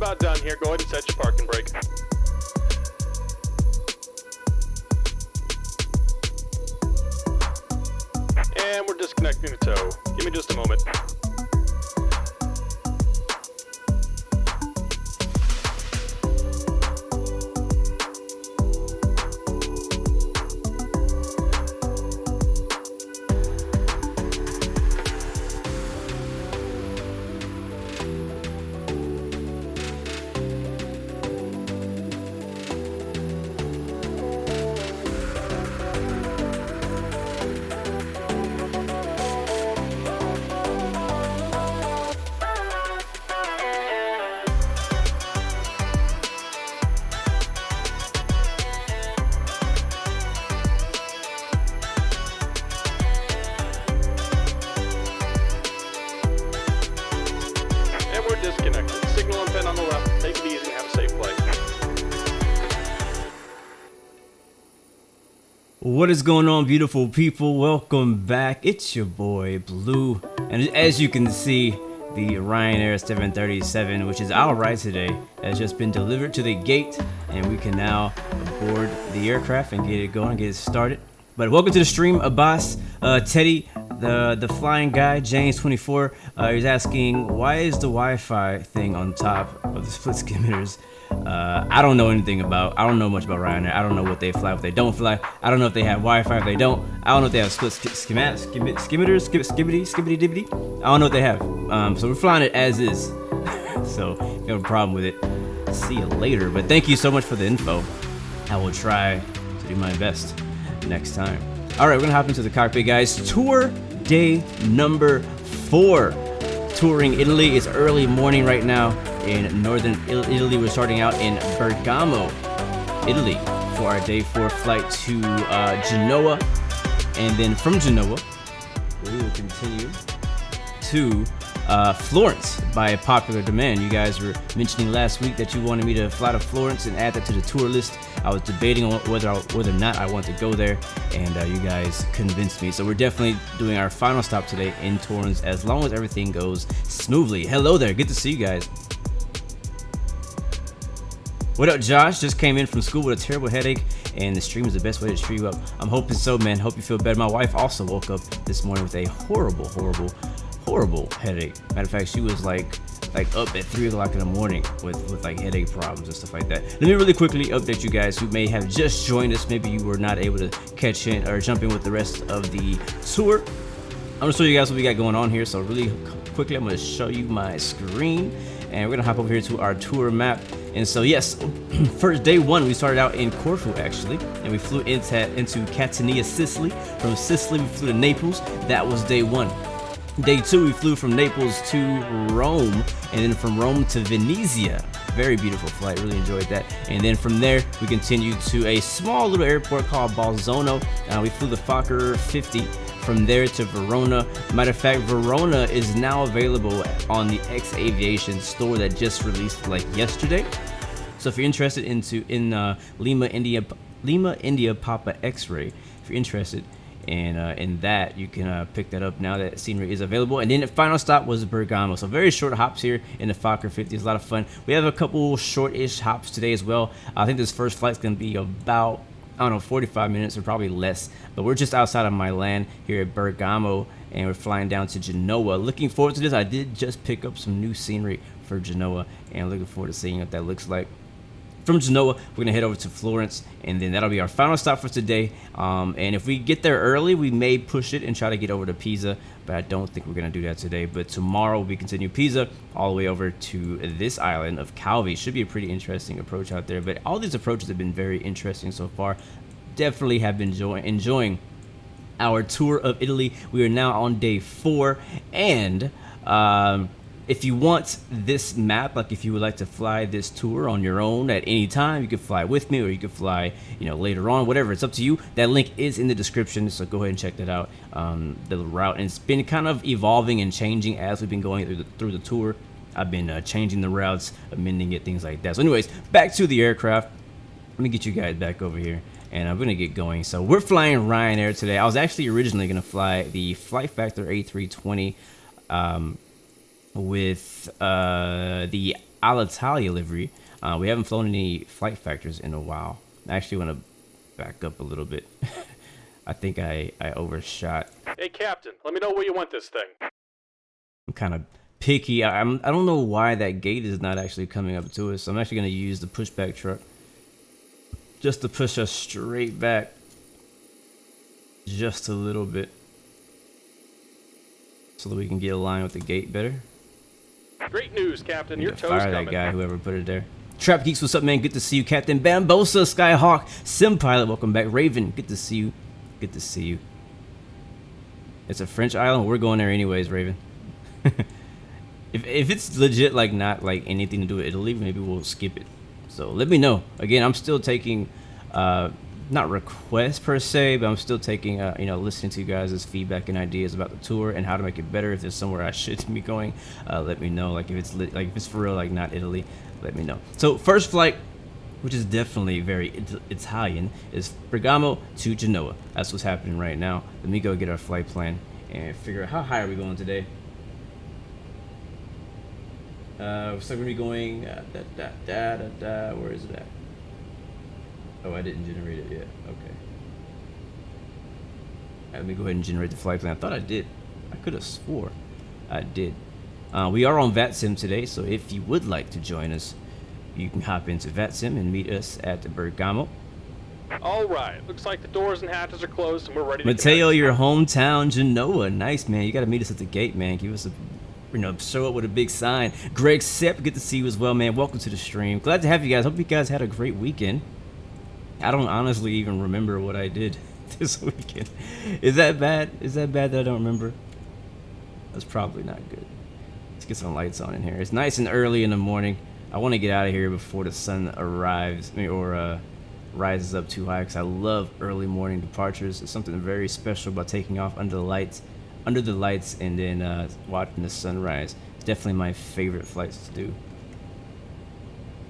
about done here. Go ahead and set your parking brake. And we're disconnecting the tow. Give me just a moment. Disconnected. Signal and pin on the left. Take it easy and have a safe flight. What is going on, beautiful people? Welcome back. It's your boy Blue, and as you can see, the Ryanair 737, which is our ride today, has just been delivered to the gate, and we can now board the aircraft and get it going, get it started. But welcome to the stream, Abbas, Teddy, the flying guy, James24. He's asking, why is the Wi-Fi thing on top of the split skimmers? I don't know anything about. I don't know much about Ryanair. I don't know what they fly, what they don't fly. I don't know if they have Wi-Fi, if they don't. I don't know if they have split skimmers, skibbity dibbity. I don't know what they have. So we're flying it as is. So if you have a problem with it, see you later. But thank you so much for the info. I will try to do my best next time. All right, we're gonna hop into the cockpit, guys. Tour day number 4. Touring Italy. It's early morning right now in northern Italy. We're starting out in Bergamo, Italy, for our day 4 flight to Genoa, and then from Genoa we will continue to Florence by popular demand. You guys were mentioning last week that you wanted me to fly to Florence and add that to the tour list. I was debating on whether or not I want to go there, and you guys convinced me. So we're definitely doing our final stop today in Florence, as long as everything goes smoothly. Hello there, good to see you guys. What up, Josh? Just came in from school with a terrible headache, and the stream is the best way to cheer you up. I'm hoping so, man. Hope you feel better. My wife also woke up this morning with a horrible headache. Matter of fact, she was like up at 3 o'clock in the morning with like headache problems and stuff like that. Let me really quickly update you guys who may have just joined us. Maybe you were not able to catch in or jump in with the rest of the tour. I'm gonna show you guys what we got going on here. So really quickly, I'm gonna show you my screen, and we're gonna hop over here to our tour map. And so yes, first day 1 we started out in Corfu actually, and we flew into Catania, Sicily. From Sicily we flew to Naples. That was day 1. Day 2 we flew from Naples to Rome, and then from Rome to Venezia. Very beautiful flight, really enjoyed that. And then from there we continued to a small little airport called Bolzano. We flew the Fokker 50 from there to Verona. Matter of fact, Verona is now available on the X Aviation store that just released like yesterday. So if you're interested in Lima India Papa X-ray, if you're interested in that, you can pick that up now that scenery is available. And then the final stop was Bergamo. So very short hops here in the Fokker 50. It's a lot of fun. We have a couple short-ish hops today as well. I think this first flight's gonna be about, I don't know, 45 minutes or probably less. But we're just outside of Milan here at Bergamo, and we're flying down to Genoa. Looking forward to this. I did just pick up some new scenery for Genoa, and looking forward to seeing what that looks like. From Genoa, we're gonna head over to Florence, and then that'll be our final stop for today. And if we get there early, we may push it and try to get over to Pisa, but I don't think we're gonna do that today. But tomorrow we continue Pisa all the way over to this island of Calvi. Should be a pretty interesting approach out there, but all these approaches have been very interesting so far. Definitely have been enjoying our tour of Italy. We are now on day 4, and if you want this map, like if you would like to fly this tour on your own at any time, you can fly with me, or you can fly, later on, whatever. It's up to you. That link is in the description, so go ahead and check that out. The route, and it's been kind of evolving and changing as we've been going through the tour. I've been changing the routes, amending it, things like that. So anyways, back to the aircraft. Let me get you guys back over here, and I'm gonna get going. So we're flying Ryanair today. I was actually originally gonna fly the Flight Factor A320 with the Alitalia livery. We haven't flown any flight factors in a while. I actually want to back up a little bit. I think I overshot. Hey, Captain, let me know where you want this thing. I'm kind of picky. I don't know why that gate is not actually coming up to us. So I'm actually going to use the pushback truck just to push us straight back just a little bit so that we can get aligned with the gate better. Great news, Captain. Need Your to tow's fire coming. that guy, whoever put it there. Trap Geeks, what's up, man? Good to see you. Captain Bambosa, Skyhawk, Sim Pilot, welcome back. Raven, good to see you. Good to see you. It's a French island. We're going there anyways, Raven. if it's legit, like not like anything to do with Italy, maybe we'll skip it. So let me know. Again, I'm still taking, not requests per se, but I'm still taking, you know, listening to you guys' feedback and ideas about the tour and how to make it better. If there's somewhere I should be going, let me know. Like if it's if it's for real, like not Italy, let me know. So first flight, which is definitely very Italian, is Bergamo to Genoa. That's what's happening right now. Let me go get our flight plan and figure out how high are we going today. So we're gonna be going where is it at? Oh, I didn't generate it yet. Okay. Let me go ahead and generate the flight plan. I thought I did. I could have swore I did. We are on VATSIM today, so if you would like to join us, you can hop into VATSIM and meet us at Bergamo. All right. Looks like the doors and hatches are closed, and we're ready to Mateo, commence. your hometown, Genoa. Nice, man. You got to meet us at the gate, man. Give us a, you know, show up with a big sign. Greg Sepp, good to see you as well, man. Welcome to the stream. Glad to have you guys. Hope you guys had a great weekend. I don't honestly even remember what I did this weekend. Is that bad? Is that bad that I don't remember? That's probably not good. Let's get some lights on in here. It's nice and early in the morning. I want to get out of here before the sun arrives or rises up too high, because I love early morning departures. It's something very special about taking off under the lights, and then watching the sunrise. It's definitely my favorite flights to do.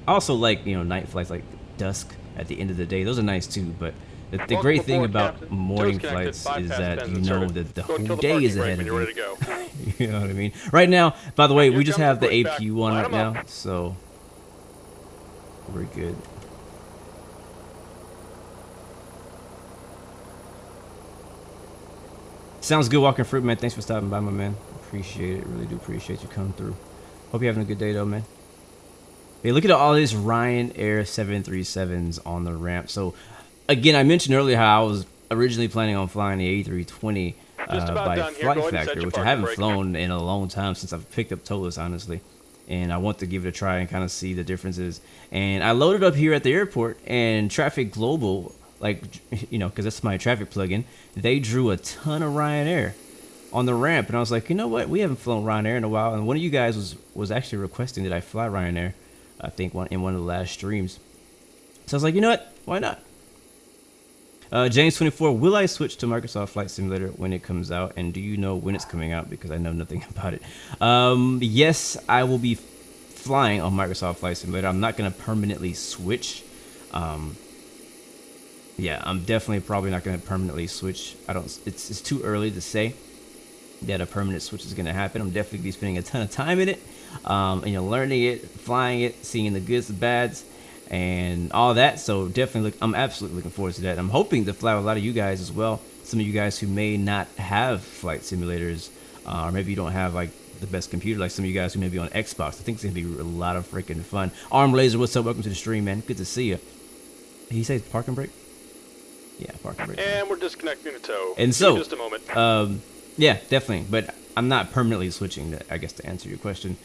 I also like, you know, night flights, like dusk at the end of the day. Those are nice too, but the great thing about morning flights is that you know that the whole day is ahead of you. You know what I mean? Right now, by the way, we just have the APU on right now, so we're good. Sounds good, Walking Fruit, man. Thanks for stopping by, my man. Appreciate it. Really do appreciate you coming through. Hope you're having a good day, though, man. Hey, look at all these Ryanair 737s on the ramp. So, again, I mentioned earlier how I was originally planning on flying the A320 by Flight Factor, which I haven't flown in a long time since I've picked up Tolas, honestly. And I want to give it a try and kind of see the differences. And I loaded up here at the airport, and Traffic Global, like, you know, because that's my traffic plugin, they drew a ton of Ryanair on the ramp. And I was like, you know what? We haven't flown Ryanair in a while. And one of you guys was actually requesting that I fly Ryanair, I think, in one of the last streams. So I was like, you know what? Why not? James24, will I switch to Microsoft Flight Simulator when it comes out? And do you know when it's coming out? Because I know nothing about it. Yes, I will be flying on Microsoft Flight Simulator. I'm not going to permanently switch. Yeah, I'm definitely probably not going to permanently switch. It's too early to say that a permanent switch is going to happen. I'm definitely going to be spending a ton of time in it, and, you know, learning it, flying it, seeing the goods, the bads, and all that. So definitely, I'm absolutely looking forward to that. I'm hoping to fly with a lot of you guys as well. Some of you guys who may not have flight simulators, or maybe you don't have like the best computer, like some of you guys who may be on Xbox. I think it's gonna be a lot of freaking fun. Arm Laser, what's up? Welcome to the stream, man. Good to see you. Did he say park and brake? Yeah, park and brake. And we're disconnecting the tow. And so, just a moment. yeah, definitely. But I'm not permanently switching, I guess, to answer your question.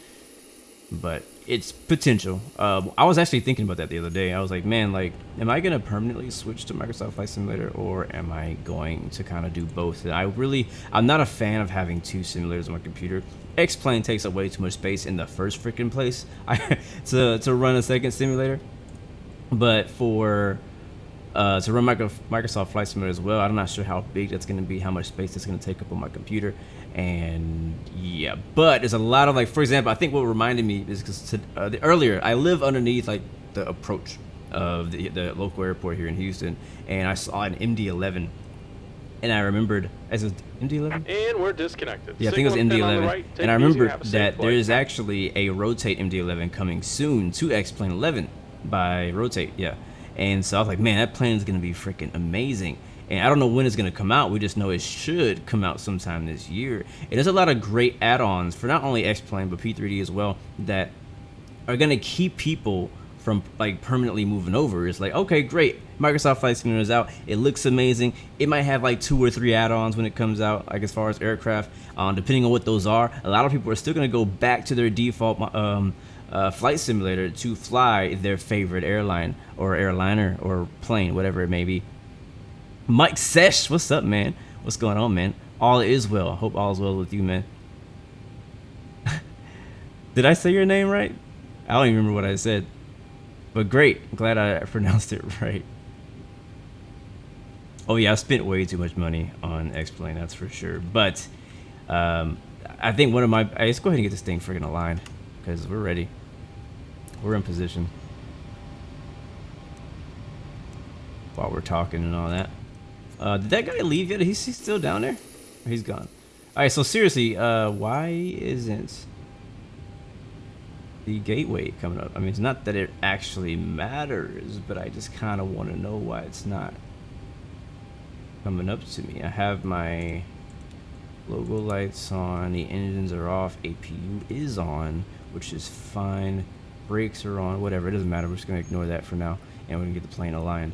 But it's potential. I was actually thinking about that the other day. I was like, man, like, am I going to permanently switch to Microsoft Flight Simulator, or am I going to kind of do both? And I'm not a fan of having two simulators on my computer. X-Plane takes up way too much space in the first freaking place to run a second simulator. But to run Microsoft Flight Simulator as well, I'm not sure how big that's going to be, how much space that's going to take up on my computer. And yeah, but there's a lot of, like, for example, I think what reminded me is because earlier I live underneath like the approach of the local airport here in Houston, and I saw an MD-11 and I remembered as a MD-11. And we're disconnected. Yeah, I think it was Signal pin on the MD-11, right. Take and I it easy, remembered have a safe that there flight. is actually a rotate MD-11 coming soon to X-Plane 11 by rotate. Yeah, and so I was like, man, that plane is gonna be freaking amazing. And I don't know when it's gonna come out. We just know it should come out sometime this year. And there's a lot of great add-ons for not only X-Plane but P3D as well that are gonna keep people from like permanently moving over. It's like, okay, great, Microsoft Flight Simulator is out. It looks amazing. It might have like 2 or 3 add-ons when it comes out, like as far as aircraft, depending on what those are. A lot of people are still gonna go back to their default flight simulator to fly their favorite airline or airliner or plane, whatever it may be. Mike Sesh, what's up, man? What's going on, man? All is well. I hope all is well with you, man. Did I say your name right? I don't even remember what I said. But great. I'm glad I pronounced it right. Oh, yeah, I spent way too much money on X-Plane, that's for sure. But I think one of my... let's go ahead and get this thing friggin' aligned because we're ready. We're in position. While we're talking and all that. Did that guy leave yet? He's still down there? Or he's gone. Alright, so seriously, why isn't the gateway coming up? I mean, it's not that it actually matters, but I just kind of want to know why it's not coming up to me. I have my logo lights on, the engines are off, APU is on, which is fine. Brakes are on, whatever, it doesn't matter. We're just going to ignore that for now, and we're going to get the plane aligned.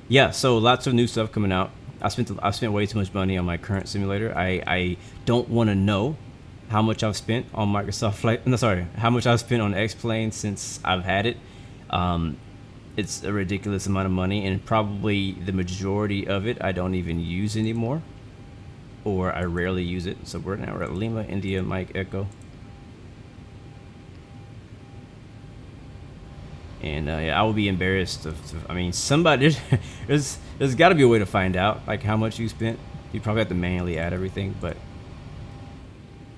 Yeah, so lots of new stuff coming out. I spent way too much money on my current simulator. I don't want to know how much I've spent on Microsoft Flight. No, sorry, how much I've spent on X-Plane since I've had it. It's a ridiculous amount of money, and probably the majority of it I don't even use anymore, or I rarely use it. So we're at Lima, India, Mike, Echo. And yeah, I will be embarrassed I mean, somebody there's got to be a way to find out like how much you spent. You probably have to manually add everything, but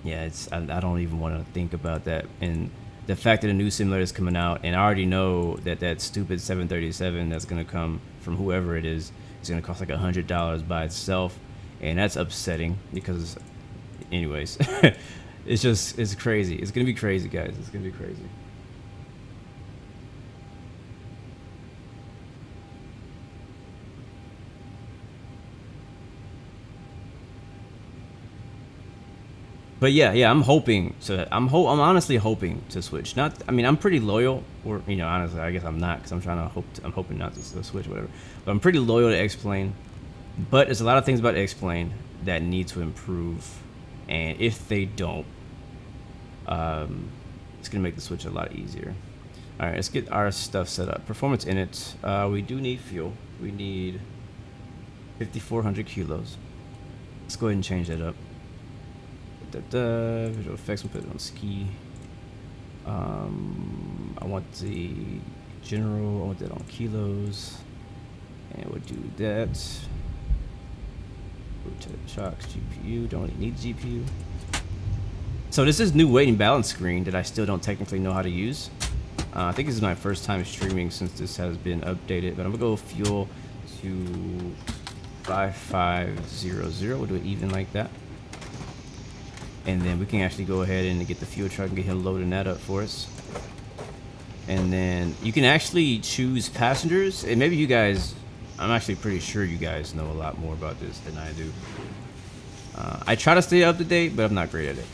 yeah, I don't even want to think about that. And the fact that a new simulator is coming out, and I already know that stupid 737 that's gonna come from whoever it is gonna cost like $100 by itself, and that's upsetting because, anyways, it's crazy. It's gonna be crazy, guys. It's gonna be crazy. But yeah, I'm hoping to. I'm honestly hoping to switch. Not, I mean, I'm pretty loyal, or honestly, I guess I'm not, because I'm hoping not to switch, whatever. But I'm pretty loyal to X-Plane. But there's a lot of things about X-Plane that need to improve, and if they don't, it's gonna make the switch a lot easier. All right, let's get our stuff set up. Performance in it. We do need fuel. We need 5,400 kilos. Let's go ahead and change that up. Visual effects, we'll put it on ski. I want the general, I want that on kilos, and we'll do that. Rotate shocks, GPU, don't really need GPU. So this is new weight and balance screen that I still don't technically know how to use. I think this is my first time streaming since this has been updated, but I'm gonna go fuel to 5500. We'll do it even like that. And then we can actually go ahead and get the fuel truck and get him loading that up for us. And then you can actually choose passengers. And maybe you guys, I'm actually pretty sure you guys know a lot more about this than I do. I try to stay up to date, but I'm not great at it.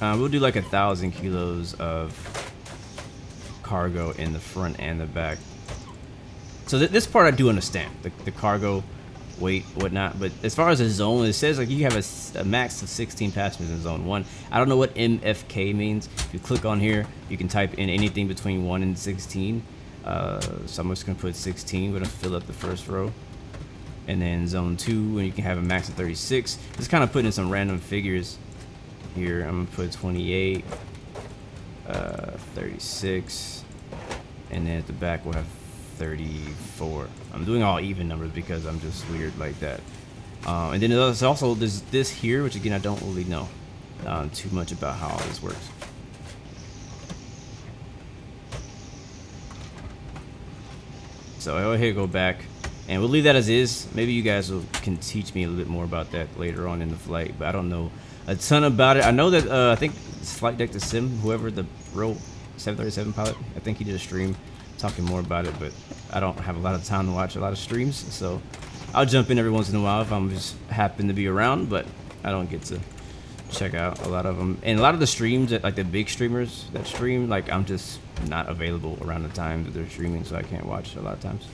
We'll do like 1,000 kilos of cargo in the front and the back. So this part I do understand, the cargo weight, whatnot, but as far as the zone, it says like you have a max of 16 passengers in zone 1. I don't know what MFK means. If you click on here, you can type in anything between 1 and 16. So I'm just gonna put 16. We're gonna fill up the first row, and then zone 2, and you can have a max of 36. Just kind of putting in some random figures here. I'm gonna put 28, 36, and then at the back we'll have 34. I'm doing all even numbers because I'm just weird like that. And then there's also this here, which again I don't really know too much about how all this works. So I go ahead and go back. And we'll leave that as is. Maybe you guys can teach me a little bit more about that later on in the flight, but I don't know a ton about it. I know that I think Flight Deck to Sim, whoever the real 737 pilot, I think he did a stream talking more about it, but I don't have a lot of time to watch a lot of streams, so I'll jump in every once in a while if I'm just happen to be around, but I don't get to check out a lot of them. And a lot of the streams that, like the big streamers that stream, like I'm just not available around the time that they're streaming, so I can't watch a lot of times.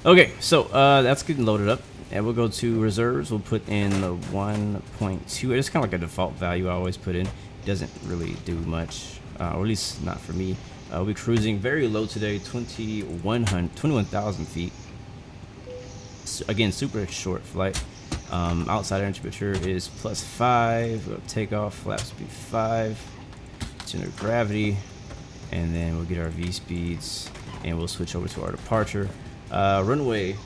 Okay, so that's getting loaded up, and we'll go to reserves. We'll put in the 1.2. It's kind of like a default value I always put in. It doesn't really do much, or at least not for me. We'll be cruising very low today, 21,000 feet. So, again, super short flight. Outside air temperature is +5. We'll takeoff, flaps will be 5. Center of gravity, and then we'll get our V speeds, and we'll switch over to our departure. Runway.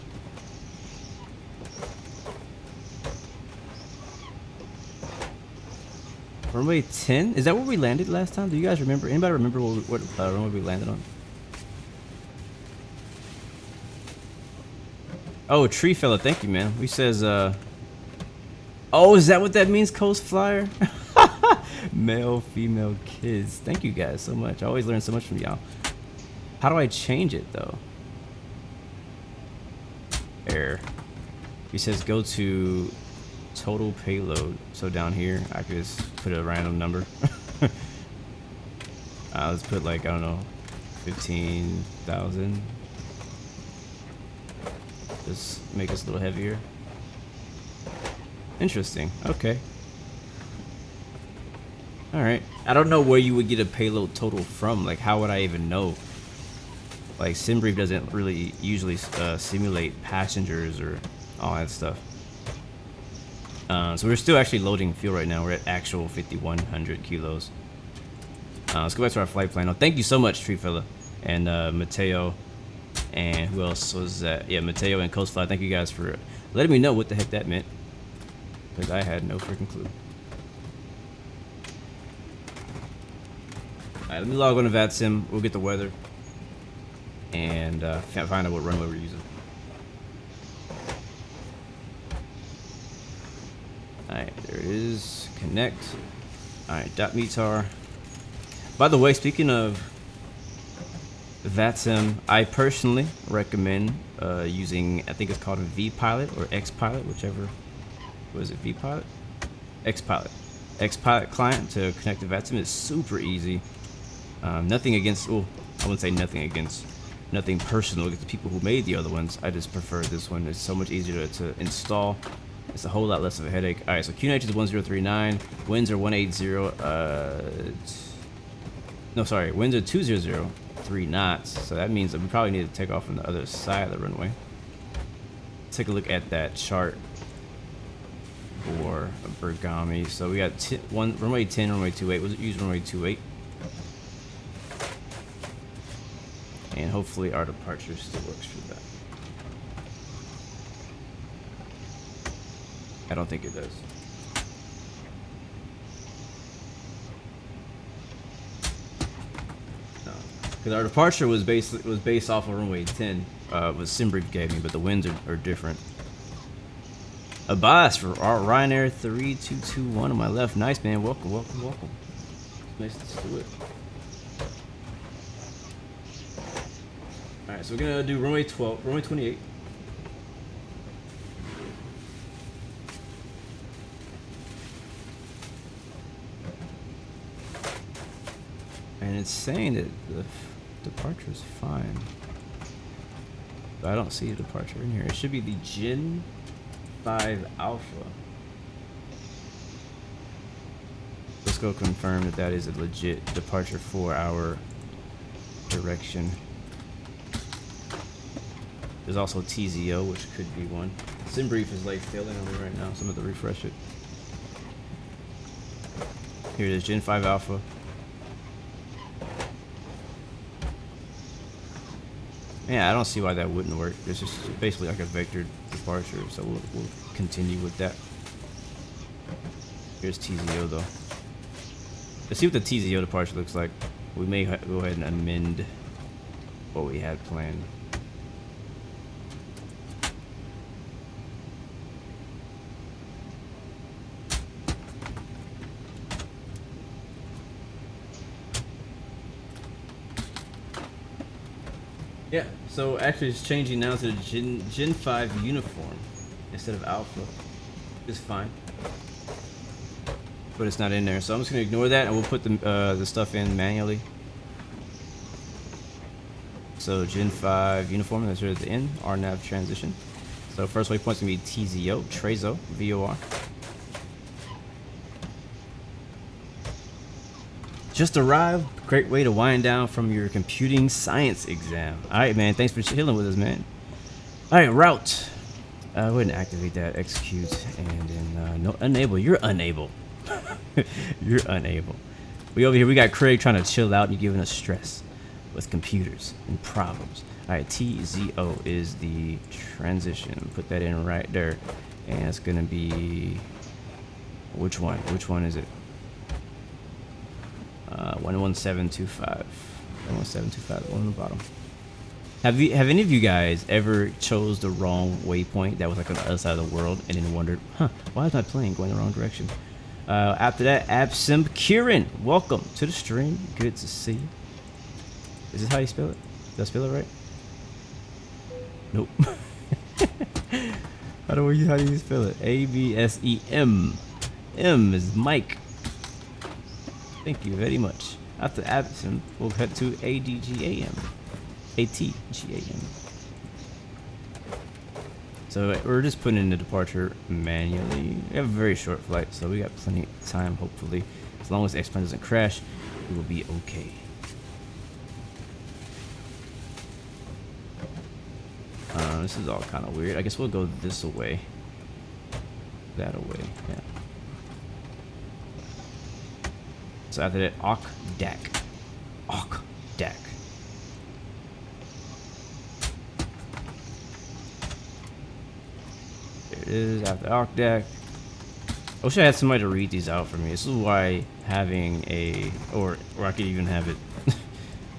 Runway 10? Is that where we landed last time? Do you guys remember? Anybody remember what runway we landed on? Oh, Tree Fella, thank you, man. He says, oh, is that what that means, Coast Flyer? Male, female, kids. Thank you guys so much. I always learn so much from y'all. How do I change it, though? Air. He says go to total payload. So down here, I could just put a random number. Let's put like, I don't know, 15,000. Just make us a little heavier. Interesting. Okay. All right. I don't know where you would get a payload total from. Like, how would I even know? Like, SimBrief doesn't really usually simulate passengers or all that stuff. So we're still actually loading fuel right now. We're at actual 5,100 kilos. Let's go back to our flight plan. Oh, thank you so much, Tree Fella, and Mateo, and who else was that? Yeah, Mateo and Coast Fly. Thank you guys for letting me know what the heck that meant, because I had no freaking clue. All right, let me log on to VATSIM. We'll get the weather and find out what runway we're using. Alright, there it is. Connect. Alright, .METAR. By the way, speaking of VATSIM, I personally recommend using, I think it's called a vPilot or xPilot, whichever. Was it vPilot? xPilot. xPilot client to connect to VATSIM is super easy. Nothing against, oh, I wouldn't say nothing against, nothing personal against the people who made the other ones. I just prefer this one. It's so much easier to install. It's a whole lot less of a headache. All right, so QNH is 1039. Winds are 180. No, sorry, winds are 200. 3 knots. So that means that we probably need to take off on the other side of the runway. Take a look at that chart for Bergamo. So we got runway 10, runway 28. We'll use runway 28. And hopefully our departure still works for that. I don't think it does. No, because our departure was based off of runway 10. What SimBrief gave me, but the winds are different. Abbas for our Ryanair 3221 on my left. Nice, man. Welcome, welcome, welcome. Nice to do it. All right, so we're gonna do runway 12, runway 28. And it's saying that the departure is fine, but I don't see a departure in here. It should be the Gen 5 Alpha. Let's go confirm that that is a legit departure for our direction. There's also TZO, which could be one. SimBrief is like failing on me right now, so I'm going to refresh it. Here it is, Gen 5 Alpha. Yeah, I don't see why that wouldn't work. It's just basically like a vector departure, so we'll continue with that. Here's TZO though. Let's see what the TZO departure looks like. We may go ahead and amend what we had planned. Yeah, so actually it's changing now to the Gen 5 uniform instead of Alpha. It's fine. But it's not in there, so I'm just gonna ignore that and we'll put the stuff in manually. So Gen 5 uniform, that's right at the end, RNAV transition. So first waypoint's gonna be TZO, Trezo, VOR. Just arrived. Great way to wind down from your computing science exam. All right, man. Thanks for chilling with us, man. All right, route. Go ahead and activate that. Execute and then no enable. You're unable. You're unable. We over here. We got Craig trying to chill out and giving us stress with computers and problems. All right, TZO is the transition. Put that in right there, and it's gonna be which one? Which one is it? 11725. 11725 on the bottom. Have any of you guys ever chose the wrong waypoint that was like on the other side of the world and then wondered, huh, why is my plane going the wrong direction? After that, Absim Kieran, welcome to the stream. Good to see you. Is this how you spell it? Did I spell it right? Nope. How do you spell it? ABSEM. M is Mike. Thank you very much. After Absent, we'll head to ADGAM. ATGAM. So we're just putting in the departure manually. We have a very short flight, so we got plenty of time, hopefully. As long as the X-plane doesn't crash, we will be okay. This is all kind of weird. I guess we'll go this away. That away, yeah. So after that, OCDAC. OCDAC. There it is, after OCDAC. I wish I had somebody to read these out for me. This is why having a, or I could even have it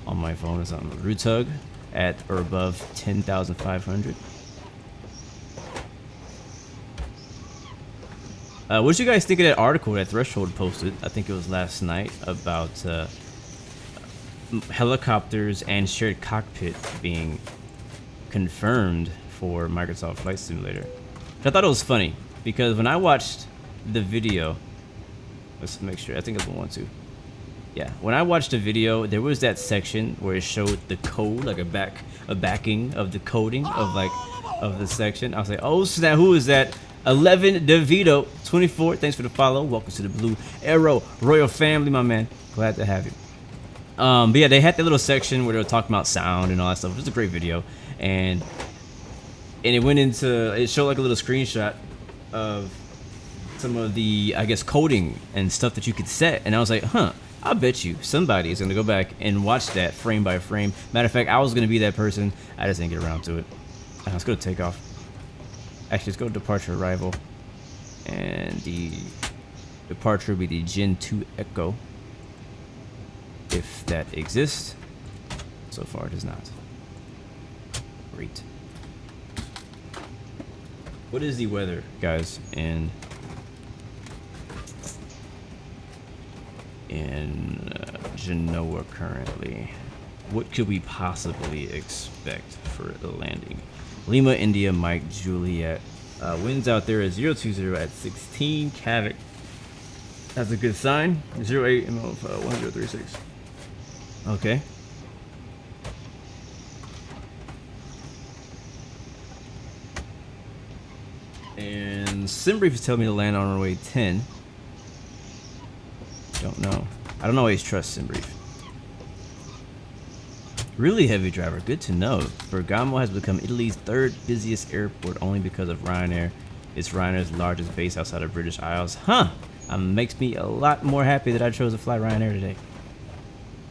on my phone or something. RUTUG at or above 10,500. What did you guys think of that article that Threshold posted? I think it was last night about helicopters and shared cockpit being confirmed for Microsoft Flight Simulator. I thought it was funny because when I watched the video, let's make sure, I think it's 112. Yeah, when I watched the video, there was that section where it showed the code, like a backing of the coding of the section. I was like, oh snap, who is that? 11 DeVito 24, thanks for the follow. Welcome to the Blue Arrow Royal family, my man. Glad to have you. But yeah, they had that little section where they were talking about sound and all that stuff. It was a great video, and it went into, it showed like a little screenshot of some of the, I guess, coding and stuff that you could set, and I was like, huh, I bet you somebody is gonna go back and watch that frame by frame. Matter of fact, I was gonna be that person. I just didn't get around to it. Let's go to takeoff. Actually, let's go to departure arrival, and the departure will be the Gen 2 Echo, if that exists. So far, it does not. Great. What is the weather, guys, in Genoa currently? What could we possibly expect for the landing? Lima, India, Mike, Juliet. Winds out there at 020 at 16 Cavic. That's a good sign. 08 ML 1036. Okay. And SimBrief is telling me to land on runway 10. Don't know. I don't always trust SimBrief. Really heavy driver, good to know. Bergamo has become Italy's third busiest airport only because of Ryanair. It's Ryanair's largest base outside of British Isles. Huh! Makes me a lot more happy that I chose to fly Ryanair today.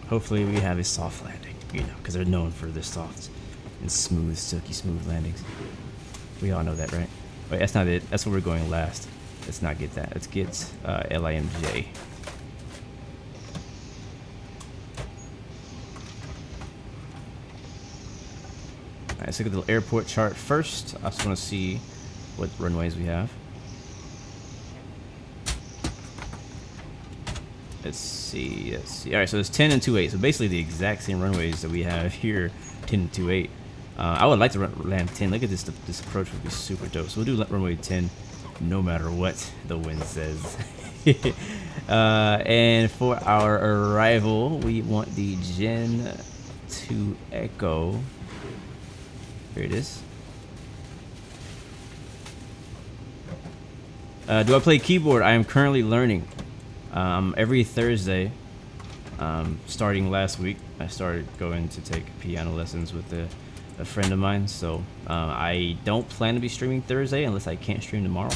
Hopefully we have a soft landing, you know, because they're known for their soft and smooth, silky smooth landings. We all know that, right? Wait, that's not it. That's where we're going last. Let's not get that. Let's get LIMJ. Alright, let's look at the airport chart first. I just want to see what runways we have. Let's see. All right, so it's 10 and 2.8. So basically the exact same runways that we have here, 10 and 2.8. I would like to land 10. Look at this. This approach would be super dope. So we'll do runway 10, no matter what the wind says. And for our arrival, we want the Gen 2 Echo. Here it is. Do I play keyboard? I am currently learning. Every Thursday, starting last week, I started going to take piano lessons with a friend of mine. So I don't plan to be streaming Thursday unless I can't stream tomorrow.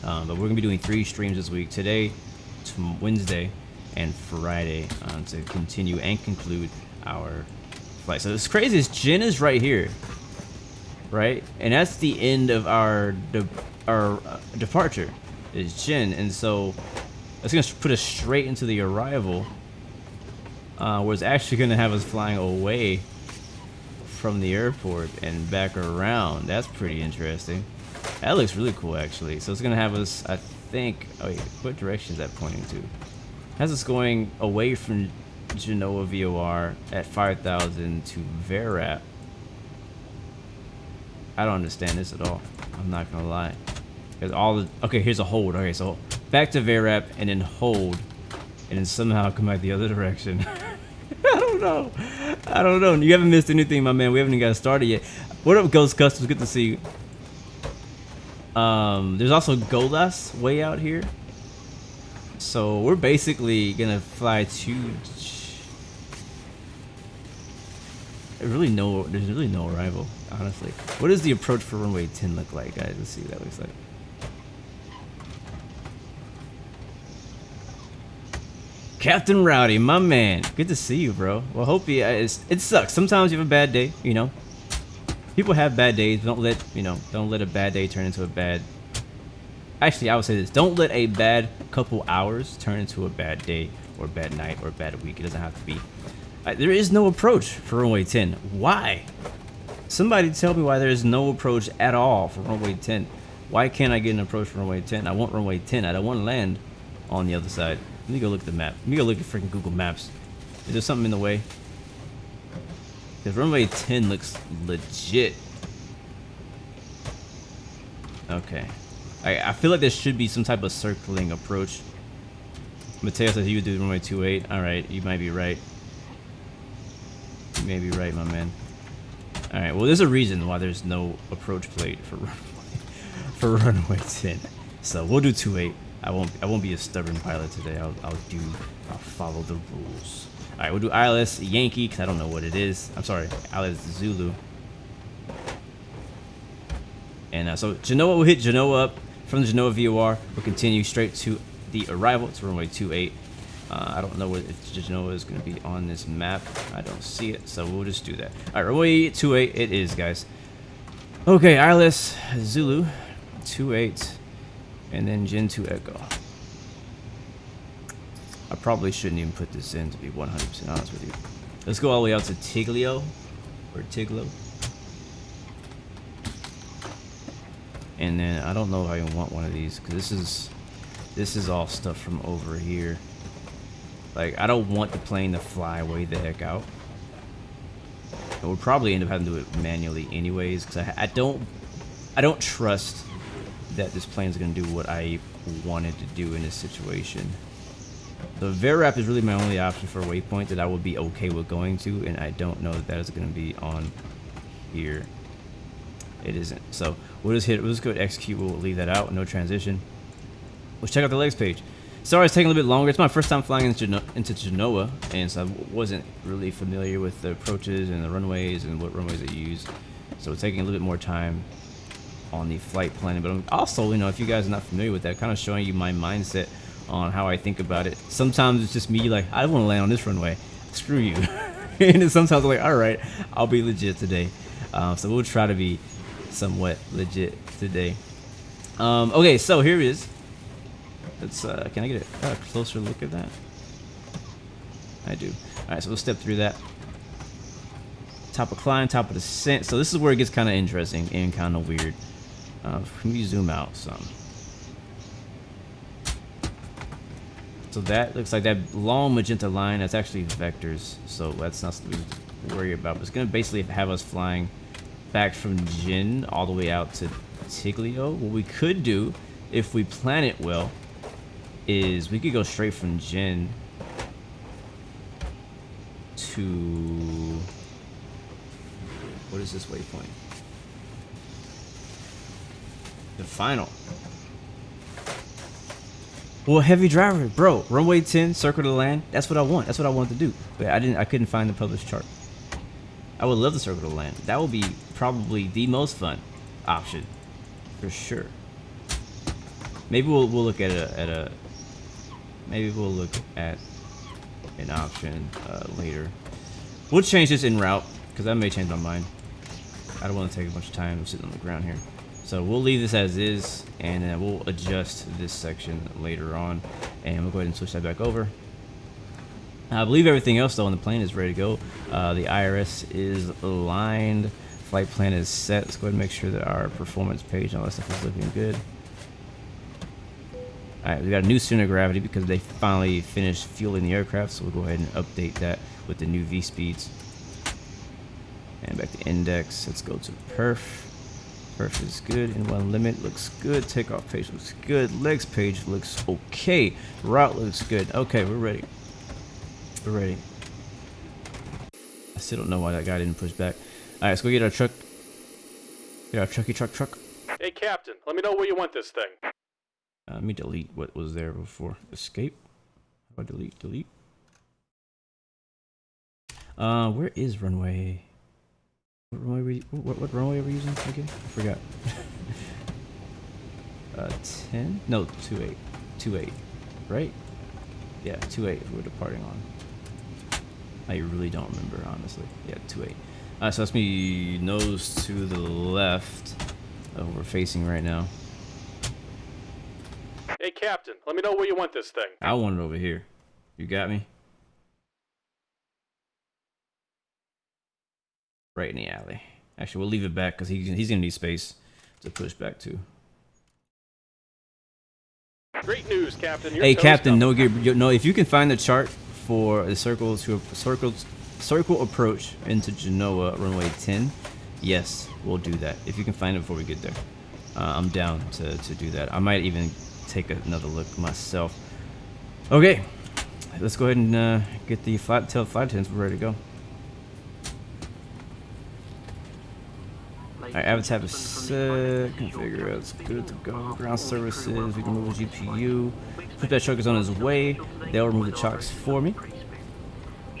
But we're gonna be doing 3 streams this week: today, Wednesday, and Friday, to continue and conclude our flight. So this crazy is Jen is right here, right? And that's the end of our departure is Jen, and so it's gonna put us straight into the arrival, where it's actually gonna have us flying away from the airport and back around. That's pretty interesting. That looks really cool, actually. So it's gonna have us, I think. Oh wait, what direction is that pointing to? Has us going away from Genoa VOR at 5,000 to VERAP. I don't understand this at all. I'm not gonna lie. There's all the, okay, here's a hold. Okay, so back to VERAP and then hold, and then somehow come back the other direction. I don't know. I don't know. You haven't missed anything, my man. We haven't even got started yet. What up, Ghost Customs? Good to see you. There's also Golas way out here. So we're basically gonna fly to. There's really no arrival, honestly. What does the approach for runway 10 look like, guys? Let's see what that looks like. Captain Rowdy, my man. Good to see you, bro. Well, hope you. It sucks. Sometimes you have a bad day, you know. People have bad days. Don't let a bad day turn into a bad. Actually, I would say this: don't let a bad couple hours turn into a bad day or bad night or bad week. It doesn't have to be. There is no approach for runway 10. Why? Somebody tell me why there is no approach at all for runway 10. Why can't I get an approach for runway 10? I want runway 10. I don't want to land on the other side. Let me go look at the map. Let me go look at freaking Google Maps. Is there something in the way? Because runway 10 looks legit. Okay. I feel like there should be some type of circling approach. Mateo says you would do runway 28. Alright, you might be right. You may be right, my man. Alright, well, there's a reason why there's no approach plate for runway 10. So we'll do 28. I won't be a stubborn pilot today. I'll follow the rules. All right, we'll do ILS Yankee because I don't know what it is. I'm sorry, ILS Zulu. And so Genoa, we'll hit Genoa up from the Genoa VOR. We'll continue straight to the arrival to runway 28. I don't know if Genoa is going to be on this map. I don't see it, so we'll just do that. All right, runway 28 it is, guys. Okay, ILS Zulu 28. And then Gen 2 Echo. I probably shouldn't even put this in, to be 100% honest with you. Let's go all the way out to Tiglio, or Tiglo. And then I don't know if I even want one of these, because this is all stuff from over here. Like, I don't want the plane to fly way the heck out. And we'll probably end up having to do it manually anyways, because I don't trust that this plane is going to do what I wanted to do in this situation. The VERAP is really my only option for a waypoint that I would be okay with going to, and I don't know that is going to be on here. It isn't. So we'll just go to execute. We'll leave that out. No transition. Let's check out the legs page. Sorry it's taking a little bit longer. It's my first time flying into Genoa, and so I wasn't really familiar with the approaches and the runways and what runways they use. So it's taking a little bit more time on the flight planning, but I'm also, you know, if you guys are not familiar with that, kind of showing you my mindset on how I think about it. Sometimes it's just me like, I want to land on this runway, screw you. And then sometimes I'm like, all right, I'll be legit today. So we'll try to be somewhat legit today. Okay, so here it is. Let's can I get a closer look at that? I do. All right, so we'll step through that. Top of climb, top of descent. So this is where it gets kind of interesting and kind of weird. Can we zoom out some? So that looks like that long magenta line. That's actually vectors, so that's not something to worry about. But it's gonna basically have us flying back from Gen all the way out to Tiglio. What we could do, if we plan it well, is we could go straight from Gen to, what is this waypoint? The final. Well, heavy driver, bro. Runway 10, circle to land. That's what I want. That's what I wanted to do. But I couldn't find the published chart. I would love to circle to land. That would be probably the most fun option, for sure. Maybe we'll look at maybe we'll look at an option later. We'll change this en route because I may change my mind. I don't want to take a bunch of time sitting on the ground here. So we'll leave this as is, and we'll adjust this section later on, and we'll go ahead and switch that back over. I believe everything else though on the plane is ready to go. The IRS is aligned, flight plan is set. Let's go ahead and make sure that our performance page and all that stuff is looking good. All right, we got a new center of gravity because they finally finished fueling the aircraft, so we'll go ahead and update that with the new V speeds. And back to index. Let's go to perf. Perf is good. N1 limit looks good. Takeoff page looks good. Legs page looks okay. Route looks good. Okay, we're ready. We're ready. I still don't know why that guy didn't push back. All right, let's go get our truck. Get our truck. Hey, Captain, let me know where you want this thing. Let me delete what was there before. Escape. How about delete? Where is runway? What runway are we using again? I forgot. 10? No, 28. 28, right? Yeah, 28 we're departing on. I really don't remember, honestly. Yeah, 28. So that's me nose to the left. We're facing right now. Hey, Captain, let me know where you want this thing. I want it over here. You got me? Right in the alley. Actually, we'll leave it back because he's gonna need space to push back to. Great news, Captain. Hey, Captain, no, if you can find the chart for the circle approach into Genoa runway 10, yes, we'll do that. If you can find it before we get there, I'm down to do that. I might even take another look myself. Okay, let's go ahead and get the flight attendants. We're ready to go. Alright, avatar is set, configure, it's good to go. Ground services, we can remove the GPU. Put that truck is on his way. They'll remove the chocks for me.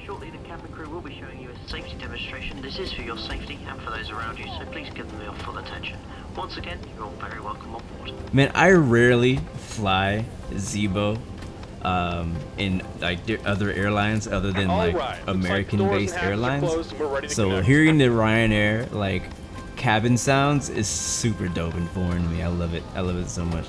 Shortly, the cabin crew will be showing you a safety demonstration. This is for your safety and for those around you, so please give them your full attention. Once again, you're all very welcome on board. Man, I rarely fly Zebo in like other airlines other than like American-based airlines. So hearing the Ryanair like cabin sounds is super dope and foreign to me. I love it. I love it so much.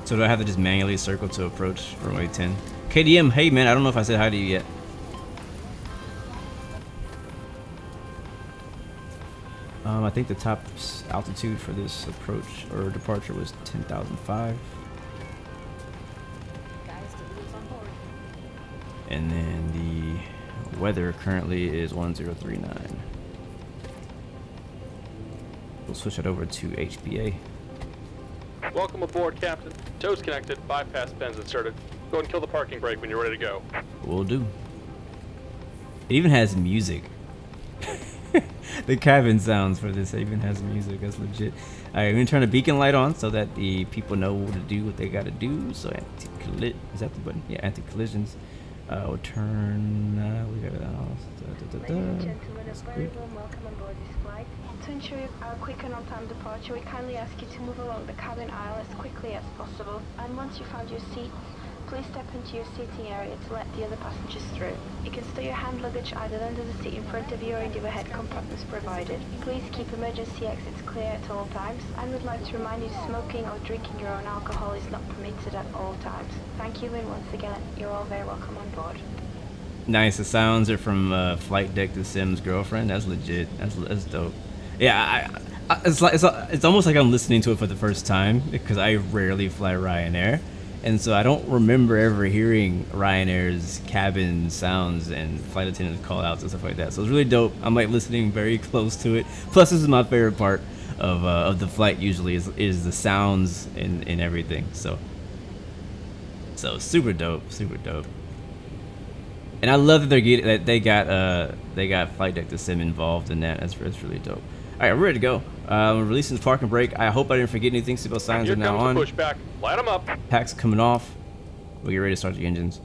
So do I have to just manually circle to approach runway 10? KDM, hey man, I don't know if I said hi to you yet. I think the top altitude for this approach or departure was 10,005. And then the weather currently is 1039. We'll switch it over to HBA. Welcome aboard, Captain. Toes connected, bypass pins inserted. Go and kill the parking brake when you're ready to go. Will do. It even has music. The cabin sounds for this even has music. That's legit. Alright, I'm gonna turn the beacon light on so that the people know what to do, what they gotta do. So anti-collision, is that the button? Yeah, anti-collisions. We'll turn, we got it on. Ladies and gentlemen, a very warm welcome on board this flight. To ensure our quick and on-time departure, we kindly ask you to move along the cabin aisle as quickly as possible. And once you found your seat, please step into your seating area to let the other passengers through. You can store your hand luggage either under the seat in front of you or in the overhead compartments provided. Please keep emergency exits clear at all times, and we'd like to remind you smoking or drinking your own alcohol is not permitted at all times. Thank you, and once again, you're all very welcome on board. Nice. The sounds are from Flight Deck to Sim's girlfriend. That's legit. That's dope. Yeah, It's almost like I'm listening to it for the first time because I rarely fly Ryanair, and so I don't remember ever hearing Ryanair's cabin sounds and flight attendant call outs and stuff like that. So it's really dope. I'm like listening very close to it. Plus, this is my favorite part of the flight. Usually is the sounds and everything. So super dope, super dope. And I love that they got flight deck to sim involved in that. That's really dope. All right, we're ready to go. We're releasing this parking brake. I hope I didn't forget anything. Seatbelt signs are now on. Here comes the pushback. Light them up. Pack's coming off. We'll get ready to start the engines.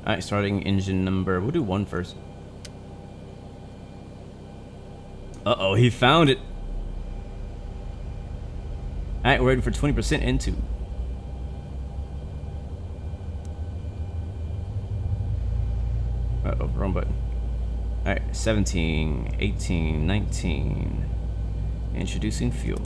All right, starting engine number. We'll do 1 first. Uh-oh, he found it. All right, we're waiting for 20% into. Uh-oh, wrong button. All right, 17, 18, 19. Introducing fuel.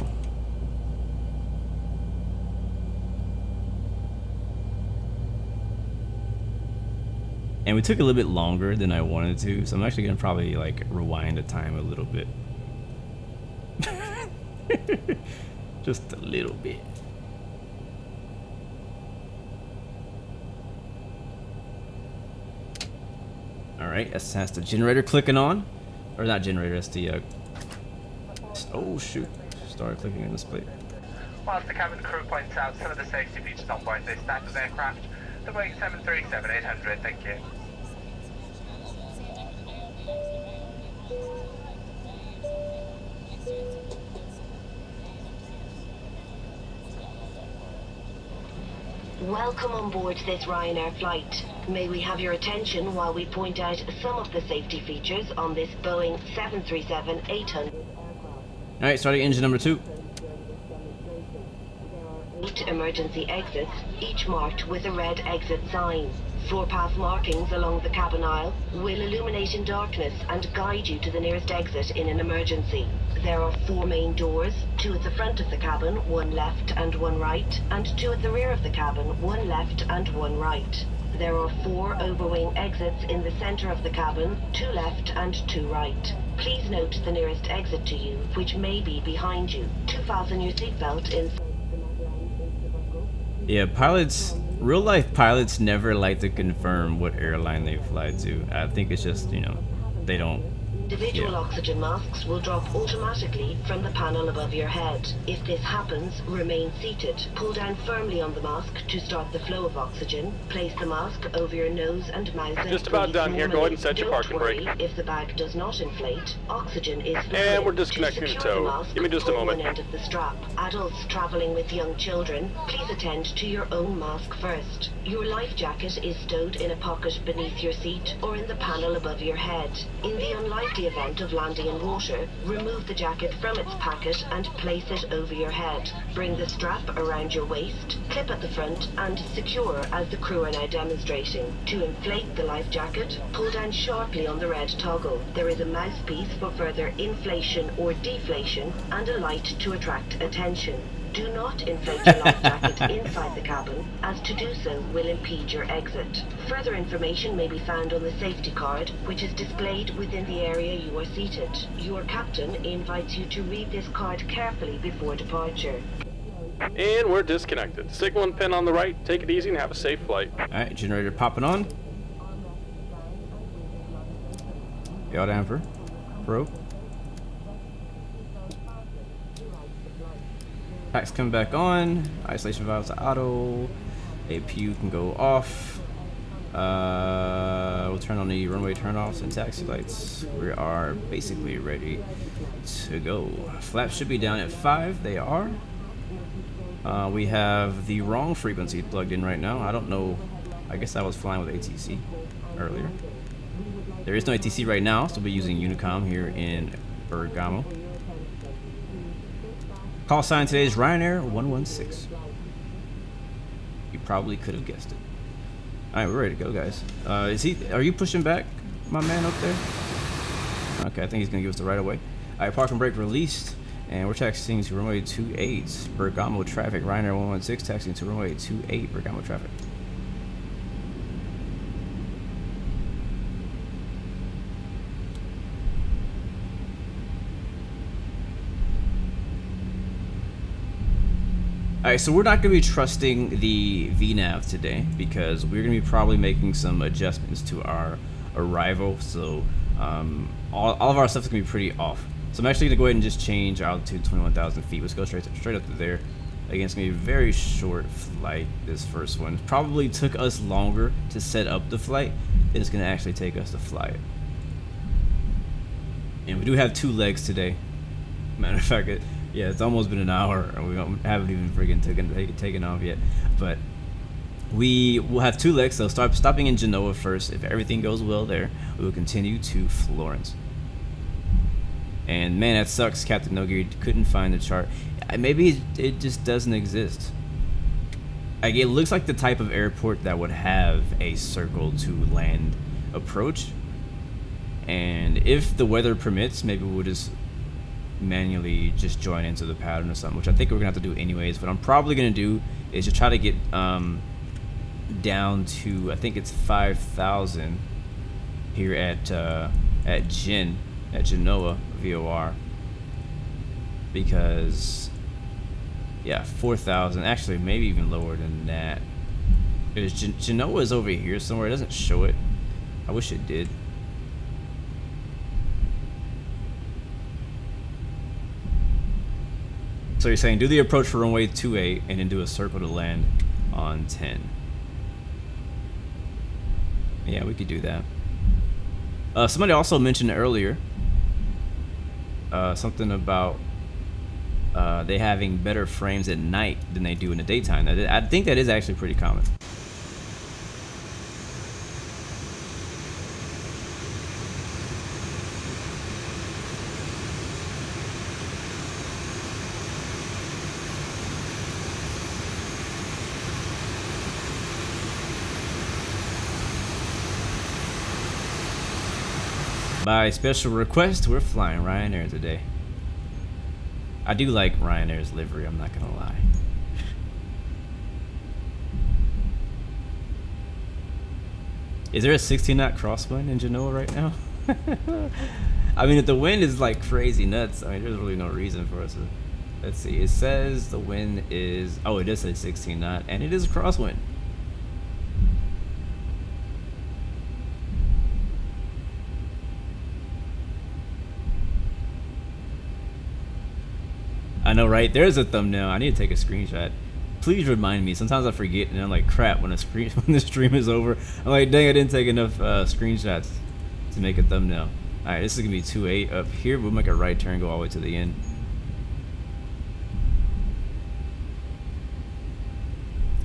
And we took a little bit longer than I wanted to, so I'm actually gonna probably like rewind the time a little bit. Just a little bit. Alright, that's the generator clicking on. Or not generator, that's the oh shoot. Started clicking in this plate. Whilst the cabin crew points out some of the safety features on board this type of aircraft, the Boeing 737-800, thank you. Welcome on board this Ryanair flight. May we have your attention while we point out some of the safety features on this Boeing 737-800 aircraft. Alright, starting engine number 2. 8 emergency exits, each marked with a red exit sign. Floor path markings along the cabin aisle will illuminate in darkness and guide you to the nearest exit in an emergency. There are 4 main doors, 2 at the front of the cabin, 1 left and 1 right, and 2 at the rear of the cabin, 1 left and 1 right. There are 4 overwing exits in the center of the cabin, 2 left and 2 right. Please note the nearest exit to you, which may be behind you. To fasten your seatbelt inside. Yeah, real life pilots never like to confirm what airline they fly to. I think it's just, they don't. Individual oxygen masks will drop automatically from the panel above your head. If this happens, remain seated. Pull down firmly on the mask to start the flow of oxygen. Place the mask over your nose and mouth. Just about done here. Go ahead and set your parking brake. If the bag does not inflate, oxygen is flowing. And we're disconnecting the tow. Give me just a moment. End of the strap. Adults traveling with young children, please attend to your own mask first. Your life jacket is stowed in a pocket beneath your seat or in the panel above your head. In the unlikely event of landing in water, remove the jacket from its packet and place it over your head. Bring the strap around your waist, clip at the front and secure as the crew are now demonstrating. To inflate the life jacket, pull down sharply on the red toggle. There is a mouthpiece for further inflation or deflation and a light to attract attention. Do not inflate your life jacket inside the cabin, as to do so will impede your exit. Further information may be found on the safety card, which is displayed within the area you are seated. Your captain invites you to read this card carefully before departure. And we're disconnected. Signal and pin on the right. Take it easy and have a safe flight. Alright, generator popping on. Yaw damper. Probe. Pack's coming back on. Isolation valves to auto. APU can go off. We'll turn on the runway turnoffs and taxi lights. We are basically ready to go. Flaps should be down at 5. They are. We have the wrong frequency plugged in right now. I don't know. I guess I was flying with ATC earlier. There is no ATC right now, so we'll be using Unicom here in Bergamo. Call sign today is Ryanair 116. You probably could have guessed it. Alright, we're ready to go, guys. Are you pushing back, my man up there? Okay, I think he's gonna give us the right of way. Alright, parking brake released. And we're taxiing to runway 28. Bergamo traffic. Ryanair 116 taxiing to runway 28. Bergamo traffic. Alright, so we're not going to be trusting the VNAV today because we're going to be probably making some adjustments to our arrival. So all of our stuff is going to be pretty off. So I'm actually going to go ahead and just change our altitude 21,000 feet. Let's go straight up to there. Again, it's going to be a very short flight, this first one. Probably took us longer to set up the flight than it's going to actually take us to fly it. And we do have 2 legs today. Matter of fact, yeah, it's almost been an hour and we haven't even friggin' taken off yet. But we will have 2 legs, so stopping in Genoa first. If everything goes well there, we will continue to Florence. And man, that sucks. Captain No Gear couldn't find the chart. Maybe it just doesn't exist. Like, it looks like the type of airport that would have a circle to land approach. And if the weather permits, maybe we'll just manually just join into the pattern or something, which I think we're gonna have to do anyways. What I'm probably gonna do is just try to get down to, I think it's 5,000 here at Genoa VOR, because yeah, 4,000, actually maybe even lower than that. Genoa is over here somewhere. It doesn't show it. I wish it did. So you're saying do the approach for runway 28 and then do a circle to land on 10. Yeah, we could do that. Somebody also mentioned earlier something about they having better frames at night than they do in the daytime. I think that is actually pretty common. By special request, we're flying Ryanair today. I do like Ryanair's livery, I'm not gonna lie. Is there a 16-knot crosswind in Genoa right now? I mean, if the wind is like crazy nuts, I mean, there's really no reason for us to... Let's see, it says the wind is... Oh, it does say 16 knot, and it is a crosswind. I know, right? There's a thumbnail. I need to take a screenshot. Please remind me. Sometimes I forget, and I'm like, crap. When the stream is over, I'm like, dang, I didn't take enough screenshots to make a thumbnail. All right, this is gonna be 2-8 up here. We'll make a right turn, go all the way to the end.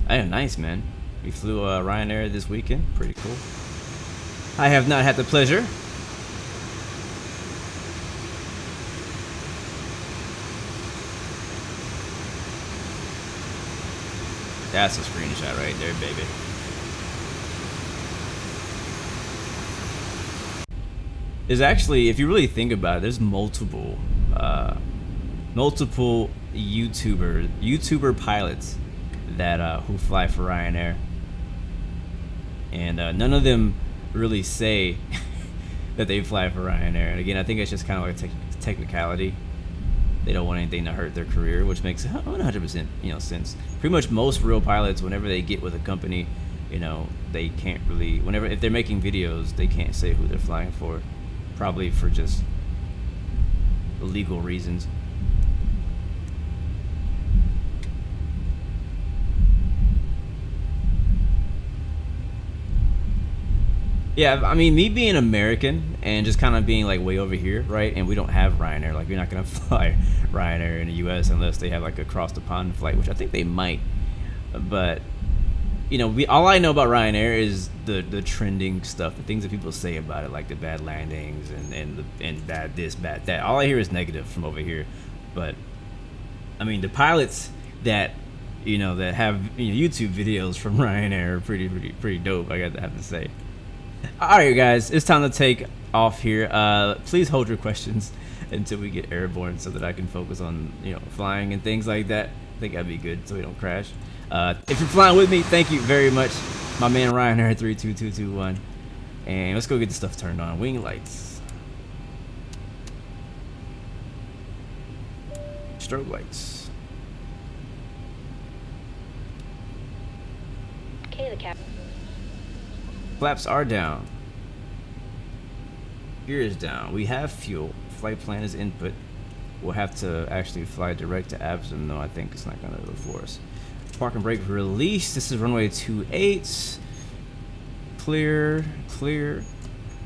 Hey, nice, man. We flew Ryanair this weekend. Pretty cool. I have not had the pleasure. That's a screenshot right there, baby. There's actually, if you really think about it, there's multiple YouTuber pilots that who fly for Ryanair, and none of them really say that they fly for Ryanair. And again, I think it's just kind of like a technicality. They don't want anything to hurt their career, which makes 100% sense. Pretty much most real pilots, whenever they get with a company, they can't really, if they're making videos, they can't say who they're flying for, probably for just legal reasons. Yeah, I mean, me being American and just kind of being like way over here, right? And we don't have Ryanair. Like, you're not gonna fly Ryanair in the U.S. unless they have like a cross the pond flight, which I think they might. But all I know about Ryanair is the trending stuff, the things that people say about it, like the bad landings and bad this, bad that. All I hear is negative from over here. But I mean, the pilots that that have YouTube videos from Ryanair are pretty dope. I got to have to say. Alright guys, it's time to take off here. Please hold your questions until we get airborne so that I can focus on, you know, flying and things like that. I think that'd be good so we don't crash. If you're flying with me, thank you very much. My man Ryan here, 32221. And let's go get the stuff turned on. Wing lights. Strobe lights. Okay, the captain. Flaps are down. Gear is down. We have fuel. Flight plan is input. We'll have to actually fly direct to Absam. No, I think it's not going to do it for us. Park and brake release. This is runway 28. Clear. Clear.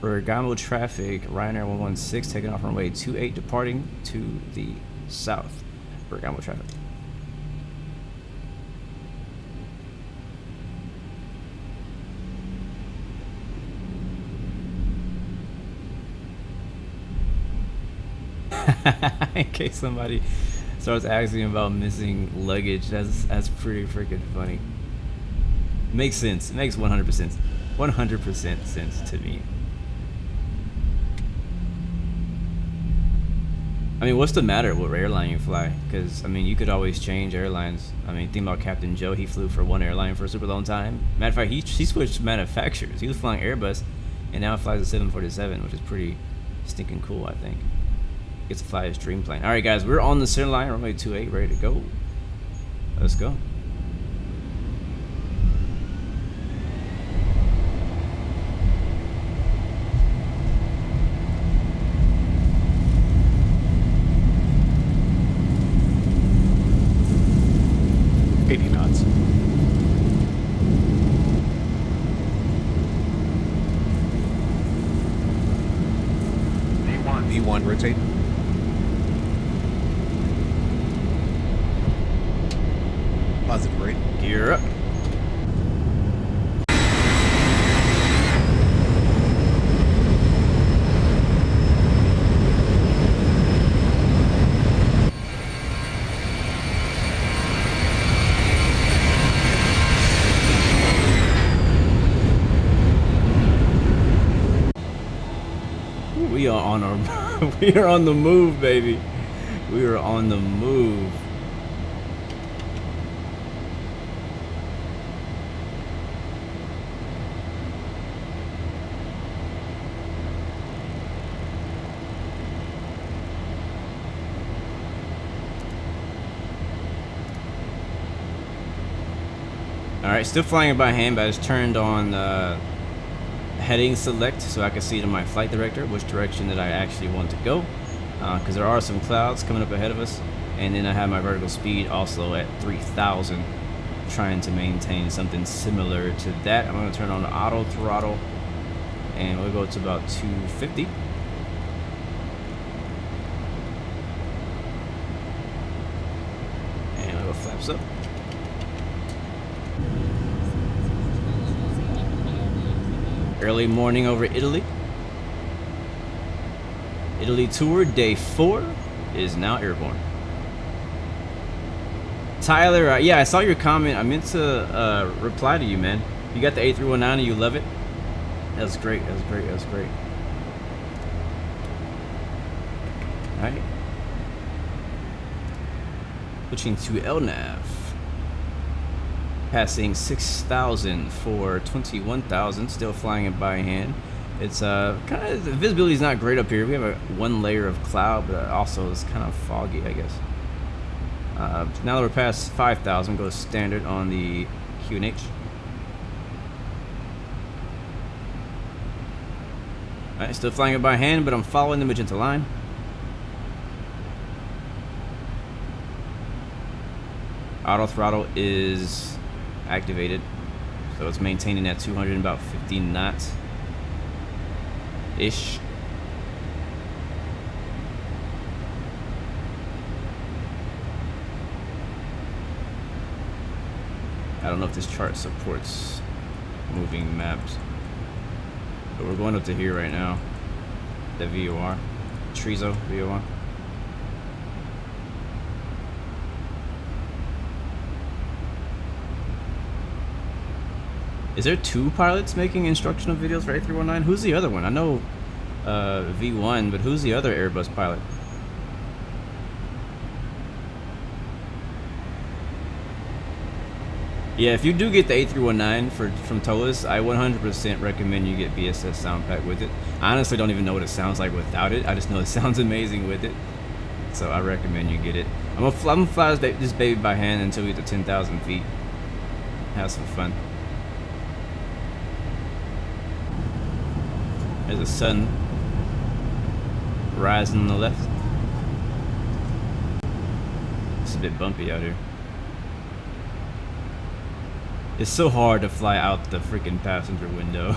Bergamo traffic. Ryanair 116 taking off runway 28, departing to the south. Bergamo traffic. In case somebody starts asking about missing luggage, that's pretty freaking funny. Makes sense. It makes 100% sense to me. I mean, what's the matter what airline you fly? Because I mean, you could always change airlines. I mean, think about Captain Joe. He flew for one airline for a super long time. Matter of fact, he switched manufacturers. He was flying Airbus, and now flies a 747, which is pretty stinking cool, I think. Gets to fly his dream plane. All right, guys, we're on the center line, runway 28, ready to go. Let's go. V1, rotate. Positive rate. Gear up. We are on our we are on the move, baby. We are on the move. All right, still flying it by hand, but I just turned on heading select so I can see to my flight director which direction that I actually want to go, because there are some clouds coming up ahead of us, and then I have my vertical speed also at 3,000, trying to maintain something similar to that. I'm going to turn on the auto throttle, and we'll go to about 250. And we'll go flaps up. Early morning over Italy. Italy tour day 4 is now airborne. Tyler, yeah, I saw your comment. I meant to reply to you, man. You got the A319 and you love it. That's great. That's great. That's great. All right. Switching to LNAV. Passing 6,000 for 21,000, still flying it by hand. It's kind of, the visibility is not great up here. We have one layer of cloud, but also it's kind of foggy, I guess. Now that we're past 5,000, go standard on the QNH. All right, still flying it by hand, but I'm following the magenta line. Auto throttle is activated, so it's maintaining at 200 and about 50 knots ish. I don't know if this chart supports moving maps, but we're going up to here right now. The VOR, Trezo VOR. Is there 2 pilots making instructional videos for A319? Who's the other one? I know V1, but who's the other Airbus pilot? Yeah, if you do get the A319 from Tolis, I 100% recommend you get BSS sound pack with it. I honestly don't even know what it sounds like without it. I just know it sounds amazing with it. So I recommend you get it. I'm gonna fly this baby by hand until we get to 10,000 feet. Have some fun. There's the sun rising on the left. It's a bit bumpy out here. It's so hard to fly out the freaking passenger window.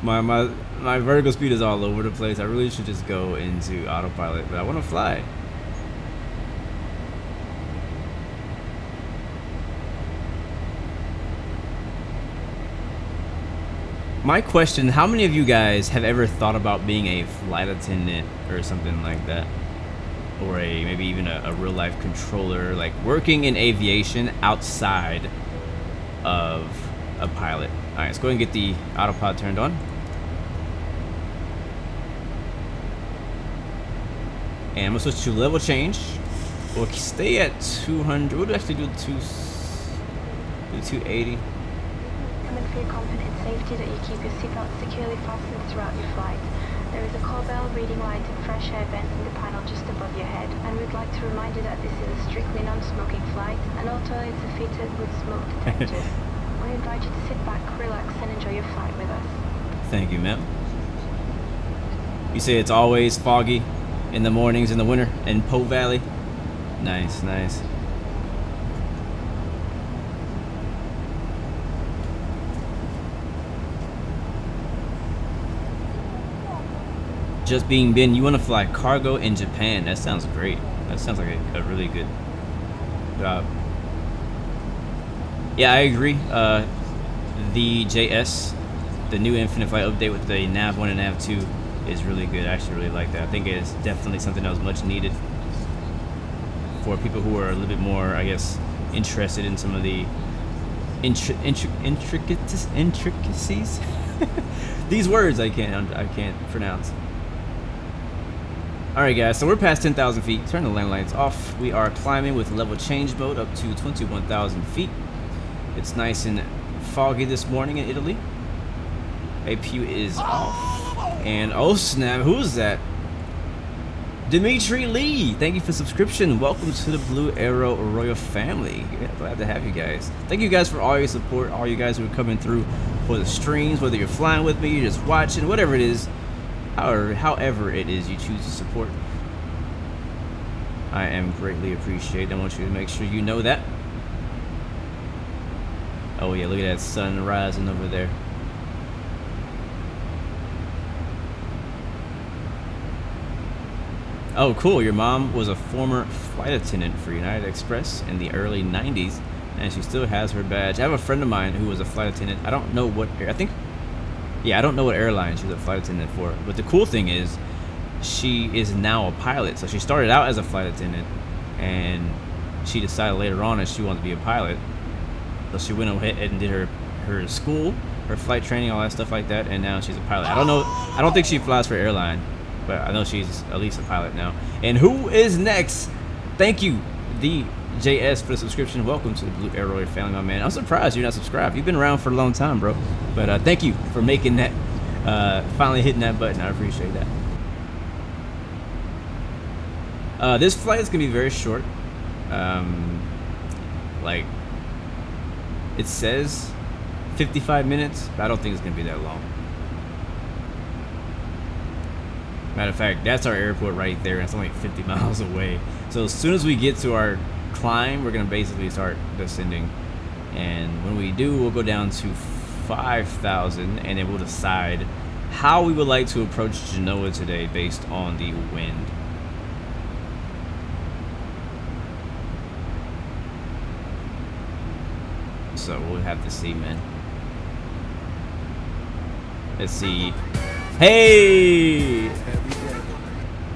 my vertical speed is all over the place. I really should just go into autopilot, but I want to fly. My question, how many of you guys have ever thought about being a flight attendant or something like that? Or maybe even a real life controller, like working in aviation outside of a pilot. All right, let's go ahead and get the autopilot turned on. And I'm gonna switch to level change. We'll stay at 200. We'll actually do 280. Recommend for your confident safety that you keep your seatbelt securely fastened throughout your flight. There is a call bell, reading light, and fresh air vent in the panel just above your head, and we'd like to remind you that this is a strictly non-smoking flight, and all toilets are fitted with smoke detectors. We invite you to sit back, relax, and enjoy your flight with us. Thank you, ma'am. You say it's always foggy in the mornings in the winter in Po Valley? Nice, nice. Just being Ben, you want to fly cargo in Japan? That sounds great. That sounds like a really good job. Yeah, I agree. The JS, the new Infinite Flight update with the Nav 1 and Nav 2 is really good. I actually really like that. I think it is definitely something that was much needed for people who are a little bit more, I guess, interested in some of the intricacies. These words I can't pronounce. Alright guys, so we're past 10,000 feet. Turn the landlines off. We are climbing with level change mode up to 21,000 feet. It's nice and foggy this morning in Italy. APU is off. And oh snap, who is that? Dimitri Lee, thank you for subscription. Welcome to the Blue Arrow Royal family. Yeah, glad to have you guys. Thank you guys for all your support, all you guys who are coming through for the streams, whether you're flying with me, you're just watching, whatever it is. However it is you choose to support, I am greatly appreciated. I want you to make sure you know that. Oh yeah, look at that sun rising over there. Oh cool, your mom was a former flight attendant for United Express in the early 90s, and she still has her badge. I have a friend of mine who was a flight attendant. I don't know what, I don't know what airline she was a flight attendant for, but the cool thing is she is now a pilot. So she started out as a flight attendant, and she decided later on that she wanted to be a pilot. So she went ahead and did her school, her flight training, all that stuff like that, and now she's a pilot. I don't think she flies for airline, but I know she's at least a pilot now. And who is next? Thank you, the JS, for the subscription. Welcome to the Blue Arrow family, my man. I'm surprised you're not subscribed. You've been around for a long time, bro. But thank you for making that, finally hitting that button. I appreciate that. This flight is gonna be very short. Like it says 55 minutes, but I don't think it's gonna be that long. Matter of fact, that's our airport right there, and it's only 50 miles away. So as soon as we get to our climb, we're gonna basically start descending, and when we do, we'll go down to 5,000, and then we'll decide how we would like to approach Genoa today based on the wind. So we'll have to see, man. Let's see. Hey!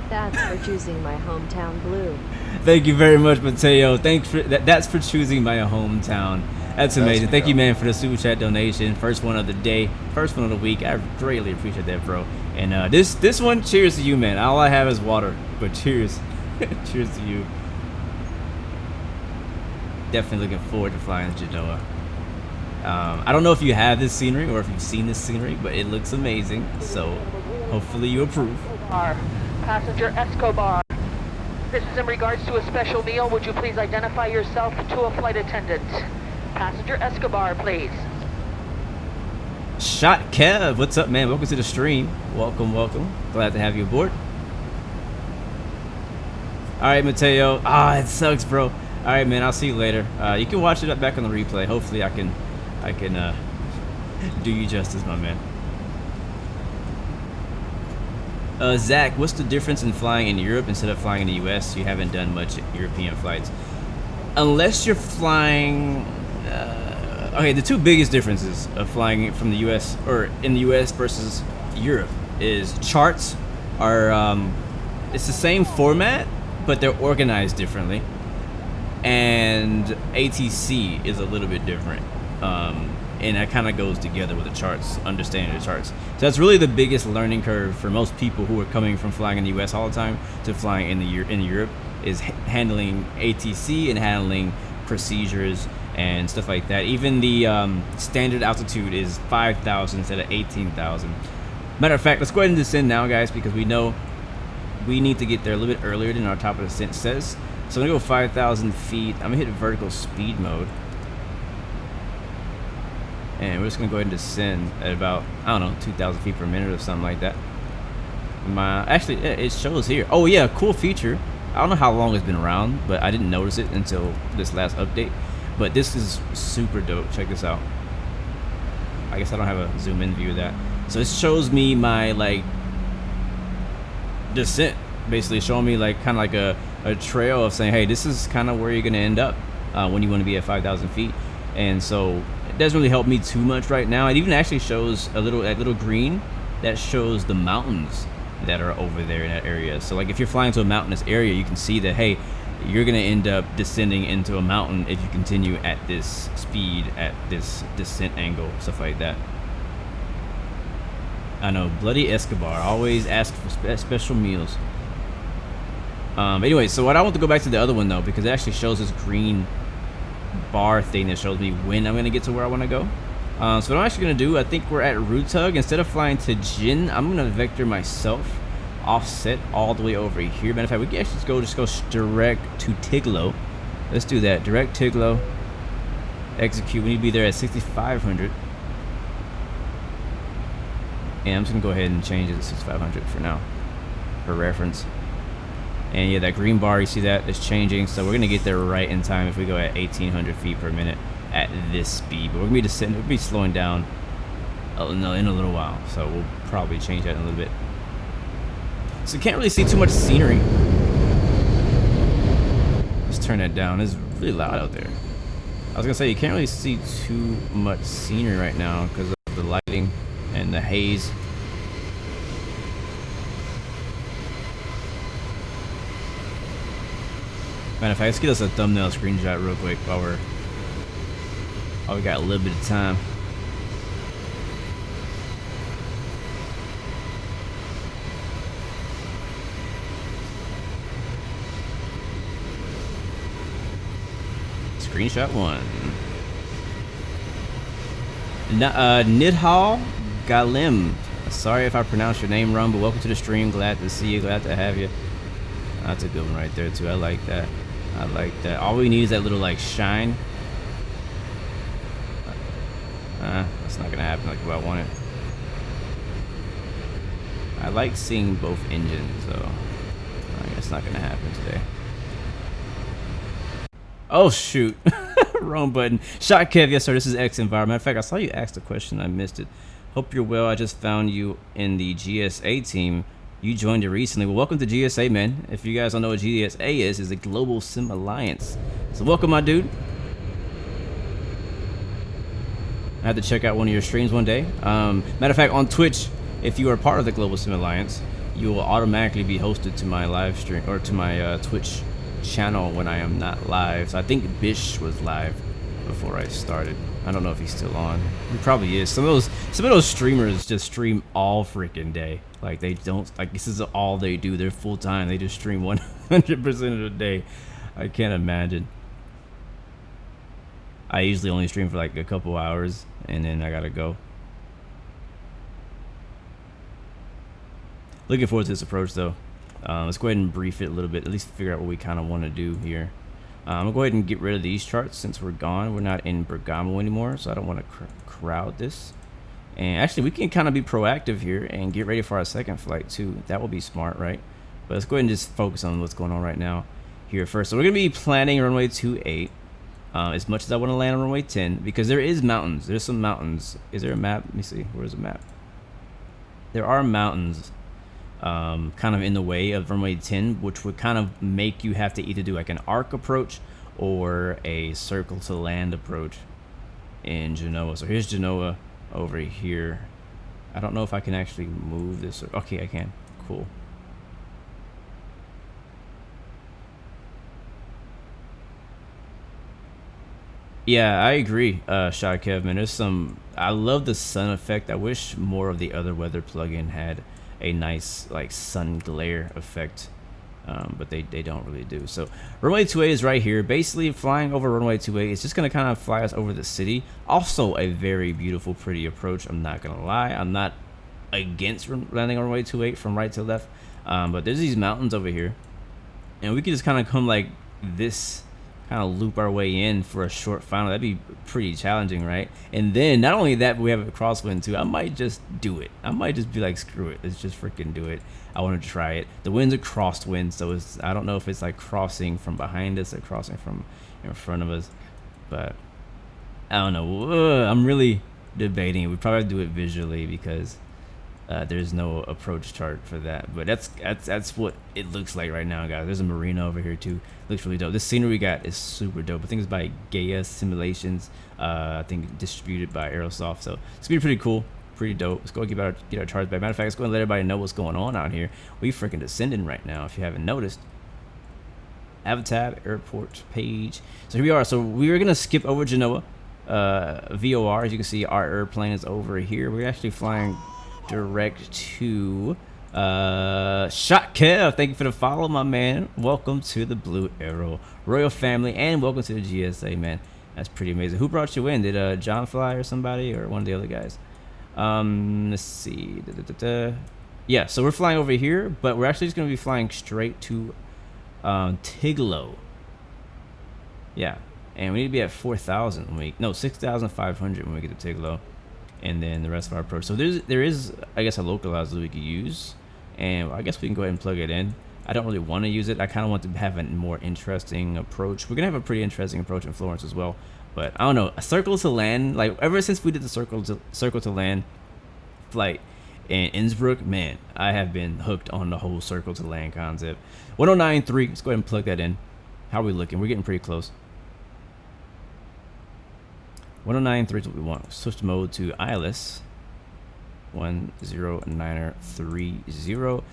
That's for choosing my hometown blue. Thank you very much, Mateo. Thanks for that's for choosing my hometown. That's amazing. Thank you, man, for the super chat donation. First one of the day, first one of the week. I greatly appreciate that, bro. And this one, cheers to you, man. All I have is water, but cheers, cheers to you. definitely looking forward to flying to Genoa. I don't know if you have this scenery or if you've seen this scenery, but it looks amazing. So hopefully you approve. Passenger Escobar. This is in regards to a special meal. Would you please identify yourself to a flight attendant? Passenger Escobar, please. Shot Kev, what's up, man? Welcome to the stream. Welcome, welcome. Glad to have you aboard. All right, Mateo. Ah, it sucks, bro. All right, man. I'll see you later. You can watch it back on the replay. Hopefully, I can do you justice, my man. Zach, what's the difference in flying in Europe instead of flying in the US? You haven't done much European flights. Unless you're flying... okay, the two biggest differences of flying from the US, or in the US versus Europe, is charts are... it's the same format, but they're organized differently. And ATC is a little bit different. And that kind of goes together with the charts, understanding the charts. So that's really the biggest learning curve for most people who are coming from flying in the US all the time to flying in Europe, is handling ATC and handling procedures and stuff like that. Even the standard altitude is 5,000 instead of 18,000. Matter of fact, let's go ahead and descend now, guys, because we know we need to get there a little bit earlier than our top of descent says. So I'm gonna go 5,000 feet. I'm gonna hit vertical speed mode. And we're just gonna go ahead and descend at about, I don't know, 2,000 feet per minute or something like that. Actually, it shows here. Oh yeah, cool feature. I don't know how long it's been around, but I didn't notice it until this last update. But this is super dope. Check this out. I guess I don't have a zoom in view of that. So it shows me my like descent, basically showing me like kind of like a trail of saying, hey, this is kind of where you're gonna end up when you want to be at 5,000 feet. And so it doesn't really help me too much right now. It even actually shows that little green that shows the mountains that are over there in that area. So like if you're flying to a mountainous area, you can see that, hey, you're gonna end up descending into a mountain if you continue at this speed, at this descent angle, stuff like that. I know, bloody Escobar, always ask for special meals. Anyway, so what I want to go back to the other one though, because it actually shows this green bar thing that shows me when I'm gonna get to where I want to go. So what I'm actually gonna do, I think we're at Rutug. Instead of flying to Jin, I'm gonna vector myself offset all the way over here. Matter of fact, we can actually just go direct to Tiglo. Let's do that. Direct Tiglo. Execute. We need to be there at 6,500. And I'm just gonna go ahead and change it to 6,500 for now, for reference. And yeah, that green bar, you see that, is changing. So we're gonna get there right in time if we go at 1,800 feet per minute at this speed. But we're gonna be descending, we'll be slowing down in a little while. So we'll probably change that in a little bit. So you can't really see too much scenery. Let's turn that down. It's really loud out there. I was gonna say you can't really see too much scenery right now because of the lighting and the haze. Matter of fact, let's get us a thumbnail screenshot real quick while we got a little bit of time. Screenshot one. Nidhal Galim. Sorry if I pronounced your name wrong, but welcome to the stream. Glad to see you. Glad to have you. That's a good one right there too. I like that. I like that. All we need is that little like shine. That's not gonna happen like what I wanted. I like seeing both engines, so I guess not gonna happen today. Oh shoot. Wrong button. Shot Kev, yes sir, this is X Environment. Matter of fact, I saw you ask a question, I missed it. Hope you're well. I just found you in the GSA team. You joined it recently. Well, welcome to GSA, man. If you guys don't know what GSA is the Global Sim Alliance. So welcome, my dude. I had to check out one of your streams one day. Matter of fact, on Twitch, if you are part of the Global Sim Alliance, you will automatically be hosted to my live stream or to my Twitch channel when I am not live. So I think Bish was live before I started. I don't know if he's still on. He probably is. Some of those streamers just stream all freaking day. Like they don't, like this is all they do. They're full time. They just stream 100% of the day. I can't imagine. I usually only stream for like a couple hours and then I gotta go. Looking forward to this approach though. Let's go ahead and brief it a little bit, at least figure out what we kind of want to do here. I'm gonna go ahead and get rid of these charts since we're gone. We're not in Bergamo anymore, so I don't want to crowd this. And actually, we can kind of be proactive here and get ready for our second flight too. That will be smart, right? But let's go ahead and just focus on what's going on right now here first. So we're gonna be planning runway 28. As much as I want to land on runway 10, because there is mountains. There's some mountains. Is there a map? Let me see. Where's the map? There are mountains kind of in the way of runway 10, which would kind of make you have to either do like an arc approach or a circle to land approach in Genoa. So here's Genoa over here. I don't know if I can actually move this. Okay, I can. Cool. Yeah, I agree, Shot Kev, man. There's some. I love the sun effect. I wish more of the other weather plugin had a nice like sun glare effect, but they don't really do. So runway 28 is right here. Basically, flying over runway 28 is just gonna kind of fly us over the city. Also, a very beautiful, pretty approach. I'm not gonna lie. I'm not against landing on runway 28 from right to left, but there's these mountains over here, and we could just kind of come like this. Kind of loop our way in for a short final. That'd be pretty challenging, right? And then not only that, but we have a crosswind too. I might just do it. I might just be like, screw it, let's just freaking do it. I want to try it. The wind's a crosswind, so it's, I don't know if it's like crossing from behind us or crossing from in front of us, but I don't know. I'm really debating. We probably have to do it visually because there's no approach chart for that, but that's what it looks like right now, guys. There's a marina over here too. Looks really dope. This scenery we got is super dope. I think it's by Gaia Simulations. I think distributed by Aerosoft, so it's gonna be pretty cool, pretty dope. Let's go get our charts back. Matter of fact, let's go and let everybody know what's going on out here. We freaking descending right now, if you haven't noticed. Avatab airport page. So here we are. So we were gonna skip over Genoa VOR. As you can see, our airplane is over here. We're actually flying direct to Shot Kev. Thank you for the follow, my man. Welcome to the Blue Arrow Royal family, and welcome to the GSA, man. That's pretty amazing. Who brought you in? Did John fly or somebody, or one of the other guys? Let's see. Yeah, so we're flying over here, but we're actually just gonna be flying straight to Tiglo. Yeah, and we need to be at 4,000 when we 6,500 when we get to Tiglo. And then the rest of our approach. So there is I guess a localizer we could use, and I guess we can go ahead and plug it in. I don't really want to use it. I kind of want to have a more interesting approach. We're gonna have a pretty interesting approach in Florence as well, but I don't know, a circle to land, like ever since we did the circle to land flight in Innsbruck, man, I have been hooked on the whole circle to land concept. 109.3, let's go ahead and plug that in. How are we looking? We're getting pretty close. 109.3 is what we want. Switch mode to ILS 109030.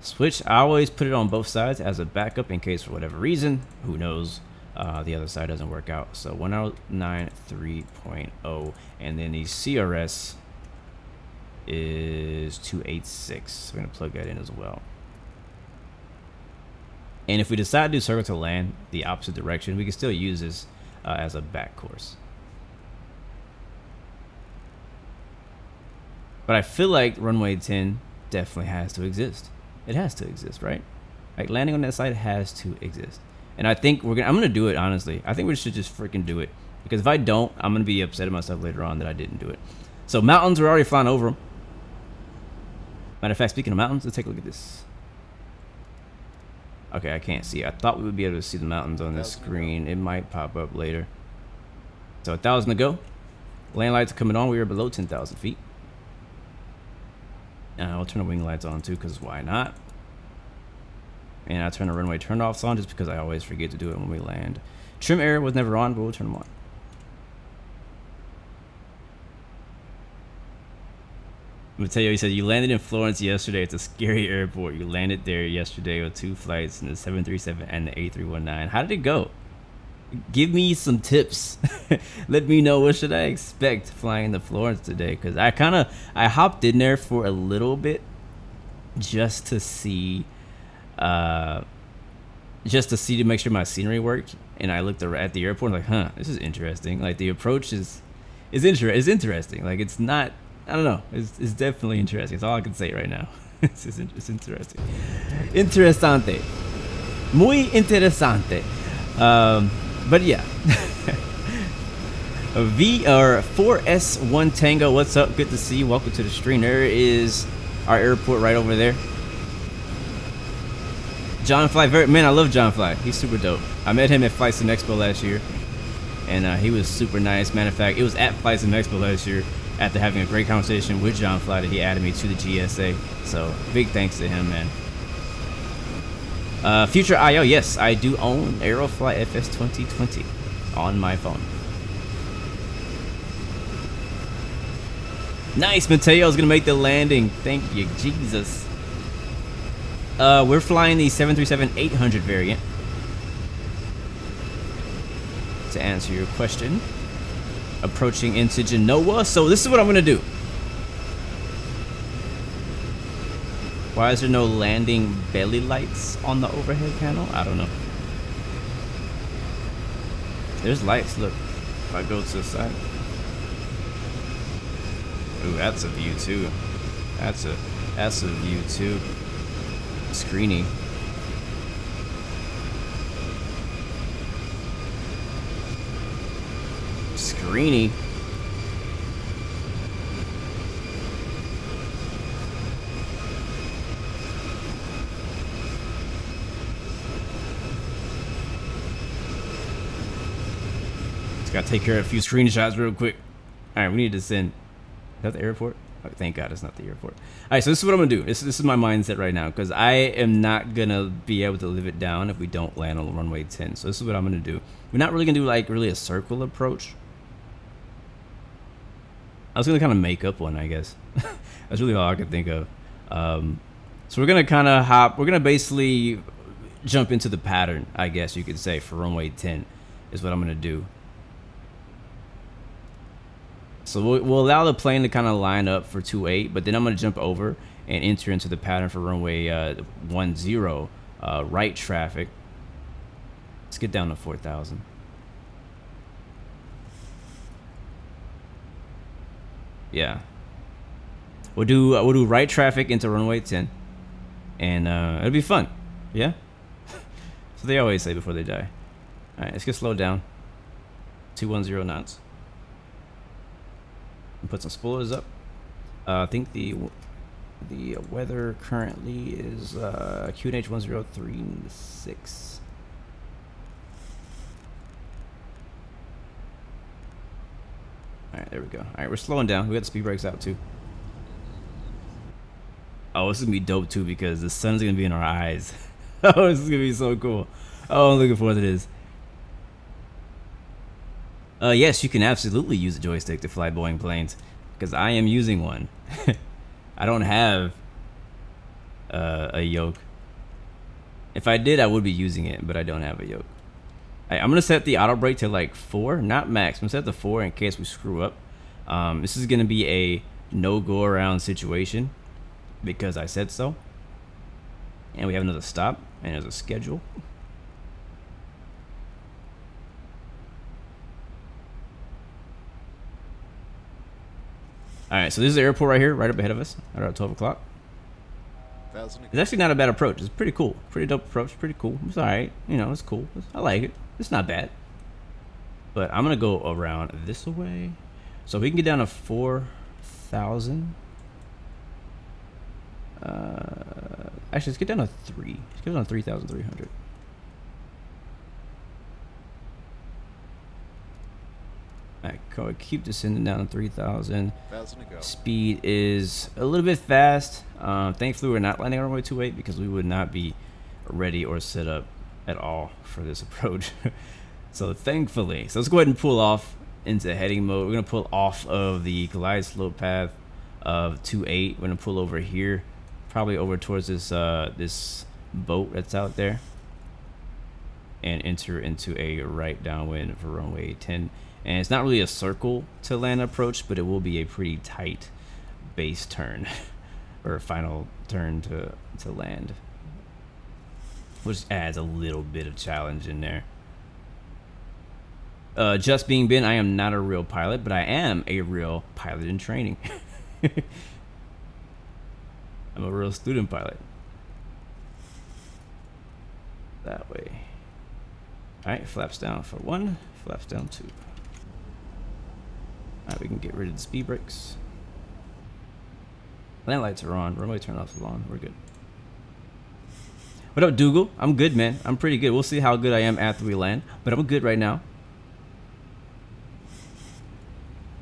Switch. I always put it on both sides as a backup in case for whatever reason, who knows, the other side doesn't work out. So 109.3.0, and then the CRS is 286. We're gonna plug that in as well. And if we decide to do circle to land the opposite direction, we can still use this as a back course. But I feel like runway 10 definitely has to exist. It has to exist, right? Like landing on that site has to exist. And I think I'm gonna do it, honestly. I think we should just freaking do it, because if I don't, I'm gonna be upset at myself later on that I didn't do it. So mountains, we're already flying over them. Matter of fact, speaking of mountains, let's take a look at this. Okay, I can't see. I thought we would be able to see the mountains on this screen. It might pop up later. So 1,000 to go. Land lights are coming on. We are below 10,000 feet. I'll turn the wing lights on too, because why not? And I turn the runway turn-offs on just because I always forget to do it when we land. Trim air was never on, but we'll turn them on. I'm gonna tell you, he said you landed in Florence yesterday. It's a scary airport. You landed there yesterday with 2 flights, in the 737 and the A319. How did it go? Give me some tips. Let me know, what should I expect flying to Florence today, because I hopped in there for a little bit just to see to make sure my scenery worked, and I looked at the airport like, huh, this is interesting. Like the approach is interesting. Like it's not, I don't know, it's definitely interesting. That's all I can say right now. It's interesting. Interesante. Muy interesante. But yeah. V or 4S1 Tango, what's up? Good to see you. Welcome to the stream. There is our airport right over there. John Fly, man, I love John Fly. He's super dope. I met him at Flight Sim Expo last year, and he was super nice. Matter of fact, it was at Flight Sim Expo last year after having a great conversation with John Fly that he added me to the GSA. So big thanks to him, man. Future IO, yes, I do own Aerofly FS 2020 on my phone. Nice, Mateo's gonna make the landing. Thank you, Jesus. We're flying the 737-800 variant. To answer your question, approaching into Genoa. So this is what I'm gonna do. Why is there no landing belly lights on the overhead panel? I don't know. There's lights. Look, if I go to the side. Ooh, that's a view too. That's a view too. Screeny. Screeny. Just gotta take care of a few screenshots real quick. All right, we need to send. Is that the airport? Oh, thank God it's not the airport. All right, so this is what I'm gonna do. This is my mindset right now, because I am not gonna be able to live it down if we don't land on the runway 10. So this is what I'm gonna do. We're not really gonna do like really a circle approach. I was gonna kind of make up one, I guess. That's really all I could think of. So we're gonna kind of hop. We're gonna basically jump into the pattern, I guess you could say, for runway 10 is what I'm gonna do. So we'll allow the plane to kind of line up for 28, but then I'm going to jump over and enter into the pattern for runway 10, right traffic. Let's get down to 4,000. Yeah. We'll do right traffic into runway 10, and it'll be fun. Yeah. So they always say before they die. All right, let's get slowed down. 210 knots. And put some spoilers up. I think the weather currently is QNH 1036. All right, there we go. All right, we're slowing down. We got the speed brakes out too. Oh, this is gonna be dope too because the sun's gonna be in our eyes. Oh, this is gonna be so cool. Oh, I'm looking forward to this. Yes, you can absolutely use a joystick to fly Boeing planes, because I am using one. I don't have a yoke. If I did, I would be using it, but I don't have a yoke. I'm gonna set the auto brake to like 4, not max. I'm gonna set the 4 in case we screw up. This is gonna be a no go around situation because I said so. And we have another stop, and there's a schedule. All right, so this is the airport right here, right up ahead of us, right at 12 o'clock. It's actually not a bad approach. It's pretty cool. Pretty dope approach. Pretty cool. It's all right. You know, it's cool. I like it. It's not bad. But I'm going to go around this way. So we can get down to 4,000. Actually, let's get down to 3. Let's get down to 3,300. Alright, keep descending down to 3,000. Speed is a little bit fast. Thankfully, we're not landing on runway 28 because we would not be ready or set up at all for this approach. So thankfully, so let's go ahead and pull off into heading mode. We're gonna pull off of the glide slope path of 28. We're gonna pull over here, probably over towards this this boat that's out there, and enter into a right downwind for runway 10. And it's not really a circle to land approach, but it will be a pretty tight base turn or final turn to land, which adds a little bit of challenge in there. Just being Ben, I am not a real pilot, but I am a real pilot in training. I'm a real student pilot. That way. Alright, flaps down for 1, flaps down 2. Alright, we can get rid of the speed brakes. Land lights are on. Runway turn off is on. We're good. What up, Dougal? I'm good, man. I'm pretty good. We'll see how good I am after we land, but I'm good right now.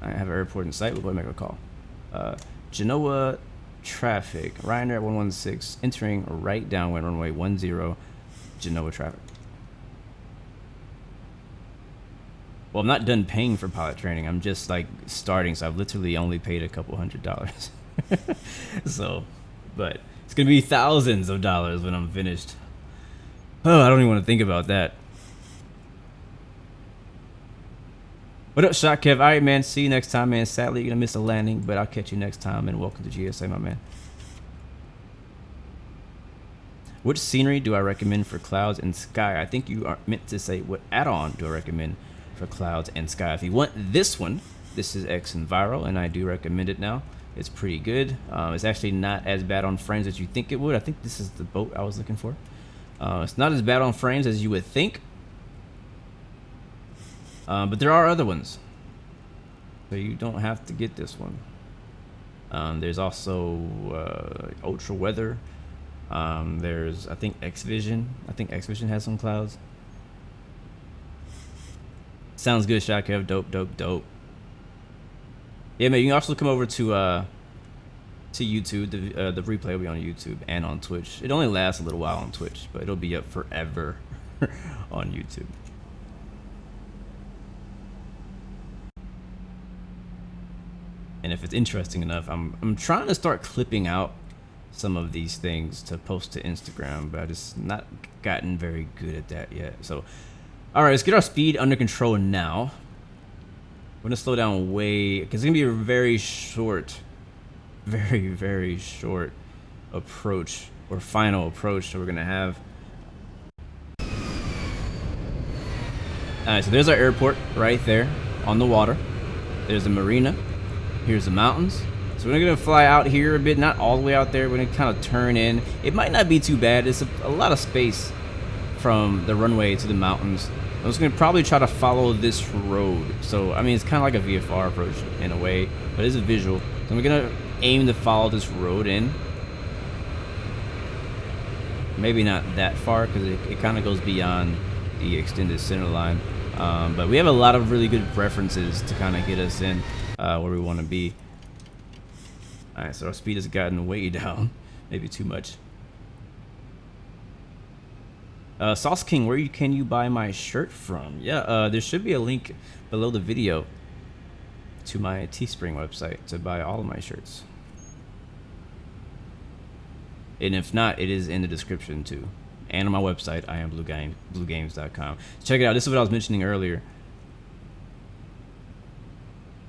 I have an airport in sight. We'll go and make a call. Genoa traffic. Ryanair 116 entering right downwind runway 10. Genoa traffic. Well, I'm not done paying for pilot training. I'm just like starting, so I've literally only paid a couple $100. So, but it's gonna be thousands of dollars when I'm finished. Oh, I don't even want to think about that. What up, Shot Kev? All right, man. See you next time, man. Sadly, you're gonna miss a landing, but I'll catch you next time. And welcome to GSA, my man. Which scenery do I recommend for clouds and sky? I think you are meant to say what add-on do I recommend for clouds and sky. If you want this one, this is X Enviro, and I do recommend it now. It's pretty good. It's actually not as bad on frames as you think it would. I think this is the boat I was looking for. It's not as bad on frames as you would think. But there are other ones. So you don't have to get this one. There's also Ultra Weather. There's, I think, X-Vision. I think X-Vision has some clouds. Sounds good, Shotkev. Dope, dope, dope. Yeah, man, you can also come over to YouTube. The replay will be on YouTube and on Twitch. It only lasts a little while on Twitch, but it'll be up forever on YouTube. And if it's interesting enough, I'm trying to start clipping out some of these things to post to Instagram, but I just not gotten very good at that yet. So, all right, let's get our speed under control now. We're gonna slow down way, because it's gonna be a very short, very short approach or final approach that we're gonna have. All right, so there's our airport right there on the water. There's the marina. Here's the mountains. So we're gonna fly out here a bit, not all the way out there. We're gonna kind of turn in. It might not be too bad. It's a lot of space from the runway to the mountains. I'm just gonna probably try to follow this road. So I mean, it's kind of like a VFR approach in a way, but it's a visual. So we're gonna aim to follow this road in. Maybe not that far because it kind of goes beyond the extended center line. But we have a lot of really good references to kind of get us in where we want to be. All right, so our speed has gotten way down, maybe too much. Sauce King, where can you buy my shirt from? Yeah, there should be a link below the video to my Teespring website to buy all of my shirts. And if not, it is in the description too. And on my website, iambluegames.com. Check it out. This is what I was mentioning earlier.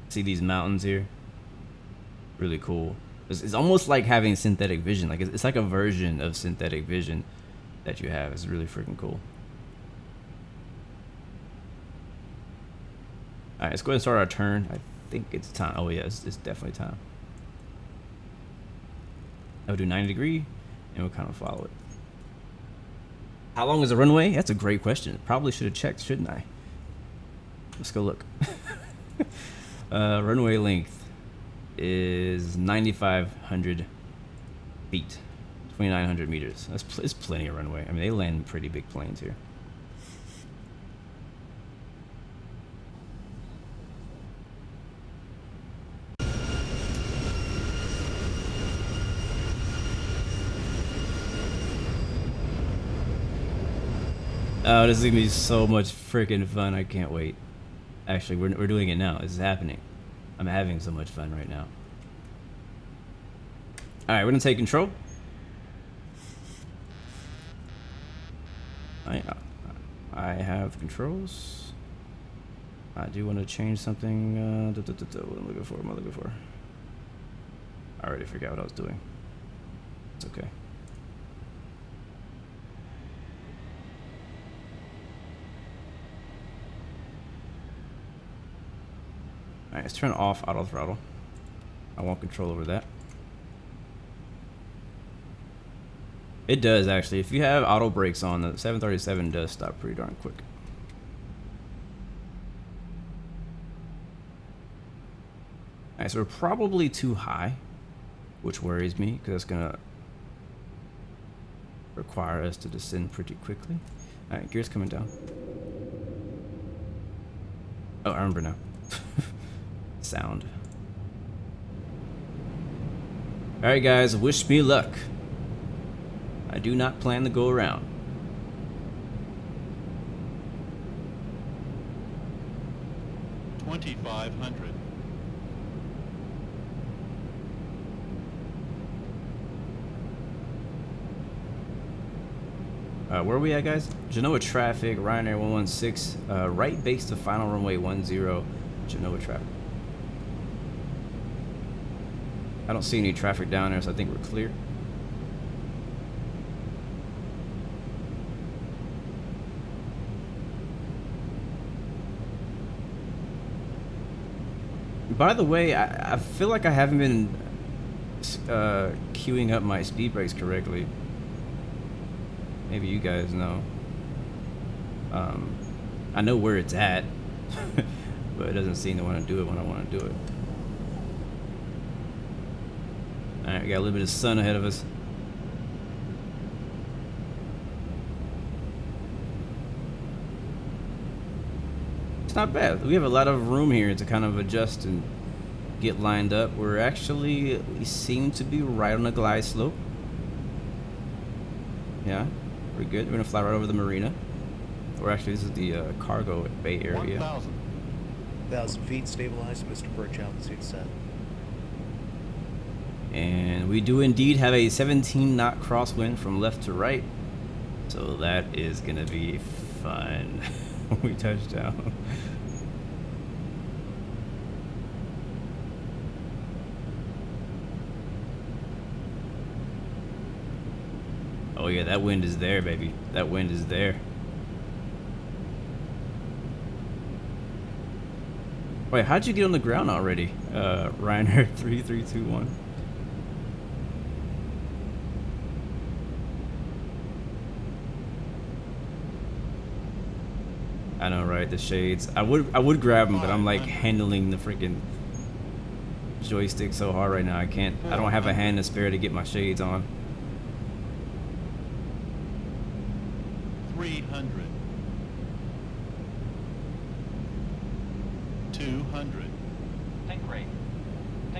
See these mountains here? Really cool. It's almost like having synthetic vision. Like it's like a version of synthetic vision that you have. It's really freaking cool. All right, let's go ahead and start our turn. I think it's time. Oh yeah, it's definitely time. I'll do 90 degree and we'll kind of follow it. How long is the runway? That's a great question. Probably should have checked, shouldn't I? Let's go look. Runway length is 9,500 feet, 2,900 meters. It's plenty of runway. I mean, they land pretty big planes here. Oh, this is gonna be so much freaking fun. I can't wait. Actually, we're doing it now. This is happening. I'm having so much fun right now. All right, we're gonna take control. I have controls. I do want to change something. What am I looking for? What am I looking for? I already forgot what I was doing. It's okay. Alright, let's turn off auto throttle. I want control over that. It does actually. If you have auto brakes on, the 737 does stop pretty darn quick. Alright, so we're probably too high, which worries me because that's gonna require us to descend pretty quickly. Alright, gears coming down. Oh, I remember now. Sound. Alright guys, wish me luck. I do not plan to go around. $2,500. Where are we at, guys? Genoa traffic, Ryanair 116, right base to final runway 10, Genoa traffic. I don't see any traffic down there, so I think we're clear. By the way, I feel like I haven't been queuing up my speed brakes correctly. Maybe you guys know. I know where it's at, but it doesn't seem to want to do it when I want to do it. Alright, we got a little bit of sun ahead of us. It's not bad. We have a lot of room here to kind of adjust and get lined up. We seem to be right on the glide slope. Yeah, we're good. We're gonna fly right over the marina. Or actually, this is the cargo bay area. 1,000 feet, stabilized, Mr. Perch, altitude set. And we do indeed have a 17 knot crosswind from left to right. So that is gonna be fun when we touch down. Oh yeah, that wind is there, baby. That wind is there. Wait, how'd you get on the ground already? Ryanair 3321. I know, right? The shades. I would grab them, but I'm like handling the freaking joystick so hard right now. I can't. I don't have a hand to spare to get my shades on. 300. 200. Think rate.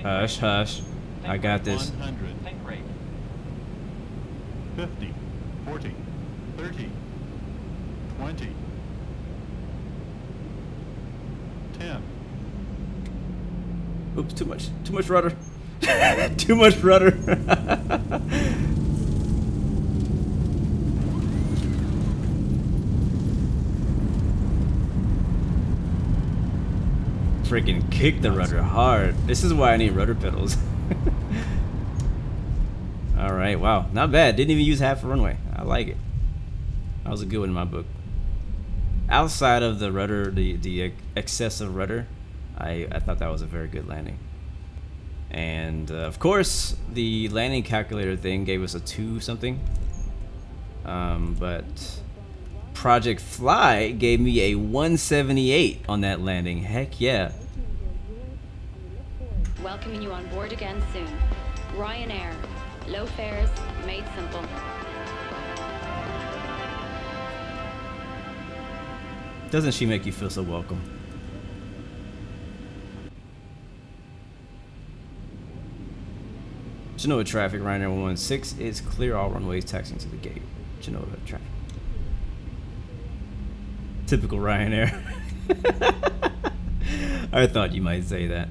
Hush, hush. I got this. 100. Think rate. 50. 40. 30. 20. 10. Oops, too much rudder. Too much rudder. Freaking kick the rudder hard. This is why I need rudder pedals. All right, wow, not bad. Didn't even use half a runway. I like it. That was a good one in my book. Outside of the rudder, the excessive rudder, I thought that was a very good landing. And of course, the landing calculator thing gave us a 2 something. But Project Fly gave me a 178 on that landing. Heck yeah. Welcoming you on board again soon. Ryanair. Low fares, made simple. Doesn't she make you feel so welcome? Genoa traffic, Ryanair 116 is clear, all runways taxiing to the gate. Genoa traffic. Typical Ryanair. I thought you might say that.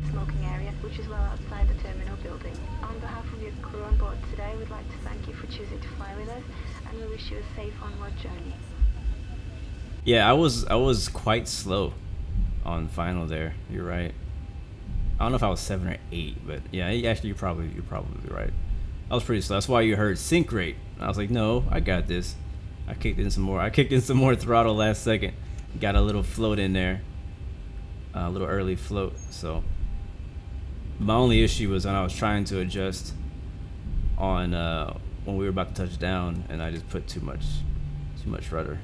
Smoking area, which is well outside the terminal building. On behalf of your crew on board today, we'd like to thank you for choosing to fly with us, and we wish you a safe onward journey. Yeah, I was quite slow on final there. You're right. I don't know if I was 7 or 8, but yeah, actually you're probably right. I was pretty slow. That's why you heard sync rate. I was like, no, I got this. I kicked in some more throttle last second. Got a little float in there. a little early float. So my only issue was when I was trying to adjust on when we were about to touch down, and I just put too much rudder.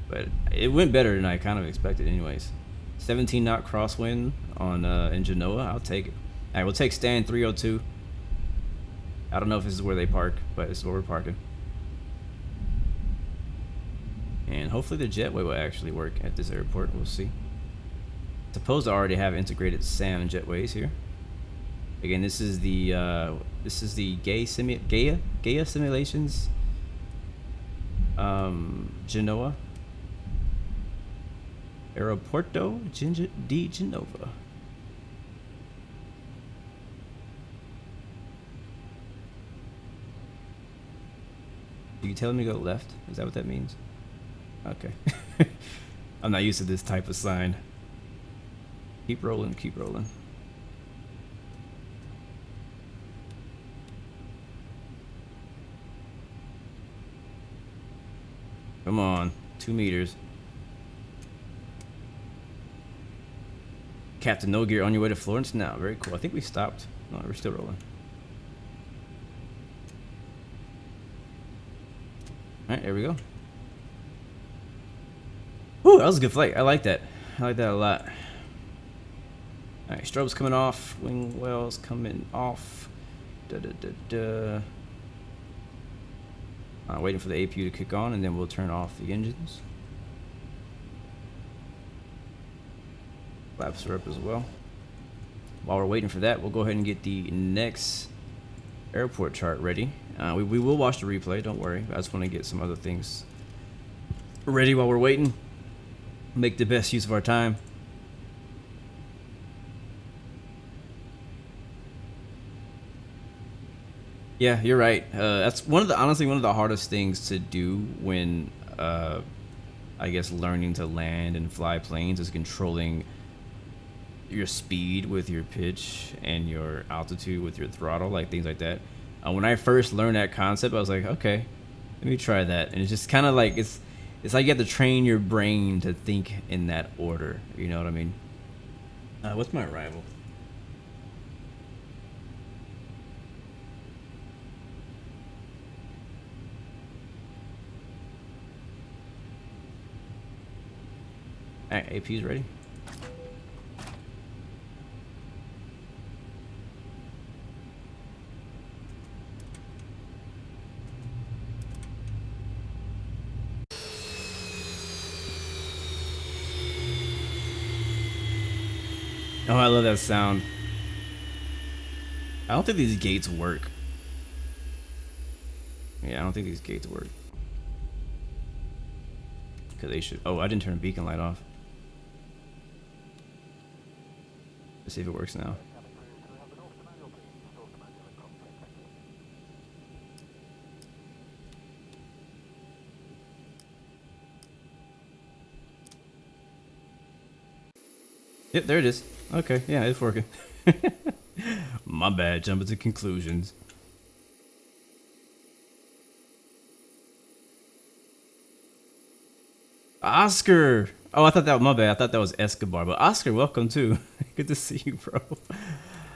But it went better than I kind of expected, anyways. 17 knot crosswind on in Genoa. I'll take it. All right, we'll take stand 302. I don't know if this is where they park, but this is where we're parking. And hopefully the jetway will actually work at this airport. We'll see. Supposed to already have integrated SAM and jetways here. Again, this is the Gaia Simulations Genoa Aeroporto di Genova. Are you telling me to go left? Is that what that means? Okay. I'm not used to this type of sign. Keep rolling, keep rolling. Come on, 2 meters. Captain No Gear on your way to Florence now. Very cool. I think we stopped. No, we're still rolling. Alright, there we go. Whew, that was a good flight. I like that. I like that a lot. Alright, strobes coming off. Wing wells coming off. Waiting for the APU to kick on, and then we'll turn off the engines. Flaps are up as well. While we're waiting for that, we'll go ahead and get the next airport chart ready. We will watch the replay, don't worry. I just want to get some other things ready while we're waiting. Make the best use of our time. Yeah, you're right. That's honestly one of the hardest things to do when I guess learning to land and fly planes is controlling your speed with your pitch and your altitude with your throttle, like things like that. When I first learned that concept, I was like, okay, let me try that. And it's just kind of like it's like you have to train your brain to think in that order. You know what I mean? What's my arrival? Alright, AP's ready. Oh, I love that sound. I don't think these gates work. Yeah, I don't think these gates work. Because they should. Oh, I didn't turn the beacon light off. Let's see if it works now. Yep, there it is. Okay, yeah, it's working. My bad, jumping to conclusions. Oscar! Oh, I thought that was my bad. I thought that was Escobar, but Oscar, welcome too. Good to see you, bro.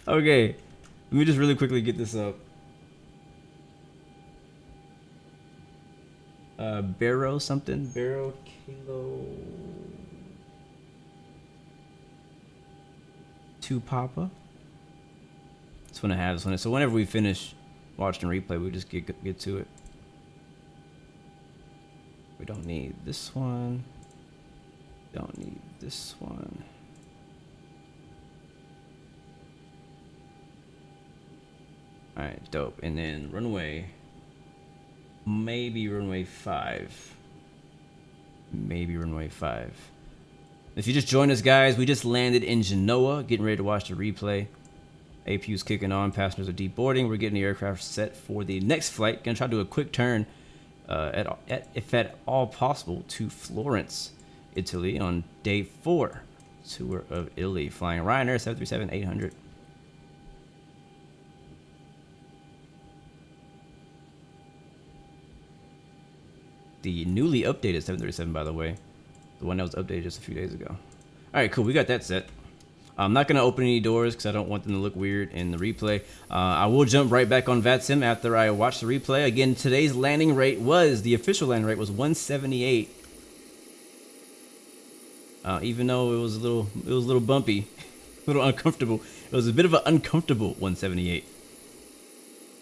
Okay, let me just really quickly get this up. Barrow something? Barrow Kilo 2 Papa. This one I have this one. So whenever we finish watching replay, we just get to it. We don't need this one. Don't need this one. Alright, dope. And then runway. Maybe runway 5. Maybe runway 5. If you just joined us, guys, we just landed in Genoa, getting ready to watch the replay. APU's kicking on, passengers are deboarding. We're getting the aircraft set for the next flight. Gonna try to do a quick turn, if at all possible, to Florence, Italy on day 4. Tour of Italy, flying Ryanair 737-800. The newly updated 737, by the way. The one that was updated just a few days ago. All right, cool. We got that set. I'm not gonna open any doors because I don't want them to look weird in the replay. I will jump right back on VATSIM after I watch the replay. Again, today's landing rate was, the official landing rate was 178. Even though it was a little bumpy, a little uncomfortable. It was a bit of an uncomfortable 178.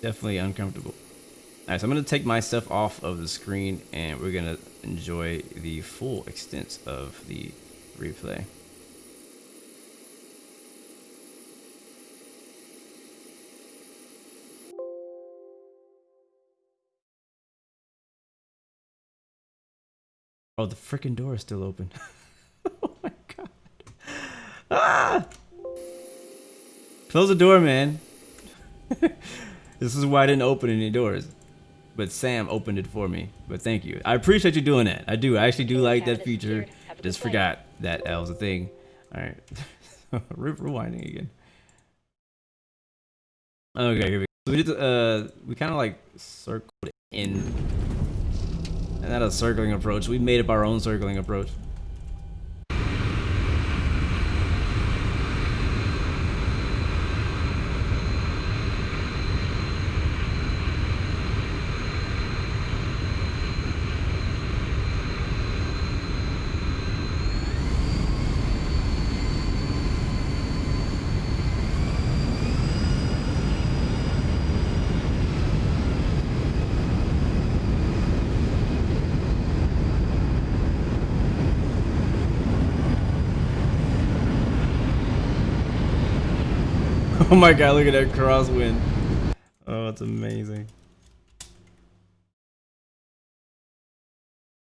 Definitely uncomfortable. All right, so I'm gonna take my stuff off of the screen and we're gonna enjoy the full extent of the replay. Oh, the freaking door is still open. Oh my god. Ah! Close the door, man. This is why I didn't open any doors. But Sam opened it for me. But thank you. I appreciate you doing that. I do. I actually do like that feature. I just forgot that was a thing. Alright. Rewinding again. Okay, here we go. So we did we kinda like circled in. And not a circling approach. We made up our own circling approach. Oh my god, look at that crosswind. Oh, it's amazing.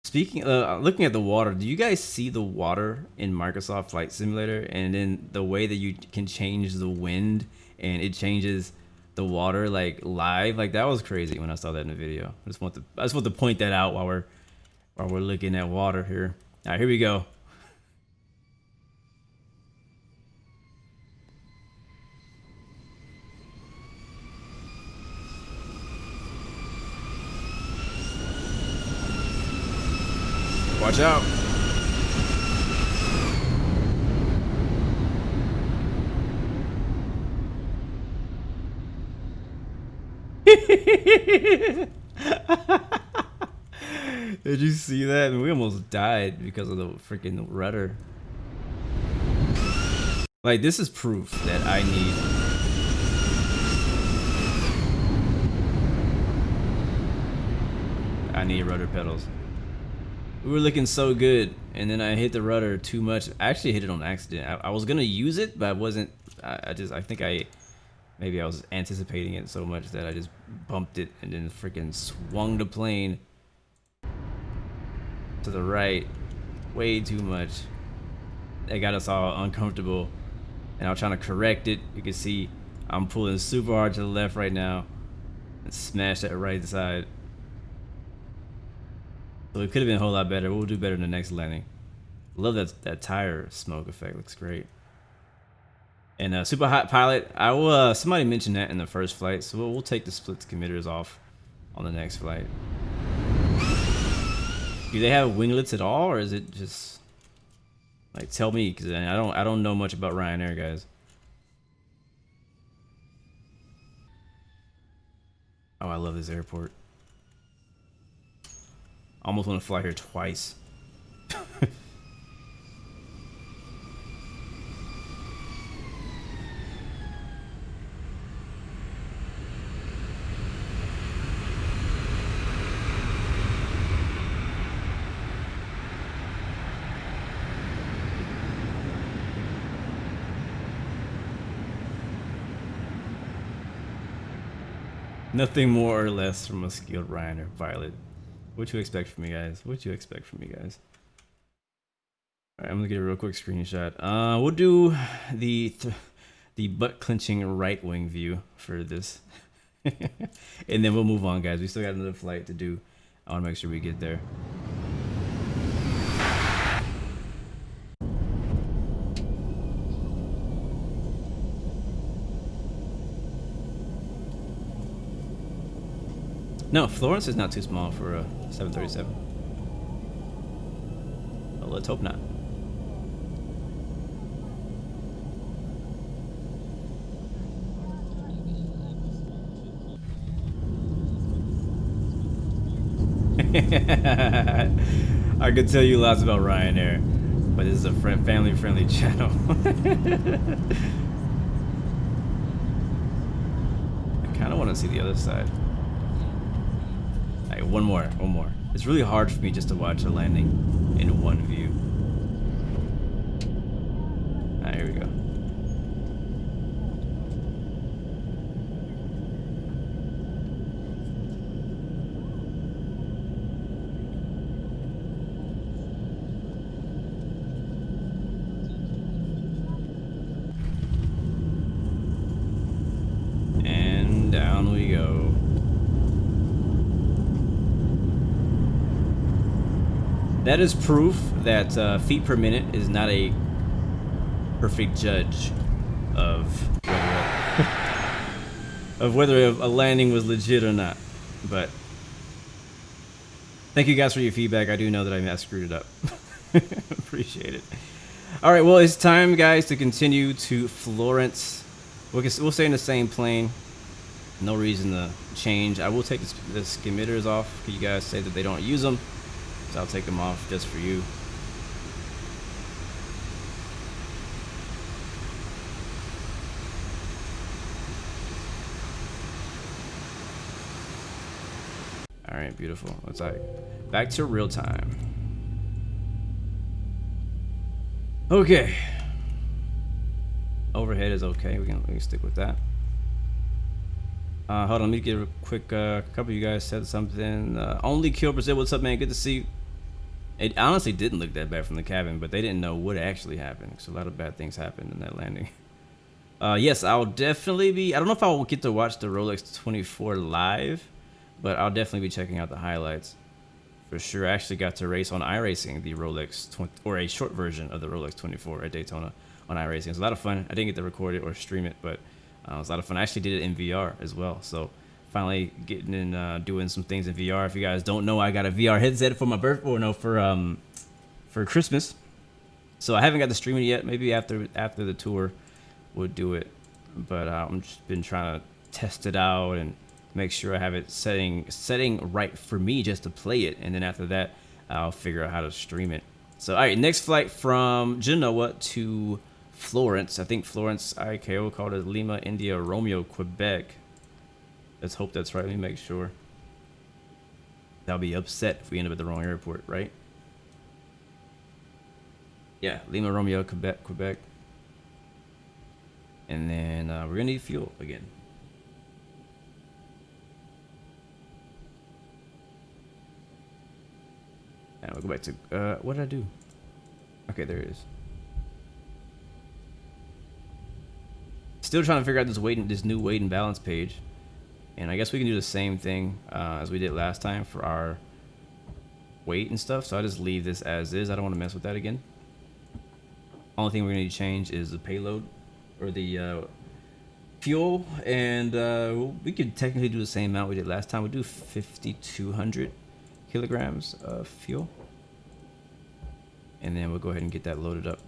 Speaking looking at the water, do you guys see the water in Microsoft Flight Simulator, and then the way that you can change the wind and it changes the water like live? Like that was crazy when I saw that in the video. I just want to point that out while we're looking at water here. All right, here we go. Watch out. Did you see that? I mean, we almost died because of the freaking rudder. Like, this is proof that I need rudder pedals. We were looking so good, and then I hit the rudder too much. I actually hit it on accident. I was gonna use it, but I wasn't. I think maybe I was anticipating it so much that I just bumped it and then freaking swung the plane to the right way too much. That got us all uncomfortable, and I was trying to correct it. You can see I'm pulling super hard to the left right now and smash that right side. So it could have been a whole lot better. We'll do better in the next landing. Love that tire smoke effect. Looks great. And super hot pilot. I will. Somebody mentioned that in the first flight, so we'll take the split committers off on the next flight. Do they have winglets at all, or is it just like, tell me, because I don't know much about Ryanair, guys. Oh, I love this airport. Almost want to fly here twice. Nothing more or less from a skilled Ryanair pilot. What you expect from me, guys? What you expect from me, guys? All right, I'm gonna get a real quick screenshot. We'll do the butt clenching right wing view for this, and then we'll move on, guys. We still got another flight to do. I want to make sure we get there. No, Florence is not too small for a 737. Well, let's hope not. I could tell you lots about Ryanair, but this is a family-friendly channel. I kind of want to see the other side. All right, one more. It's really hard for me just to watch a landing in one view. All right, here we go. And down we go. That is proof that feet per minute is not a perfect judge of whether a landing was legit or not. But thank you guys for your feedback. I do know that I screwed it up. Appreciate it. All right, well, it's time, guys, to continue to Florence. We'll stay in the same plane. No reason to change. I will take the skimmers off because you guys say that they don't use them. So I'll take them off just for you. All right, beautiful. Let's back to real time. Okay. Overhead is okay. We can stick with that. Hold on, let me get a quick. Couple of you guys said something. Only Kill Brazil. What's up, man? Good to see you. It honestly didn't look that bad from the cabin, but they didn't know what actually happened. So a lot of bad things happened in that landing. Yes, I'll definitely be. I don't know if I'll get to watch the Rolex 24 live, but I'll definitely be checking out the highlights for sure. I actually got to race on iRacing the Rolex 20, or a short version of the Rolex 24 at Daytona on iRacing. It was a lot of fun. I didn't get to record it or stream it, but it was a lot of fun. I actually did it in VR as well. So finally getting in, doing some things in VR. If you guys don't know, I got a VR headset for my birthday, or no, for Christmas. So I haven't got to stream it yet. Maybe after the tour, we'll do it. But I'm just been trying to test it out and make sure I have it setting right for me just to play it. And then after that, I'll figure out how to stream it. So all right, next flight from Genoa to Florence. I think Florence ICAO called it Lima India Romeo Quebec. Let's hope that's right. Let me make sure. I'll be upset if we end up at the wrong airport, right? Yeah, Lima Romeo Quebec. And then we're gonna need fuel again. And we'll go back to what did I do? Okay, there it is. Still trying to figure out this new weight and balance page. And I guess we can do the same thing as we did last time for our weight and stuff. So I just leave this as is. I don't want to mess with that again. Only thing we're gonna need to change is the payload or the fuel, and we could technically do the same amount we did last time. We'll do 5,200 kilograms of fuel, and then we'll go ahead and get that loaded up.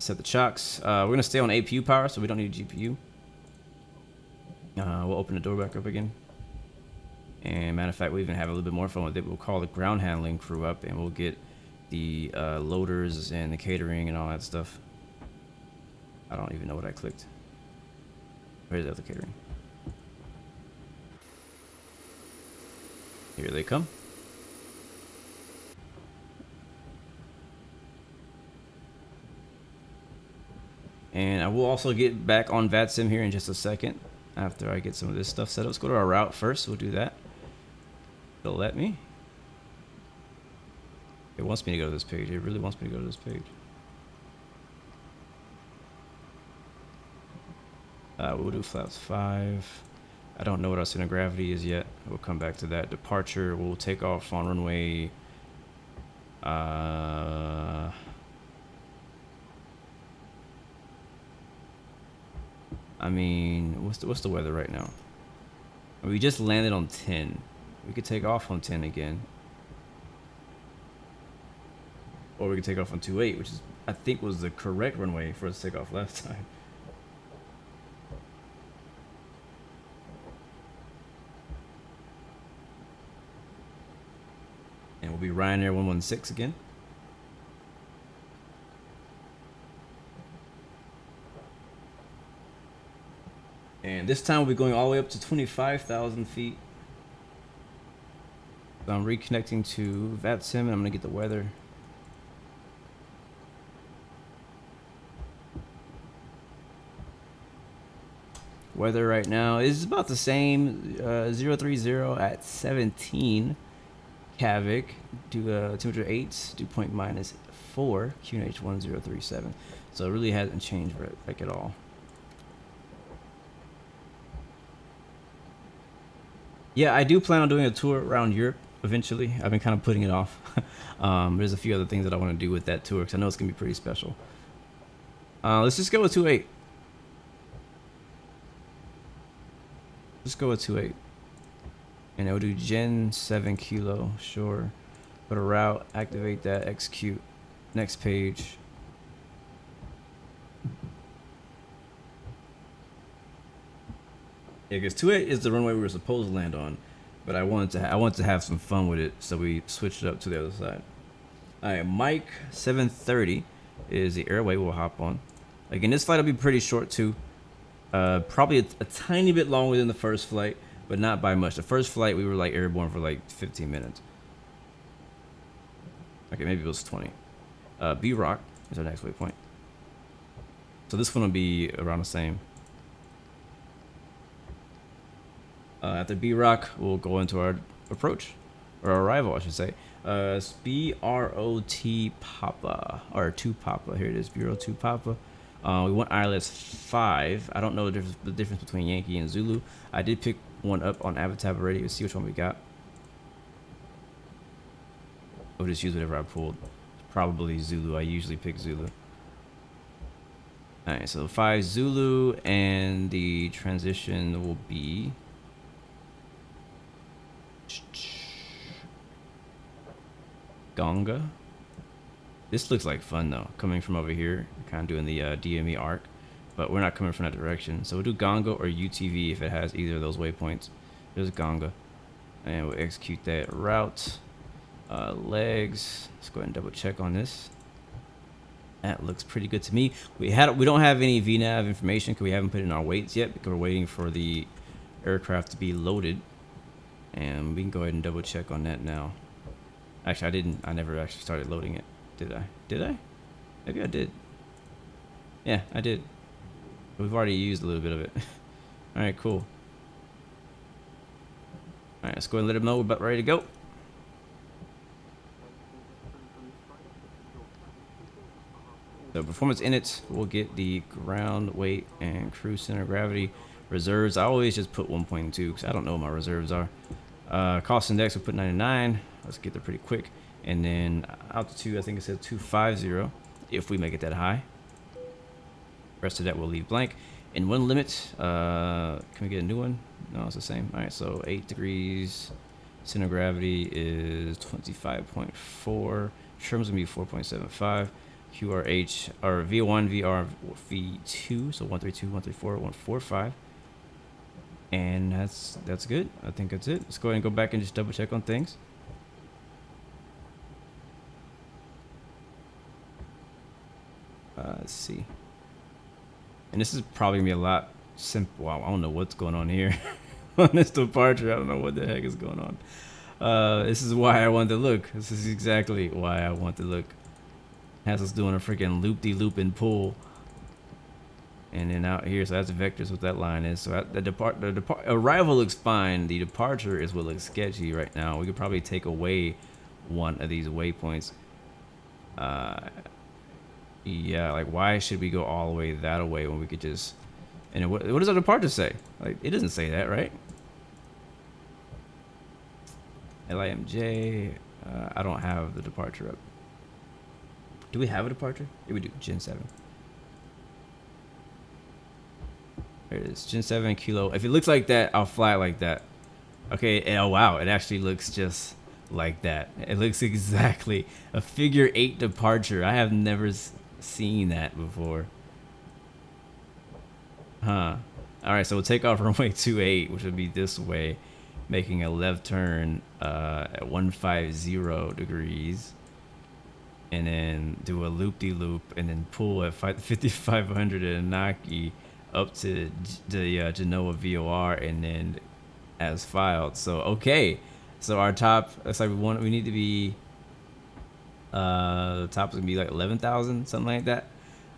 Set the chocks. We're gonna stay on APU power, so we don't need a GPU. We'll open the door back up again. And matter of fact, we even have a little bit more fun with it. We'll call the ground handling crew up, and we'll get the loaders and the catering and all that stuff. I don't even know what I clicked. Where's the other catering? Here they come. And I will also get back on VATSIM here in just a second after I get some of this stuff set up. Let's go to our route first. We'll do that. It'll let me. It wants me to go to this page. It really wants me to go to this page. We'll do flaps 5. I don't know what our center of gravity is yet. We'll come back to that. Departure, we'll take off on runway. I mean, what's the weather right now? We just landed on 10. We could take off on 10 again. Or we could take off on 28, which is, I think, was the correct runway for us to take off last time. will be Ryanair 116 again. And this time we'll be going all the way up to 25,000 feet. So I'm reconnecting to VATSIM and I'm gonna get the weather. Weather right now is about the same, 030 at 17 Kavik, temperature 8, dew point -4, QNH 1037. So it really hasn't changed like at all. Yeah, I do plan on doing a tour around Europe eventually. I've been kind of putting it off. There's a few other things that I want to do with that tour because I know it's gonna be pretty special. Let's just go with 28. Let's go with 28. And we'll do Gen 7 Kilo, sure. Put a route, activate that, execute. Next page. Yeah, because 28 is the runway we were supposed to land on, but I wanted to have some fun with it, so we switched it up to the other side. All right, Mike 730 is the airway we'll hop on. Again, this flight will be pretty short too. Probably a tiny bit longer than the first flight, but not by much. The first flight we were like airborne for like 15 minutes. Okay, maybe it was 20. B-Rock is our next waypoint. So this one will be around the same. After B-Rock, we'll go into our approach, or our arrival, I should say. BROT Papa, or 2 Papa. Here it is, Bureau 2 Papa. We want ILS 5. I don't know the difference between Yankee and Zulu. I did pick one up on Avatar already. Let's see which one we got. I'll just use whatever I pulled. Probably Zulu. I usually pick Zulu. Alright, so 5 Zulu, and the transition will be Gonga. This looks like fun though, coming from over here, kind of doing the DME arc, but we're not coming from that direction. So we'll do Gonga or UTV if it has either of those waypoints. There's Gonga, and we'll execute that route. Legs. Let's go ahead and double check on this. That looks pretty good to me. We don't have any VNAV information because we haven't put in our weights yet because we're waiting for the aircraft to be loaded, and we can go ahead and double check on that now. Actually, I never actually started loading it. Did I? Maybe I did. Yeah, I did. We've already used a little bit of it. All right, cool. All right, let's go ahead and let them know we're about ready to go. So performance in it, we'll get the ground weight and cruise center gravity. Reserves, I always just put 1.2 because I don't know what my reserves are. Cost index, we'll put 99. Let's get there pretty quick. And then altitude, I think it said 250 if we make it that high. Rest of that we'll leave blank. And one limit, can we get a new one? No, it's the same. All right, so 8 degrees. Center of gravity is 25.4. Trim's gonna be 4.75. QRH, or V1, VR, V2, so 132, 134, 145. And that's good. I think that's it. Let's go ahead and go back and just double check on things. Let's see. And this is probably gonna be a lot simple. Wow, I don't know what's going on here on this departure. I don't know what the heck is going on. This is why I want to look. This is exactly why I want to look. Has us doing a freaking loop-de-loop and pull. And then out here, so that's vectors, what that line is. So the arrival looks fine. The departure is what looks sketchy right now. We could probably take away one of these waypoints. Yeah, like why should we go all the way that way when we could just... And what does our departure say? Like, it doesn't say that, right? LIMJ. I don't have the departure up. Do we have a departure? Yeah, we do. Gen 7. There it is. Gen 7 Kilo. If it looks like that, I'll fly it like that. Okay. And, oh, wow. It actually looks just like that. It looks exactly a figure 8 departure. I have never seen that before. Huh. All right. So we'll take off runway 28, which would be this way. making a left turn at 150 degrees, and then do a loop-de-loop, and then pull at 5500 at Anaki up to the Genoa VOR, and then as filed. So okay, so our top, it's like we need to be the top is gonna be like 11,000, something like that.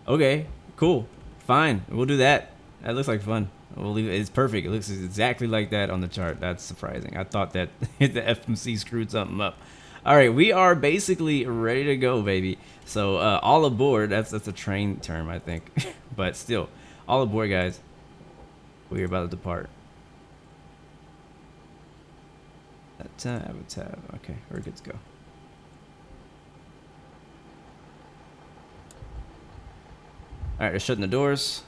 Okay, cool, fine, we'll do that. That looks like fun. We'll leave it. It's perfect. It looks exactly like that on the chart. That's surprising. I thought that the FMC screwed something up. All right, we are basically ready to go, baby. So all aboard. That's a train term, I think, but still, all aboard, guys. We're about to depart. Tab. Okay, we're good to go. All right, they're shutting the doors.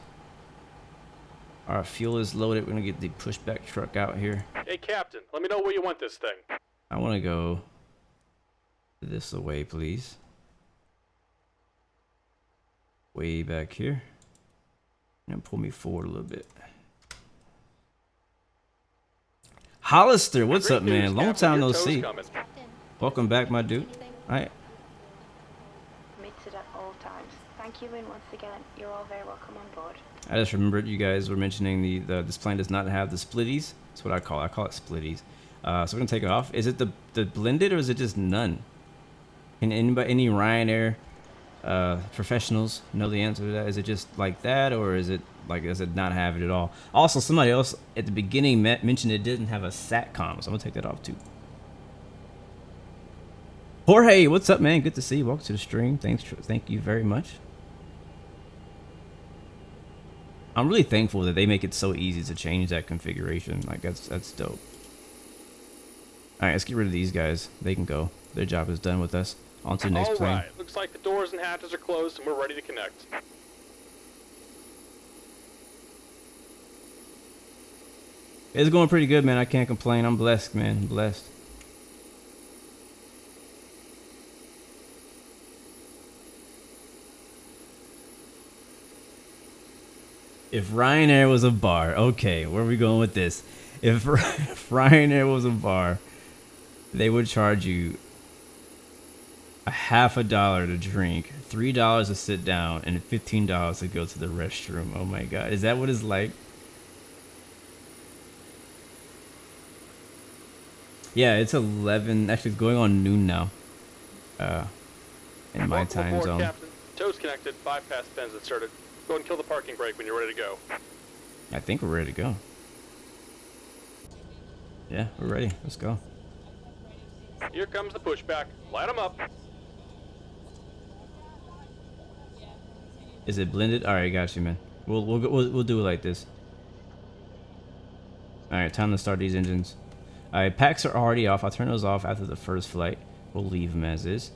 Our fuel is loaded. We're gonna get the pushback truck out here. Hey, Captain, let me know where you want this thing. I want to go this way, please. Way back here. And pull me forward a little bit. Hollister, what's up, man? Long time no see. Welcome back, my dude. All right. Committed at all times. Thank you, and once again, you're all very welcome on board. I just remembered you guys were mentioning this plane does not have the splitties. That's what I call it. I call it splitties. So we're gonna take it off. Is it the blended or is it just none? Can any Ryanair professionals know the answer to that? Is it just like that, or is it like, does it not have it at all? Also, somebody else at the beginning mentioned it didn't have a SATCOM, so I'm gonna take that off too. Jorge, what's up, man? Good to see you. Welcome to the stream. Thank you very much. I'm really thankful that they make it so easy to change that configuration. Like, that's dope. All right, let's get rid of these guys. They can go. Their job is done with us. On to the next plane. All right, looks like the doors and hatches are closed and we're ready to connect. It's going pretty good, man. I can't complain. I'm blessed, man. I'm blessed. If Ryanair was a bar, okay, where are we going with this? If Ryanair was a bar, they would charge you $50 to drink, $3 to sit down, and $15 to go to the restroom. Oh my God, is that what it's like? Yeah, it's 11. Actually, it's going on noon now. In my time zone. Captain. Toes connected. Bypass pens inserted. Go and kill the parking brake when you're ready to go. I think we're ready to go. Yeah, we're ready. Let's go. Here comes the pushback. Light them up. Is it blended? All right, got you, man. We'll do it like this. All right, time to start these engines. All right, packs are already off. I'll turn those off after the first flight. We'll leave them as is.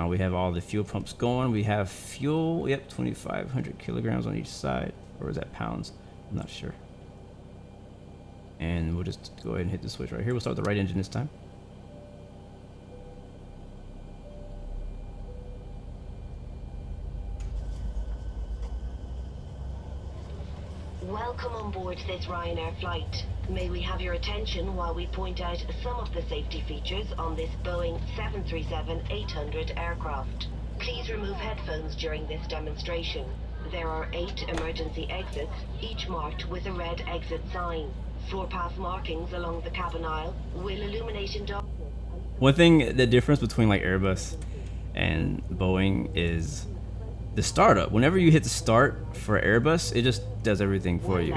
We have all the fuel pumps going. We have fuel. Yep, 2,500 kilograms on each side. Or is that pounds? I'm not sure. And we'll just go ahead and hit the switch right here. We'll start with the right engine this time. Welcome on board this Ryanair flight. May we have your attention while we point out some of the safety features on this Boeing 737-800 aircraft. Please remove headphones during this demonstration. There are 8 emergency exits, each marked with a red exit sign. Floor path markings along the cabin aisle will illuminate in darkness. One thing, the difference between like Airbus and Boeing is the startup. Whenever you hit the start for Airbus, it just does everything for you.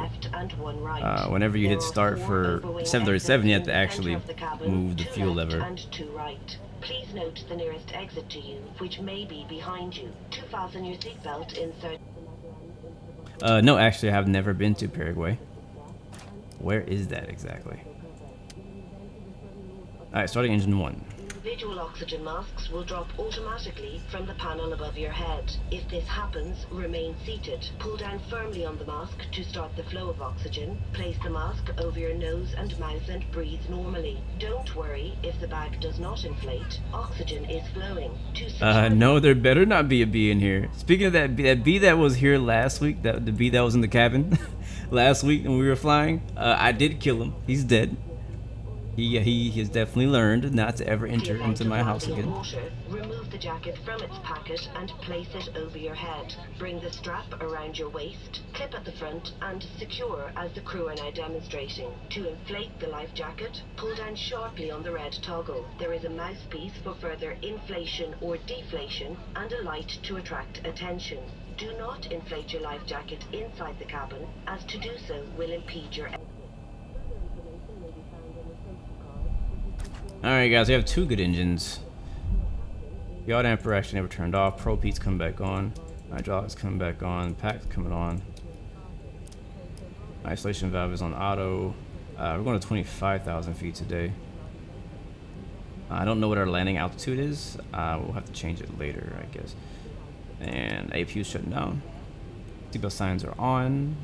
Whenever you hit start for 737, you have to actually move the fuel lever. Please note the nearest exit to you, which may be behind you. To fasten your seatbelt, insert. No, actually, I have never been to Paraguay. Where is that exactly? All right, starting engine 1. Visual oxygen masks will drop automatically from the panel above your head. If this happens, remain seated. Pull down firmly on the mask to start the flow of oxygen. Place the mask over your nose and mouth and breathe normally. Don't worry if the bag does not inflate. Oxygen is flowing. No, there better not be a bee in here. Speaking of that bee that was here last week, the bee that was in the cabin last week when we were flying, I did kill him. He's dead. He has definitely learned not to ever enter into my house again. Water, remove the jacket from its packet and place it over your head. Bring the strap around your waist, clip at the front, and secure as the crew are now demonstrating. To inflate the life jacket, pull down sharply on the red toggle. There is a mouthpiece for further inflation or deflation and a light to attract attention. Do not inflate your life jacket inside the cabin, as to do so will impede your exit. Alright guys, we have 2 good engines. Yacht damper actually never turned off. Propeller's come back on. Hydraulics coming back on. Pack's coming on. Isolation valve is on auto. We're going to 25,000 feet today. I don't know what our landing altitude is. We'll have to change it later, I guess. And APU's shutting down. Seatbelt signs are on.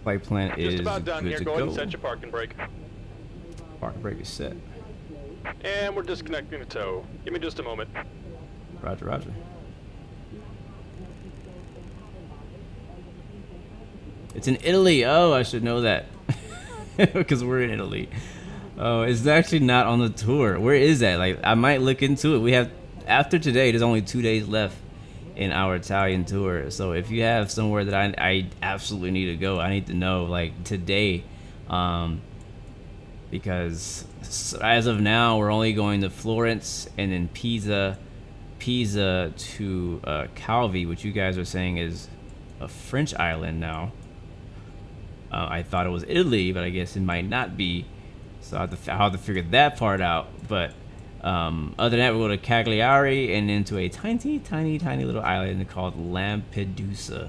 Flight plan is just about done good here. to Go ahead go. and set your parking brake. Parking brake is set. And we're disconnecting the tow. Give me just a moment. Roger, roger. It's in Italy. Oh, I should know that. Because we're in Italy. Oh, it's actually not on the tour. Where is that? Like, I might look into it. We have, after today, there's only 2 days left in our Italian tour. So if you have somewhere that I absolutely need to go, I need to know, like, today. Because as of now, we're only going to Florence and then Pisa to Calvi, which you guys are saying is a French island now. I thought it was Italy, but I guess it might not be. So I'll have to figure that part out. But other than that, we'll go to Cagliari and into a tiny little island called Lampedusa.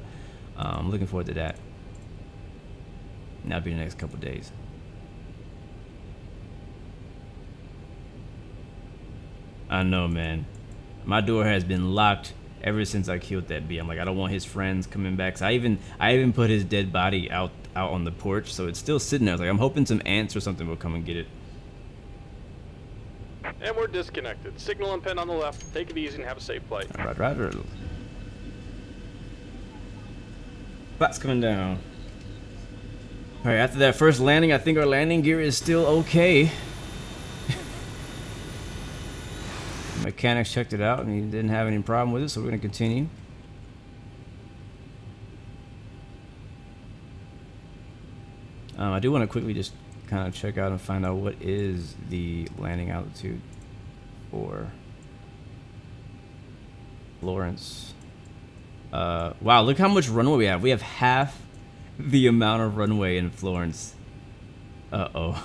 I'm looking forward to that. And that'll be the next couple days. I know, man. My door has been locked ever since I killed that bee. I'm like, I don't want his friends coming back. So I even put his dead body out on the porch, so it's still sitting there. I was like, I'm hoping some ants or something will come and get it. And we're disconnected. Signal and pin on the left. Take it easy and have a safe flight. All right, roger. Flat's coming down. All right, after that first landing, I think our landing gear is still okay. Mechanics checked it out and he didn't have any problem with it, so we're going to continue. I do want to quickly just kind of check out and find out what is the landing altitude for Florence. Wow, look how much runway we have. We have half the amount of runway in Florence. Uh-oh.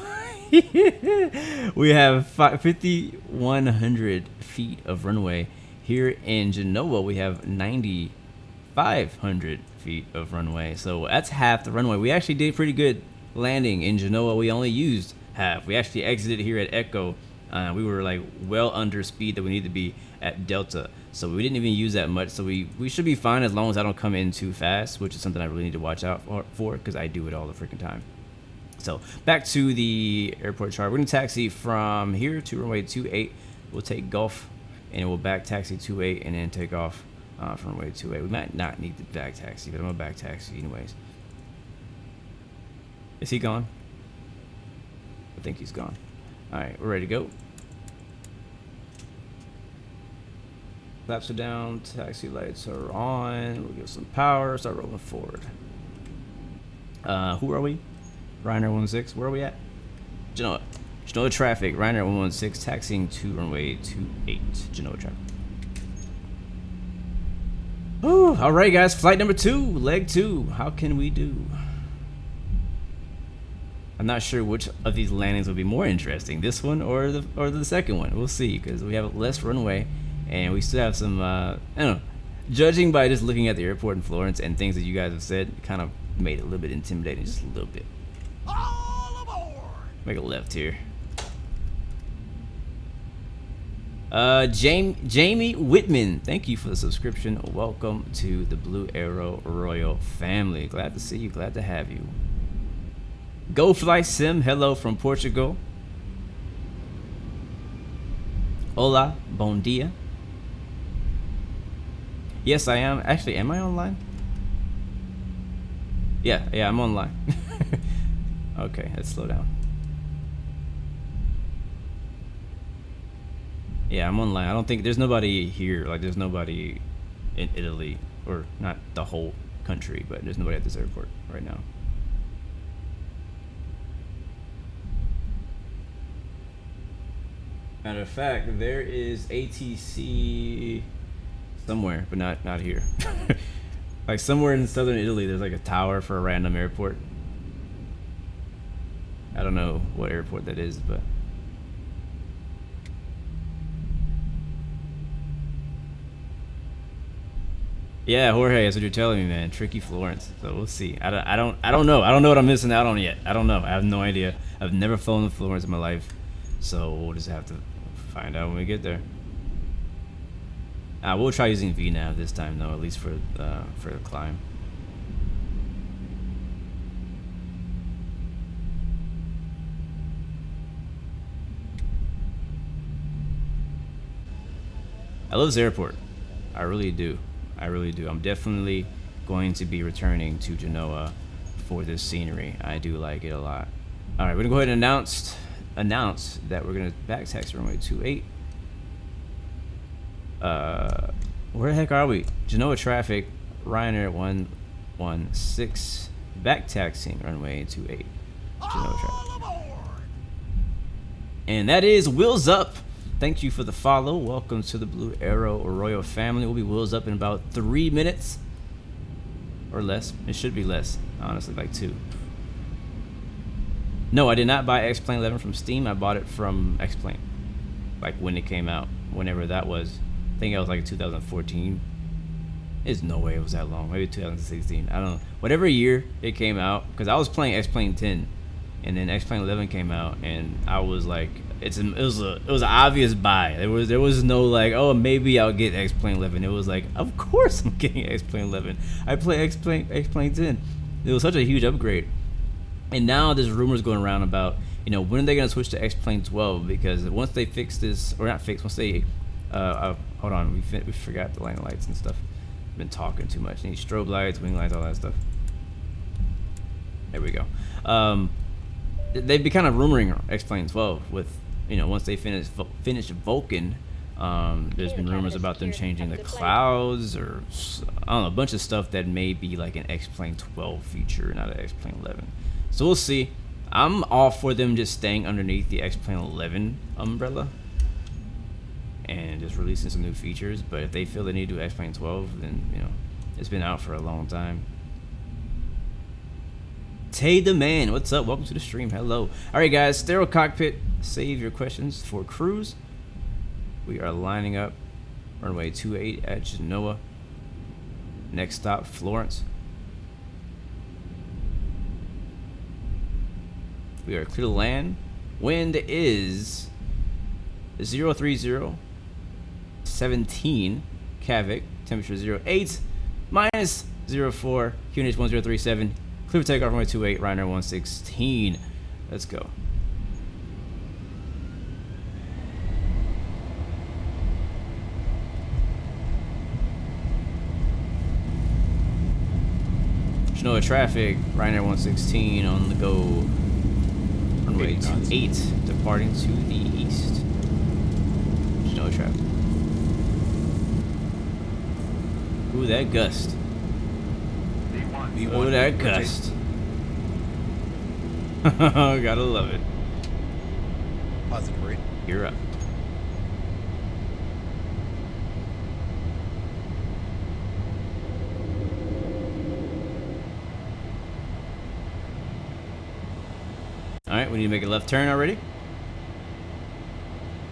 We have 5,100 feet of runway. Here in Genoa, we have 9,500 feet of runway. So that's half the runway. We actually did pretty good landing in Genoa. We only used half. We actually exited here at Echo. We were like well under speed that we need to be at Delta. So we didn't even use that much. So we should be fine as long as I don't come in too fast, which is something I really need to watch out for because I do it all the freaking time. So back to the airport chart. We're gonna taxi from here to runway 28. We'll take Gulf and we'll back taxi 28 and then take off from runway 28. We might not need the back taxi, but I'm gonna back taxi anyways. Is he gone? I think he's gone. All right, we're ready to go. Flaps are down, taxi lights are on. We'll give some power, start rolling forward. Who are we? Ryanair 16, where are we at? Genoa traffic, Ryanair 116, taxiing to runway 28, Genoa traffic. Ooh, all right, guys, flight number 2, leg 2. How can we do? I'm not sure which of these landings will be more interesting, this one or the second one. We'll see, because we have less runway, and we still have some. I don't know. Judging by just looking at the airport in Florence and things that you guys have said, kind of made it a little bit intimidating, just a little bit. All aboard! Make a left here. Jamie Whitman, thank you for the subscription. Welcome to the Blue Arrow Royal family. Glad to see you. Glad to have you. Go Fly Sim, hello from Portugal. Hola, bon dia. Yes, I am. Actually, am I online? Yeah, I'm online. Okay, let's slow down. Yeah, I'm online. I don't think there's nobody here. Like, there's nobody in Italy, or not the whole country, but there's nobody at this airport right now. Matter of fact, there is ATC somewhere, but not here. Like somewhere in southern Italy, there's like a tower for a random airport. I don't know what airport that is, but yeah, Jorge, that's what you're telling me, man. Tricky Florence. So we'll see. I don't know. I don't know what I'm missing out on yet. I don't know. I have no idea. I've never flown to Florence in my life, so we'll just have to find out when we get there. We'll try using VNav this time, though, at least for the climb. I love this airport. I really do. I really do. I'm definitely going to be returning to Genoa for this scenery. I do like it a lot. All right, we're gonna go ahead and announce that we're gonna back taxi runway 28. Where the heck are we? Genoa traffic, Ryanair 116, back taxiing runway 28. Genoa traffic. And that is Wheels Up. Thank you for the follow. Welcome to the Blue Arrow Royal family. We'll be wheels up in about 3 minutes or less. It should be less, honestly, like 2. No, I did not buy X-Plane 11 from Steam. I bought it from X-Plane, like when it came out, whenever that was. I think it was like 2014. There's no way it was that long. Maybe 2016. I don't know. Whatever year it came out, because I was playing X-Plane 10, and then X-Plane 11 came out, and I was like, it was an obvious buy. There was no like, oh, maybe I'll get X-Plane 11. It was like, of course I'm getting X-Plane 11. I play X-Plane 10. It was such a huge upgrade. And now there's rumors going around about, when are they going to switch to X-Plane 12? Because once they fix this, or not fix, once they, hold on, we forgot the landing lights and stuff. Been talking too much. Need strobe lights, wing lights, all that stuff. There we go. They've been kind of rumoring X-Plane 12 with, once they finish Vulcan. There's been rumors about them changing the clouds, or I don't know, a bunch of stuff that may be like an X-Plane 12 feature, not an X-Plane 11. So we'll see. I'm all for them just staying underneath the X-Plane 11 umbrella and just releasing some new features. But if they feel they need to do X-Plane 12, then it's been out for a long time. Tay the Man, what's up? Welcome to the stream. Hello. All right, guys. Sterile cockpit. Save your questions for cruise. We are lining up runway 28 at Genoa. Next stop, Florence. We are clear to land. Wind is 030, 17 Kavik. Temperature 08, minus 04, QNH 1037. Clear for takeoff runway 28, Ryanair 116. Let's go. Genoa traffic, Ryanair 116 on the go. Runway 28, departing to the east. Genoa traffic. Ooh, that gust. Oh, that gust. Gotta love it. Positive rate. You're up. Alright, we need to make a left turn already.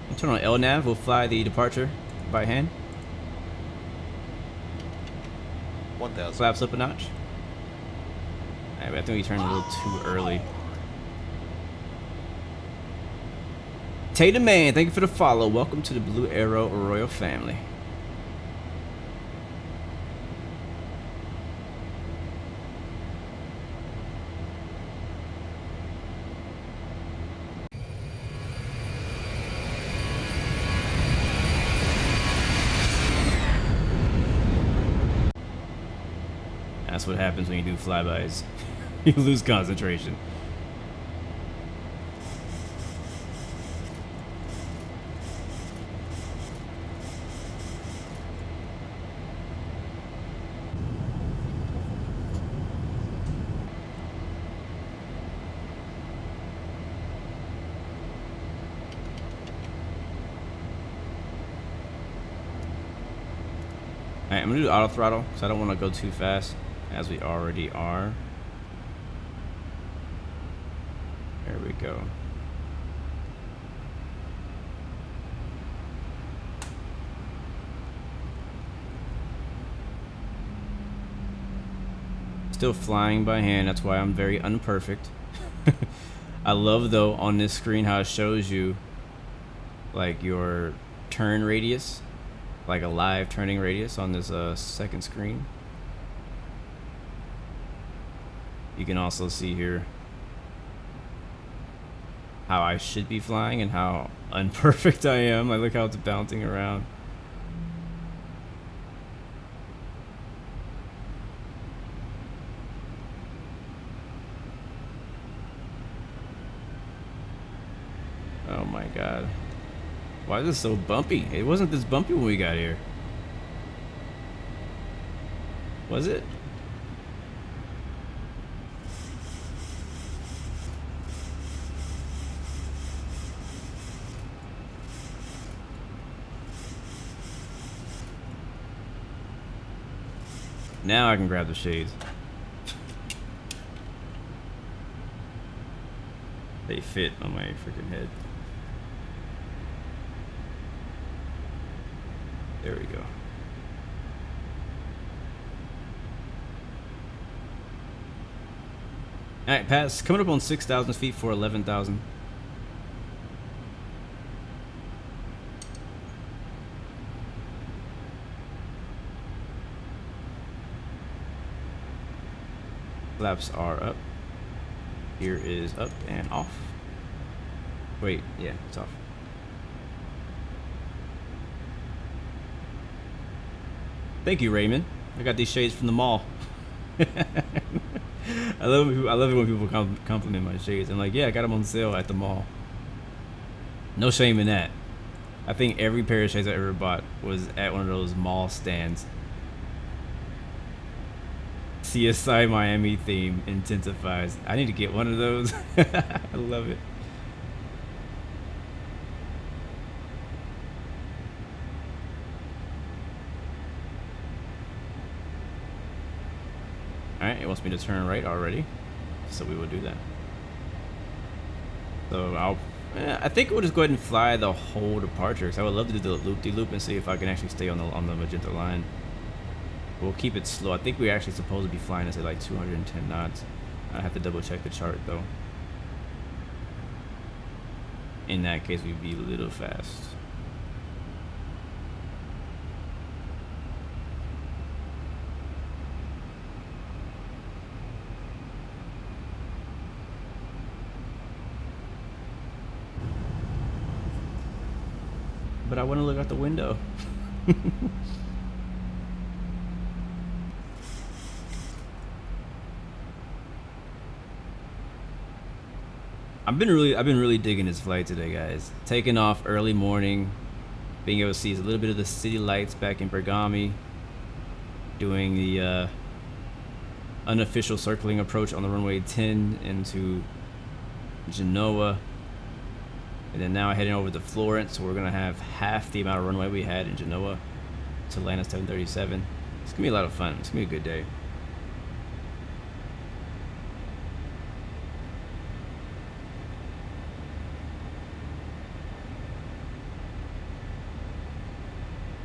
We'll turn on LNAV. We'll fly the departure by hand. 1,000. Flaps up a notch. Alright, I think we turned a little too early. Tatum Man, thank you for the follow. Welcome to the Blue Arrow Royal family. That's what happens when you do flybys. You lose concentration. Alright, I'm gonna do auto throttle because I don't want to go too fast, as we already are. There we go. Still flying by hand, that's why I'm very unperfect. I love though on this screen how it shows you like your turn radius, like a live turning radius on this second screen. You can also see here how I should be flying and how unperfect I am. Like look how it's bouncing around. Oh my god. Why is this so bumpy? It wasn't this bumpy when we got here. Was it? Now I can grab the shades. They fit on my freaking head. There we go. Alright, pass. Coming up on 6,000 feet for 11,000. Flaps are up. Here is up and off. Wait, yeah, it's off. Thank you, Raymond. I got these shades from the mall. I love it when people compliment my shades. I'm like, yeah, I got them on sale at the mall. No shame in that. I think every pair of shades I ever bought was at one of those mall stands. CSI Miami theme intensifies. I need to get one of those. I love it. Alright, it wants me to turn right already, so we will do that. So I think we'll just go ahead and fly the whole departure, because I would love to do the loop-de-loop and see if I can actually stay on the magenta line. We'll keep it slow. I think we're actually supposed to be flying this at like 210 knots. I have to double check the chart though. In that case, we'd be a little fast. But I want to look out the window. I've been really digging this flight today, guys. Taking off early morning, being able to see a little bit of the city lights back in Bergamo, doing the unofficial circling approach on the runway 10 into Genoa, and then now heading over to Florence, so we're gonna have half the amount of runway we had in Genoa to land at 737. It's gonna be a lot of fun. It's gonna be a good day.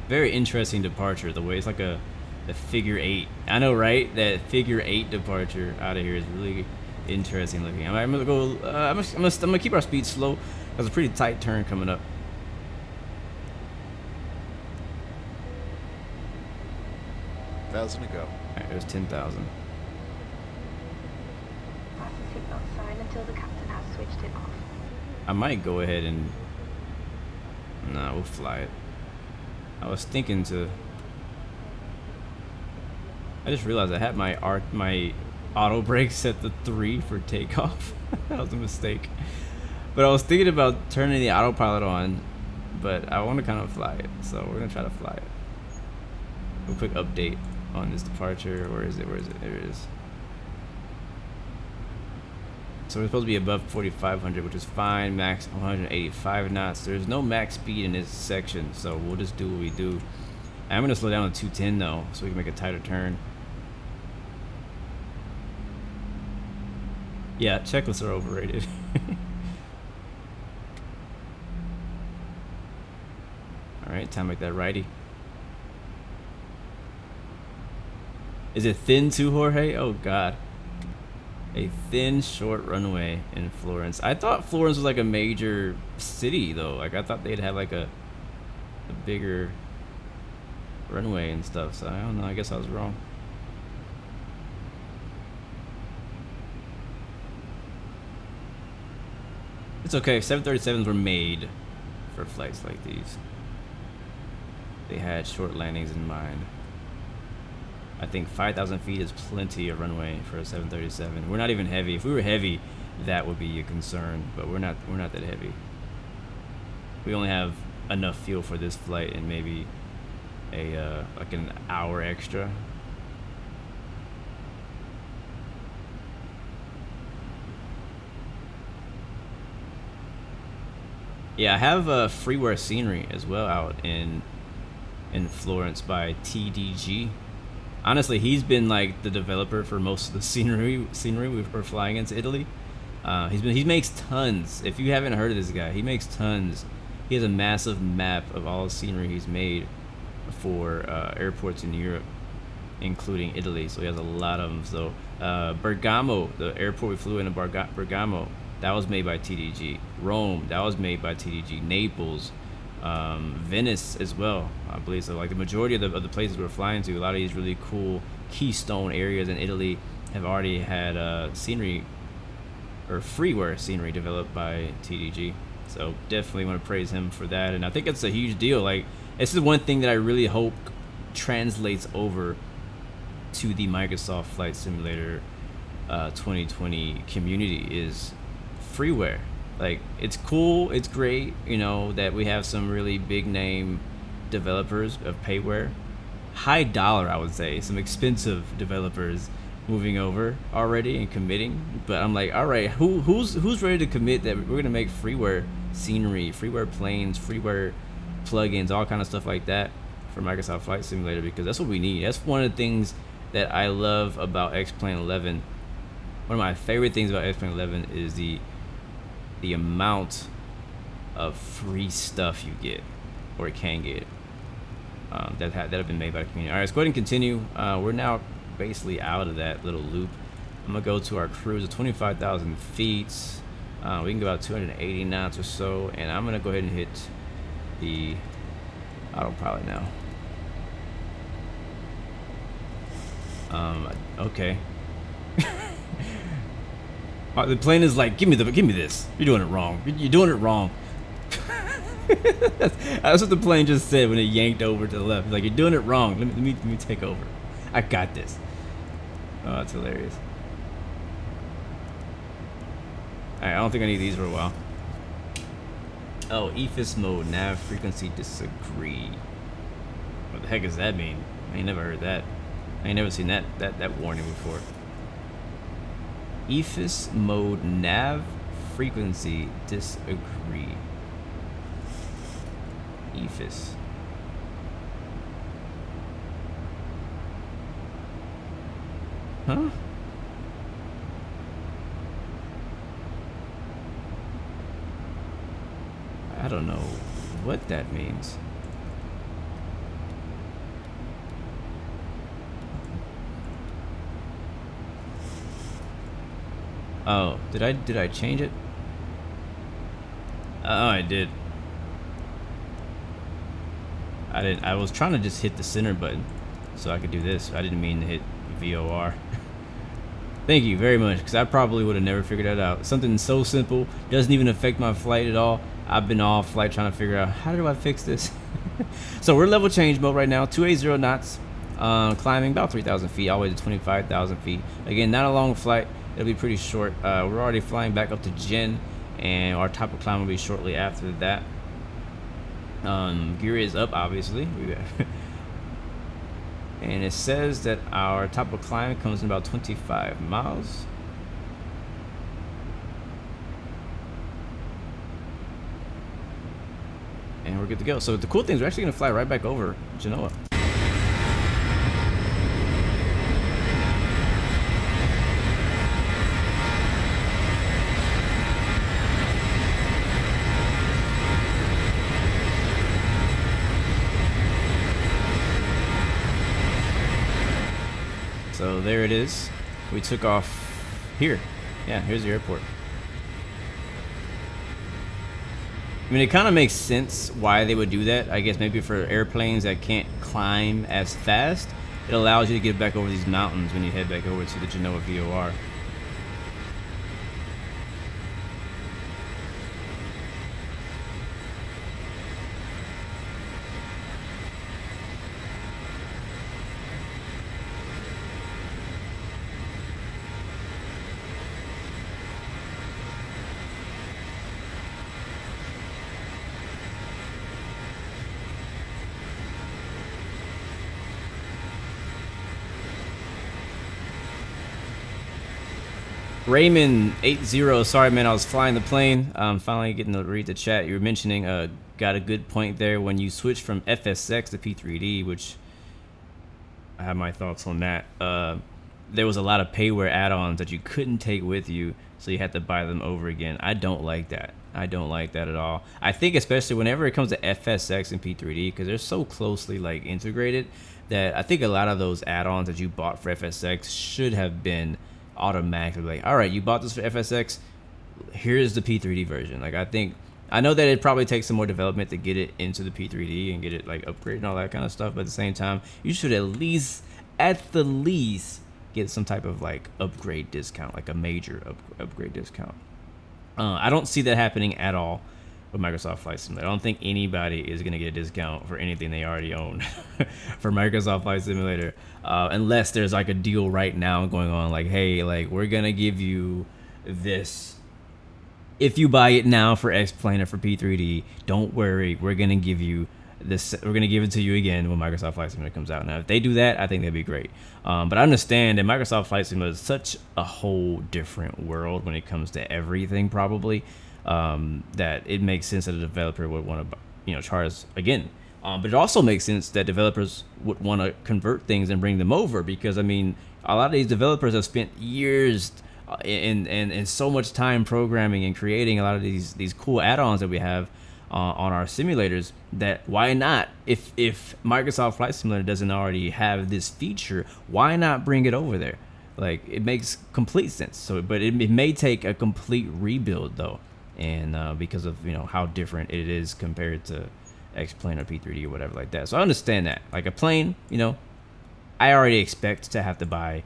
Very interesting departure. The way it's like a figure 8. I know, right? That figure 8 departure out of here is really interesting looking. I'm gonna go. I'm gonna keep our speed slow. There's a pretty tight turn coming up. $1,000 to go. All right, there's 10,000. Press the seatbelt sign until the captain has switched it off. I might go ahead and. Nah, we'll fly it. I was thinking to. I just realized I had my auto brake set to 3 for takeoff. That was a mistake. But I was thinking about turning the autopilot on, but I want to kind of fly it, so we're gonna try to fly it. A quick update on this departure. Where is it? Where is it? There it is. So we're supposed to be above 4,500, which is fine. Max 185 knots. There's no max speed in this section, so we'll just do what we do. I'm gonna slow down to 210 though, so we can make a tighter turn. Yeah, checklists are overrated. All right, time to make that righty. Is it thin too, Jorge? Oh God. A thin, short runway in Florence. I thought Florence was like a major city though. Like I thought they'd have like a bigger runway and stuff. So I don't know. I guess I was wrong. It's okay. 737s were made for flights like these. They had short landings in mind. I think 5,000 feet is plenty of runway for a 737. We're not even heavy. If we were heavy, that would be a concern. But we're not that heavy. We only have enough fuel for this flight and maybe a like an hour extra. Yeah, I have freeware scenery as well out in Florence by TDG. Honestly, he's been like the developer for most of the scenery we're flying into Italy. He makes tons. If you haven't heard of this guy, he makes tons. He has a massive map of all the scenery he's made for airports in Europe, including Italy. So he has a lot of them. So Bergamo, the airport we flew in Bergamo, that was made by TDG. Rome, that was made by TDG. Naples, Venice as well, I believe. So like the majority of the places we're flying to, a lot of these really cool keystone areas in Italy have already had scenery or freeware scenery developed by TDG. So definitely want to praise him for that. And I think it's a huge deal. Like this is one thing that I really hope translates over to the Microsoft Flight Simulator 2020 community is freeware. Like it's cool, it's great, you know, that we have some really big name developers of payware, high dollar I would say, some expensive developers moving over already and committing. But I'm like, all right, who's ready to commit that we're gonna make freeware scenery, freeware planes, freeware plugins, all kind of stuff like that for Microsoft Flight Simulator, because that's what we need. That's one of the things that I love about X-Plane 11. One of my favorite things about X-Plane 11 is the amount of free stuff you get or can get that have been made by the community. All right, let's go ahead and continue. We're now basically out of that little loop. I'm gonna go to our cruise at 25,000 feet. We can go about 280 knots or so, and I'm gonna go ahead and hit the autopilot now. Okay. The plane is like, give me this. You're doing it wrong. You're doing it wrong. That's what the plane just said when it yanked over to the left. It's like, you're doing it wrong. Let me take over. I got this. Oh, that's hilarious. All right, I don't think I need these for a while. Oh, EFIS mode, nav frequency disagree. What the heck does that mean? I ain't never heard that. I ain't never seen that warning before. EFIS mode, nav frequency disagree. EFIS. Huh? I don't know what that means. Oh, did I change it? Oh, I did. I didn't. I was trying to just hit the center button so I could do this. I didn't mean to hit VOR. Thank you very much, because I probably would have never figured that out. Something so simple, doesn't even affect my flight at all. I've been off flight trying to figure out, how do I fix this? So we're level change mode right now, 280 knots, climbing about 3,000 feet, all the way to 25,000 feet. Again, not a long flight. It'll be pretty short. We're already flying back up to Gen, and our top of climb will be shortly after that. Gear is up, obviously. And it says that our top of climb comes in about 25 miles. And we're good to go. So the cool thing is we're actually going to fly right back over Genoa. there it is. We took off here. Yeah, here's the airport. I mean, it kind of makes sense why they would do that. I guess maybe for airplanes that can't climb as fast, it allows you to get back over these mountains when you head back over to the Genoa VOR. Raymond 80, sorry man, I was flying the plane. Finally getting to read the chat. You were mentioning, got a good point there. When you switch from FSX to P3D, which I have my thoughts on that. There was a lot of payware add-ons that you couldn't take with you, so you had to buy them over again. I don't like that. I don't like that at all. I think especially whenever it comes to FSX and P3D, because they're so closely like integrated, that I think a lot of those add-ons that you bought for FSX should have been automatically like, all right, you bought this for FSX, here's the P3D version. Like, I know that it probably takes some more development to get it into the P3D and get it like upgraded and all that kind of stuff, but at the same time, you should at the least get some type of like upgrade discount, like a major upgrade discount. I don't see that happening at all with Microsoft Flight Simulator. I don't think anybody is going to get a discount for anything they already own for Microsoft Flight Simulator, unless there's like a deal right now going on, like, hey, like, we're going to give you this if you buy it now for X-Plane or for P3D. Don't worry, we're going to give you this. We're going to give it to you again when Microsoft Flight Simulator comes out. Now, if they do that, I think that'd be great. But I understand that Microsoft Flight Simulator is such a whole different world when it comes to everything, probably. That it makes sense that a developer would want to, charge again. But it also makes sense that developers would want to convert things and bring them over, because I mean, a lot of these developers have spent years and so much time programming and creating a lot of these cool add-ons that we have on our simulators. That why not, if Microsoft Flight Simulator doesn't already have this feature, why not bring it over there? Like, it makes complete sense. So, but it may take a complete rebuild though. And because of how different it is compared to X-Plane or P3D or whatever like that. So I understand that. Like a plane, I already expect to have to buy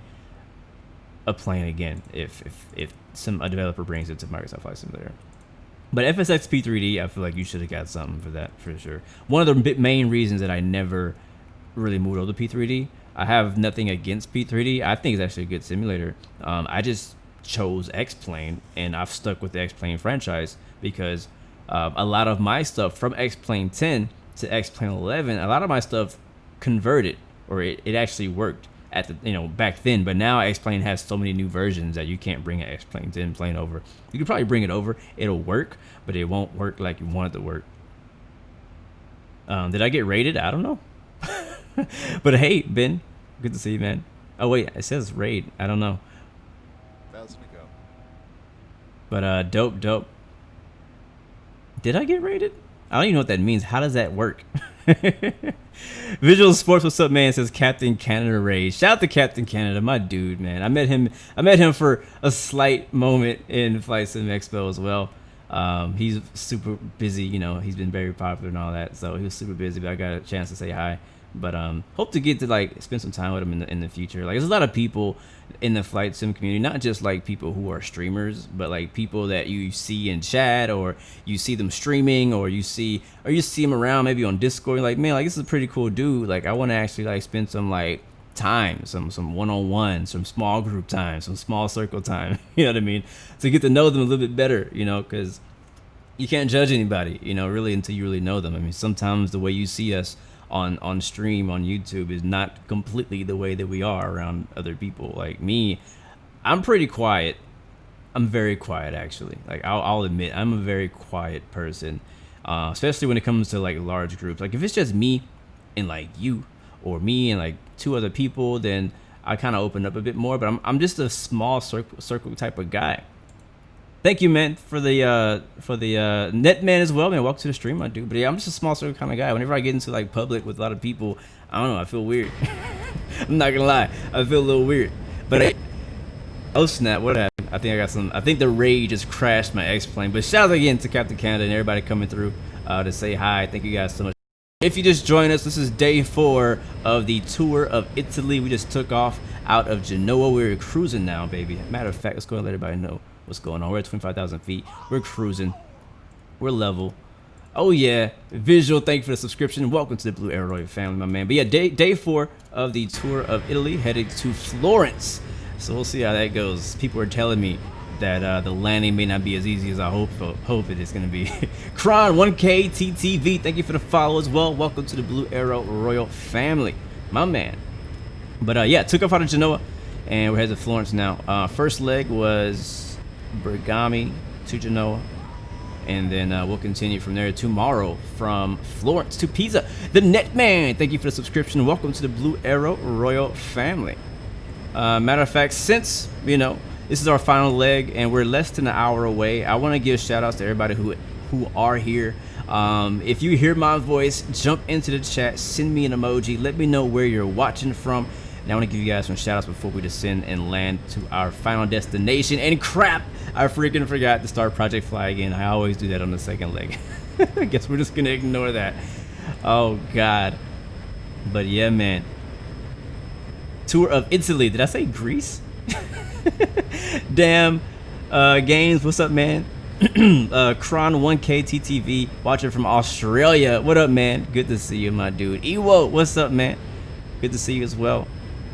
a plane again if a developer brings it to Microsoft Flight Simulator. But FSX P3D, I feel like you should have got something for that for sure. One of the main reasons that I never really moved over to P3D, I have nothing against P3D. I think it's actually a good simulator. I just chose X-Plane, and I've stuck with the X-Plane franchise because a lot of my stuff from X-Plane 10 to X-Plane 11, a lot of my stuff converted, or it actually worked at the back then. But now X-Plane has so many new versions that you can't bring an X-Plane 10 plane over. You could probably bring it over, it'll work, but it won't work like you want it to work. Did I get rated? I don't know. But hey, Ben, good to see you, man. Oh wait, it says raid. I don't know. But dope. Did I get rated? I don't even know what that means. How does that work? Visual Sports, what's up, man? Says Captain Canada raid. Shout out to Captain Canada, my dude, man. I met him for a slight moment in Flight Sim Expo as well. He's super busy, he's been very popular and all that, so he was super busy, but I got a chance to say hi. But hope to get to like spend some time with him in the future. Like, there's a lot of people in the Flight Sim community, not just like people who are streamers, but like people that you see in chat, or you see them streaming, or you see them around maybe on Discord. You're like, man, like, this is a pretty cool dude. Like, I want to actually like spend some like time, some one-on-one, some small group time, some small circle time. You know what I mean? To get to know them a little bit better, because you can't judge anybody, really until you really know them. I mean, sometimes the way you see us on stream on YouTube is not completely the way that we are around other people. Like me, I'm pretty quiet. I'm very quiet, actually. Like, I'll admit, I'm a very quiet person, especially when it comes to like large groups. Like, if it's just me and like you, or me and like two other people, then I kind of open up a bit more. But I'm just a small circle type of guy. Thank you, man, for the Netman as well, man. Welcome to the stream, my dude. But yeah, I'm just a small circle kind of guy. Whenever I get into like public with a lot of people, I don't know, I feel weird. I'm not gonna lie, I feel a little weird. But oh snap, what happened? I think I got some. I think the raid just crashed my X-plane. But shout out again to Captain Canada and everybody coming through to say hi. Thank you guys so much. If you just joined us, this is day 4 of the tour of Italy. We just took off out of Genoa. We're cruising now, baby. Matter of fact, let's go and let everybody know what's going on. We're at 25,000 feet. We're cruising. We're level. Oh yeah, Visual, thank you for the subscription. Welcome to the Blue Arrow family, my man. But yeah, day 4 of the tour of Italy, headed to Florence. So we'll see how that goes. People are telling me that the landing may not be as easy as I hope it is going to be. Kron 1K TTV, thank you for the follow as well. Welcome to the Blue Arrow Royal family, my man. But yeah, took off out of Genoa and we're headed to Florence now. First leg was Bergamo to Genoa, and then we'll continue from there tomorrow from Florence to Pisa. The Netman, thank you for the subscription. Welcome to the Blue Arrow Royal family. Matter of fact, since this is our final leg and we're less than an hour away, I want to give shout outs to everybody who are here. If you hear my voice, jump into the chat, send me an emoji, let me know where you're watching from. And I want to give you guys some shout outs before we descend and land to our final destination. And crap, I freaking forgot to start Project Fly again. I always do that on the second leg. I guess we're just gonna ignore that. Oh god. But yeah, man, tour of Italy. Did I say Greece? Damn. Games, what's up, man? Kron 1K TTV watching from Australia. What up, man? Good to see you, my dude. Ewo, what's up, man? Good to see you as well.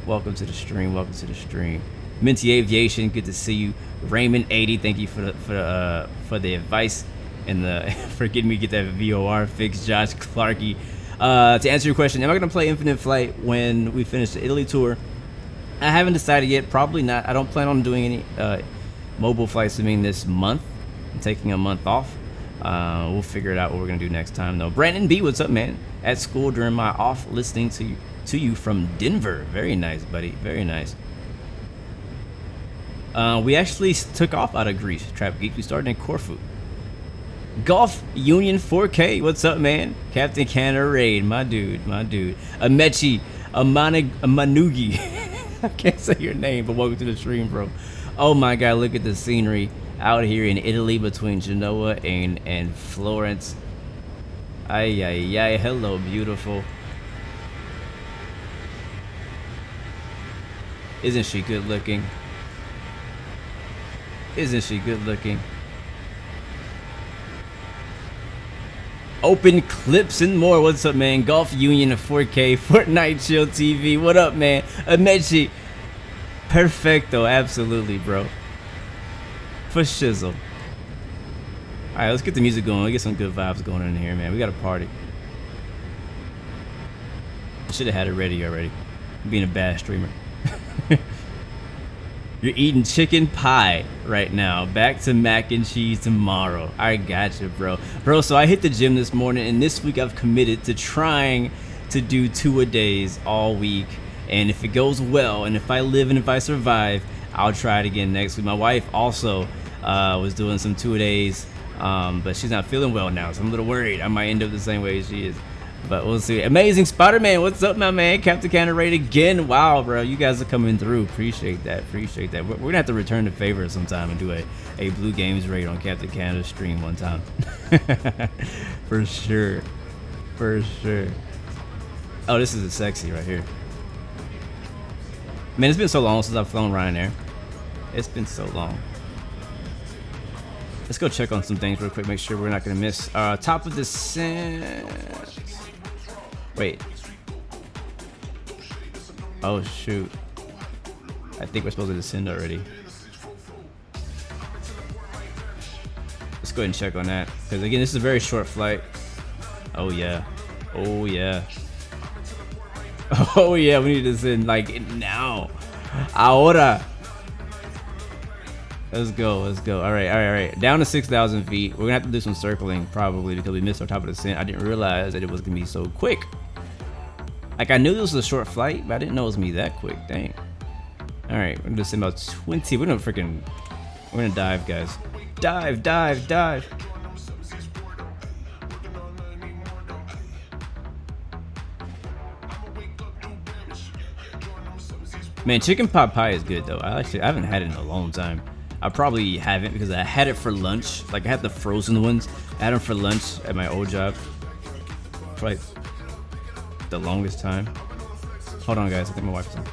Welcome to the stream. Welcome to the stream. Minty Aviation, good to see you. Raymond 80, thank you for the advice and for getting me to get that VOR fixed. Josh Clarkey. To answer your question, am I gonna play Infinite Flight when we finish the Italy tour? I haven't decided yet. Probably not. I don't plan on doing any mobile flight simming this month. I'm taking a month off. We'll figure it out what we're gonna do next time though. Brandon B, what's up, man? At school during my off, listening to you from Denver. Very nice, buddy. Very nice. We actually took off out of Greece, Trap Geek. We started in Corfu. Golf Union 4K, what's up, man? Captain Canada Raid, my dude. Amechi Amanugi. I can't say your name, but welcome to the stream, bro. Oh my god, look at the scenery out here in Italy between Genoa and Florence. Ay, ay, ay, hello, beautiful. Isn't she good looking? Isn't she good looking? Open clips and more. What's up, man? Golf Union 4K, Fortnite Chill TV. What up, man? Amechi. Perfecto. Absolutely, bro. For shizzle. Alright, let's get the music going. Let's get some good vibes going in here, man. We got a party. I should have had it ready already. I'm being a bad streamer. You're eating chicken pie right now. Back to mac and cheese tomorrow. I gotcha, bro. Bro, so I hit the gym this morning, and this week I've committed to trying to do 2-a-days all week. And if it goes well, and if I live and if I survive, I'll try it again next week. My wife also was doing some 2-a-days, but she's not feeling well now, so I'm a little worried I might end up the same way as she is. But we'll see. Amazing Spider-Man, what's up, my man? Captain Canada Raid again. Wow, bro, you guys are coming through. Appreciate that. Appreciate that. We're gonna have to return the favor sometime and do a Blue Games raid on Captain Canada stream one time. For sure. For sure. Oh, this is a sexy right here. Man, it's been so long since I've flown Ryanair. It's been so long. Let's go check on some things real quick. Make sure we're not gonna miss. Top of descent. Wait. Oh shoot. I think we're supposed to descend already. Let's go ahead and check on that. Because again, this is a very short flight. Oh yeah. Oh yeah. Oh yeah, we need to descend like now. Ahora. Let's go, let's go. All right. Down to 6,000 feet. We're gonna have to do some circling probably because we missed our top of the descent. I didn't realize that it was gonna be so quick. Like I knew this was a short flight, but I didn't know it was gonna be that quick. Dang. All right, we're gonna descend about 20. We're gonna dive, guys. Dive, dive, dive. Man, chicken pot pie is good though. I haven't had it in a long time. I probably haven't because I had it for lunch. Like I had the frozen ones. I had them for lunch at my old job for like the longest time. Hold on, guys. I think my wife is on.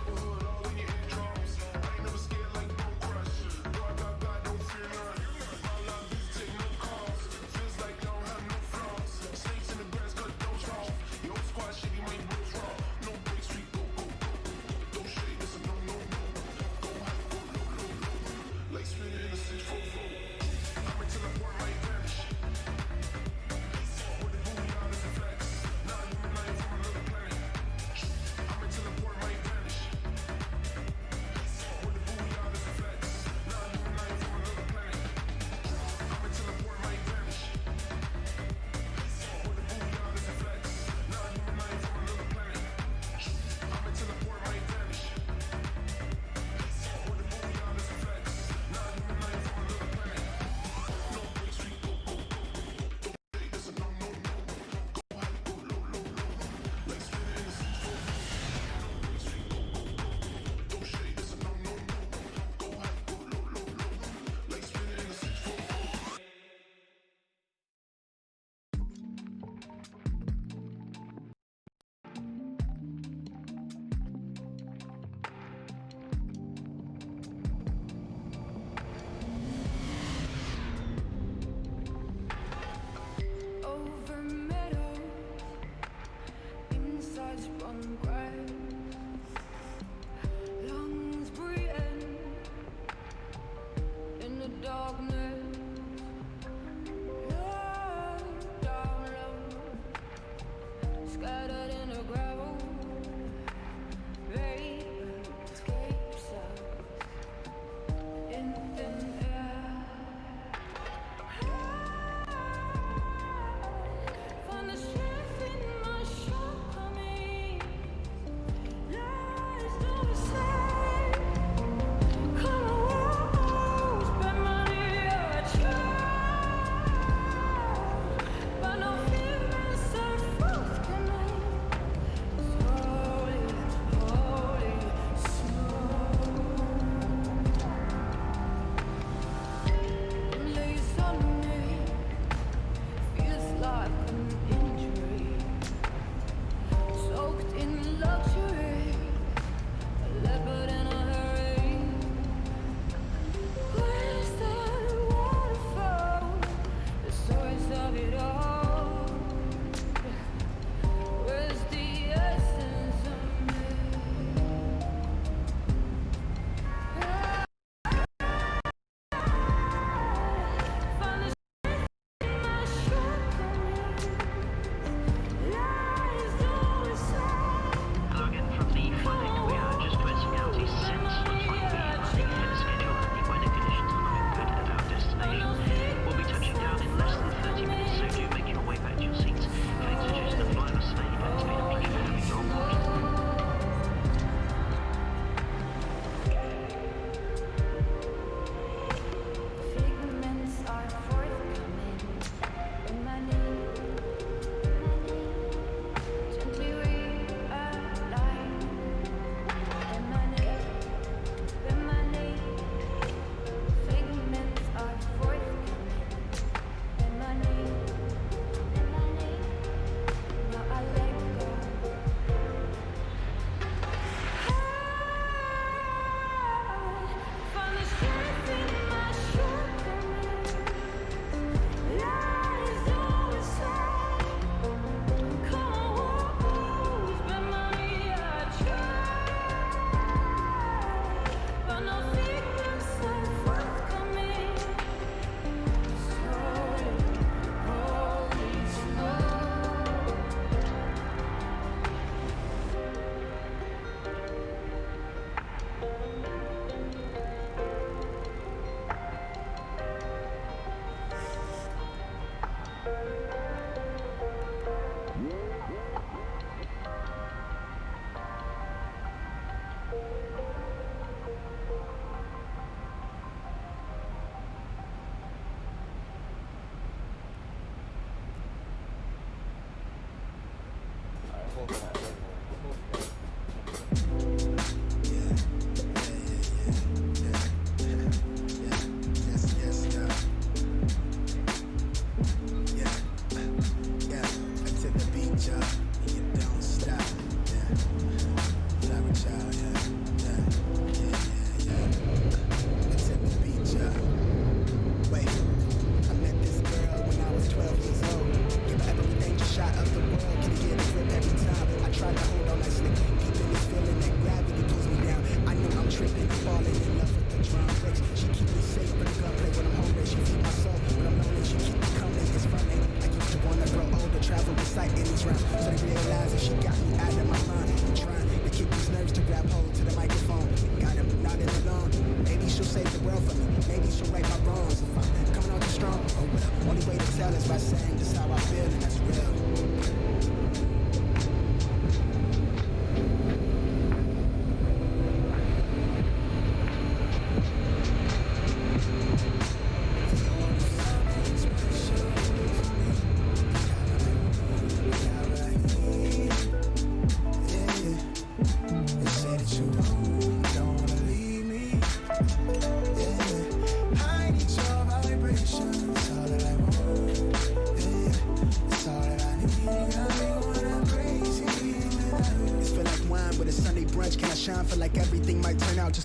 Only way to tell is by saying just how I feel, and that's real.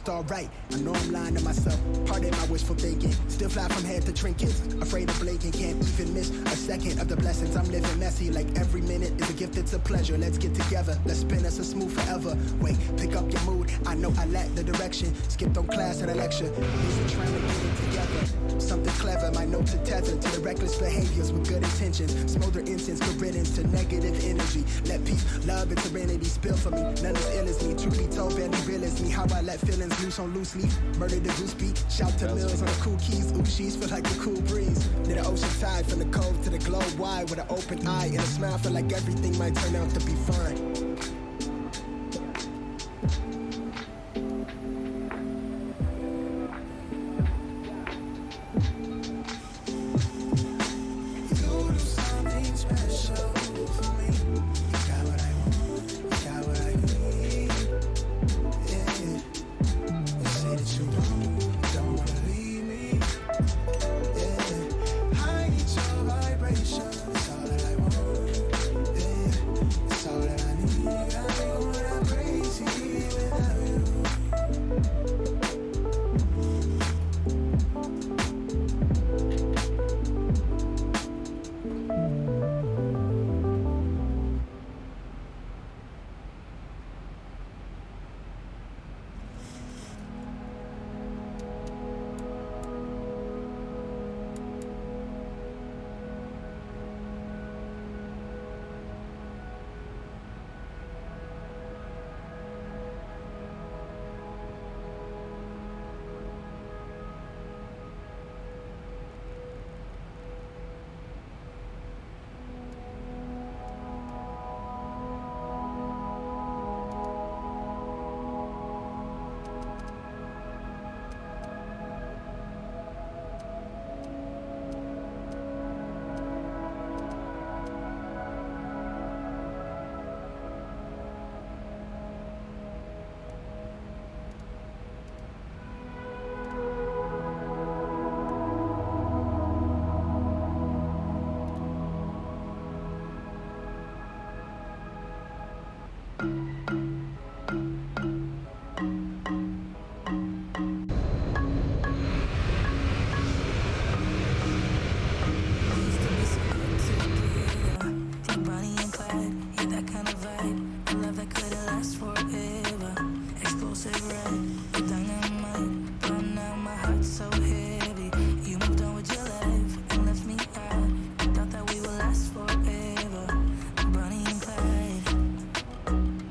Alright, I know I'm lying to myself. Pardon my wishful thinking. Still fly from head to trinkets. Afraid of blinking, can't even miss a second of the blessings. I'm living messy, like every minute is a gift, it's a pleasure. Let's get together, let's spin us a smooth forever. Wait, pick up your mood. I know I lack the direction. Skipped on class at a lecture. Music trying to get it together. Something clever, my notes are tethered to the reckless behaviors with good intentions. Smolder incense, good riddance to negative energy. Let peace, love, and serenity spill for me. None as ill as me, truth be told, barely real as me. How I let feelings loose on loose leaf. Murder the goose beat, shout to Mills on the cool keys. Ooh, she's feel like a cool breeze. Near the ocean tide, from the cove to the globe wide. With an open eye and a smile, feel like everything might turn out to be fine.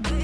Baby,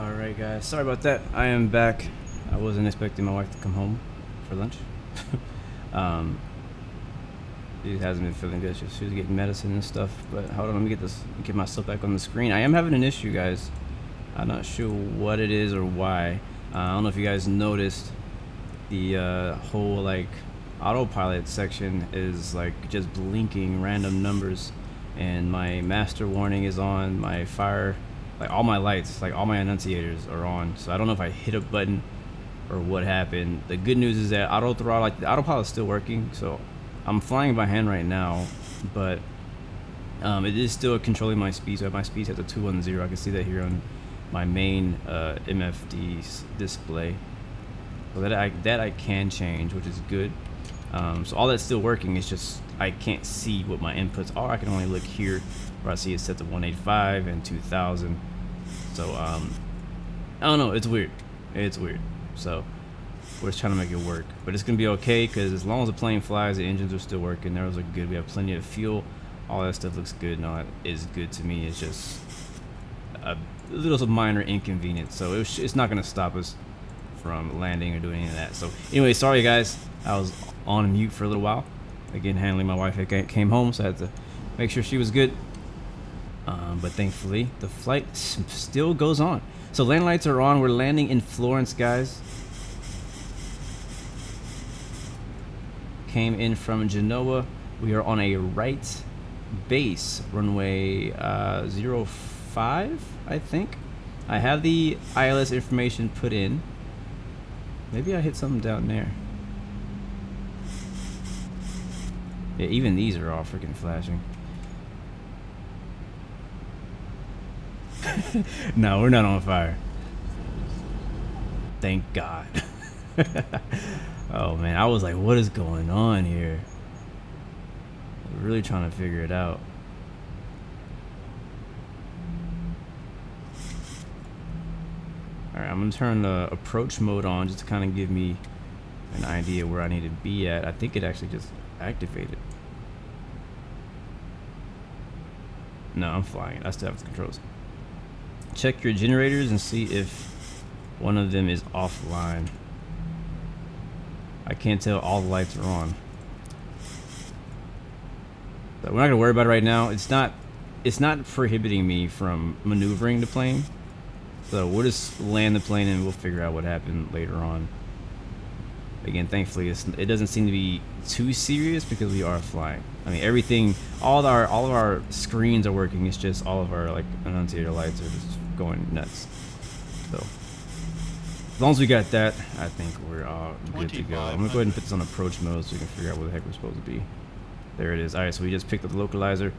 Alright guys, sorry about that. I am back. I wasn't expecting my wife to come home for lunch. She hasn't been feeling good. She was getting medicine and stuff. But hold on, let me get myself back on the screen. I am having an issue, guys. I'm not sure what it is or why. I don't know if you guys noticed the whole like autopilot section is like just blinking random numbers, and my master warning is on, my fire, like all my lights, like all my annunciators are on. So I don't know if I hit a button or what happened. The good news is that auto throttle, like the autopilot is still working. So I'm flying by hand right now, but it is still controlling my speed. So my speed set to 210. I can see that here on my main MFD display. So that I can change, which is good. So all that's still working. It's just I can't see what my inputs are. I can only look here where I see it's set to 185 and 2000. So I don't know. It's weird. It's weird. So we're just trying to make it work, but it's gonna be okay because as long as the plane flies, the engines are still working. Those are good. We have plenty of fuel. All that stuff looks good. No, it is good to me. It's just a little minor inconvenience. So it's not gonna stop us from landing or doing any of that. So anyway, sorry guys, I was on mute for a little while. Again, handling my wife came home, so I had to make sure she was good. But thankfully, the flight still goes on. So land lights are on. We're landing in Florence, guys. Came in from Genoa. We are on a right base, runway 05, I think. I have the ILS information put in. Maybe I hit something down there. Yeah, even these are all freaking flashing. No, we're not on fire. Thank God. Oh man, I was like, what is going on here? I'm really trying to figure it out. Alright, I'm gonna turn the approach mode on just to kind of give me an idea where I need to be at. I think it actually just activated. No, I'm flying it. I still have the controls. Check your generators and see if one of them is offline. I can't tell all the lights are on. So we're not gonna worry about it right now. It's not prohibiting me from maneuvering the plane. So we'll just land the plane and we'll figure out what happened later on. Again, thankfully it doesn't seem to be too serious because we are flying. I mean, everything, all of our screens are working. It's just all of our like annunciator lights are just going nuts. So as long as we got that, I think we're all good to go. I'm gonna go ahead and put this on approach mode so we can figure out where the heck we're supposed to be. There it is. All right, so we just picked up the localizer,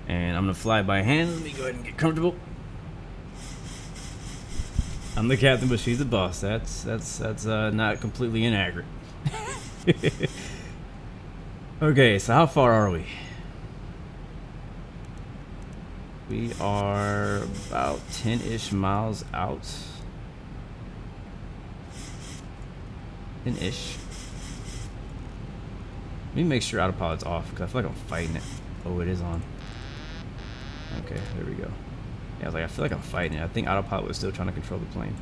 and I'm gonna fly by hand. Let me go ahead and get comfortable. I'm the captain, but she's the boss. That's not completely inaccurate. Okay, so how far are we? We are about 10-ish miles out. 10-ish. Let me make sure autopilot's off because I feel like I'm fighting it. Oh, it is on. Okay, there we go. Yeah, I was like, I feel like I'm fighting it. I think autopilot was still trying to control the plane.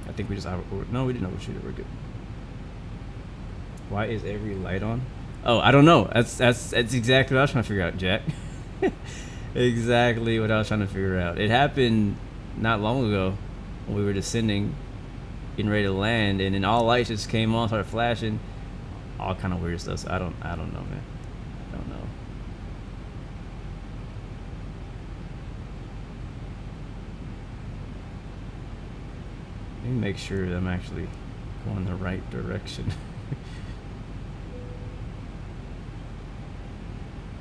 I think we just no, we didn't overshoot it. We're good. Why is every light on? Oh, I don't know. That's exactly what I was trying to figure out, Jack. Exactly what I was trying to figure out. It happened not long ago when we were descending, getting ready to land, and then all lights just came on, started flashing, all kind of weird stuff. So I don't know, man. I don't know. Let me make sure that I'm actually going the right direction.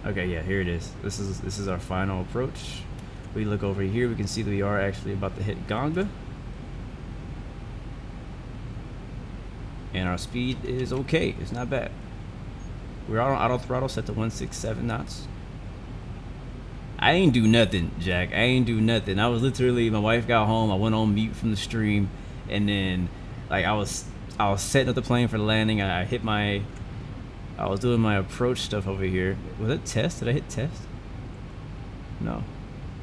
Okay, yeah, here it is. This is our final approach. We look over here, we can see that we are actually about to hit Ganga. And our speed is okay. It's not bad. We're on auto throttle set to 167 knots. I ain't do nothing, Jack. I ain't do nothing. I was literally, my wife got home, I went on mute from the stream, and then like I was setting up the plane for the landing. I was doing my approach stuff over here. Was it test? Did I hit test? No.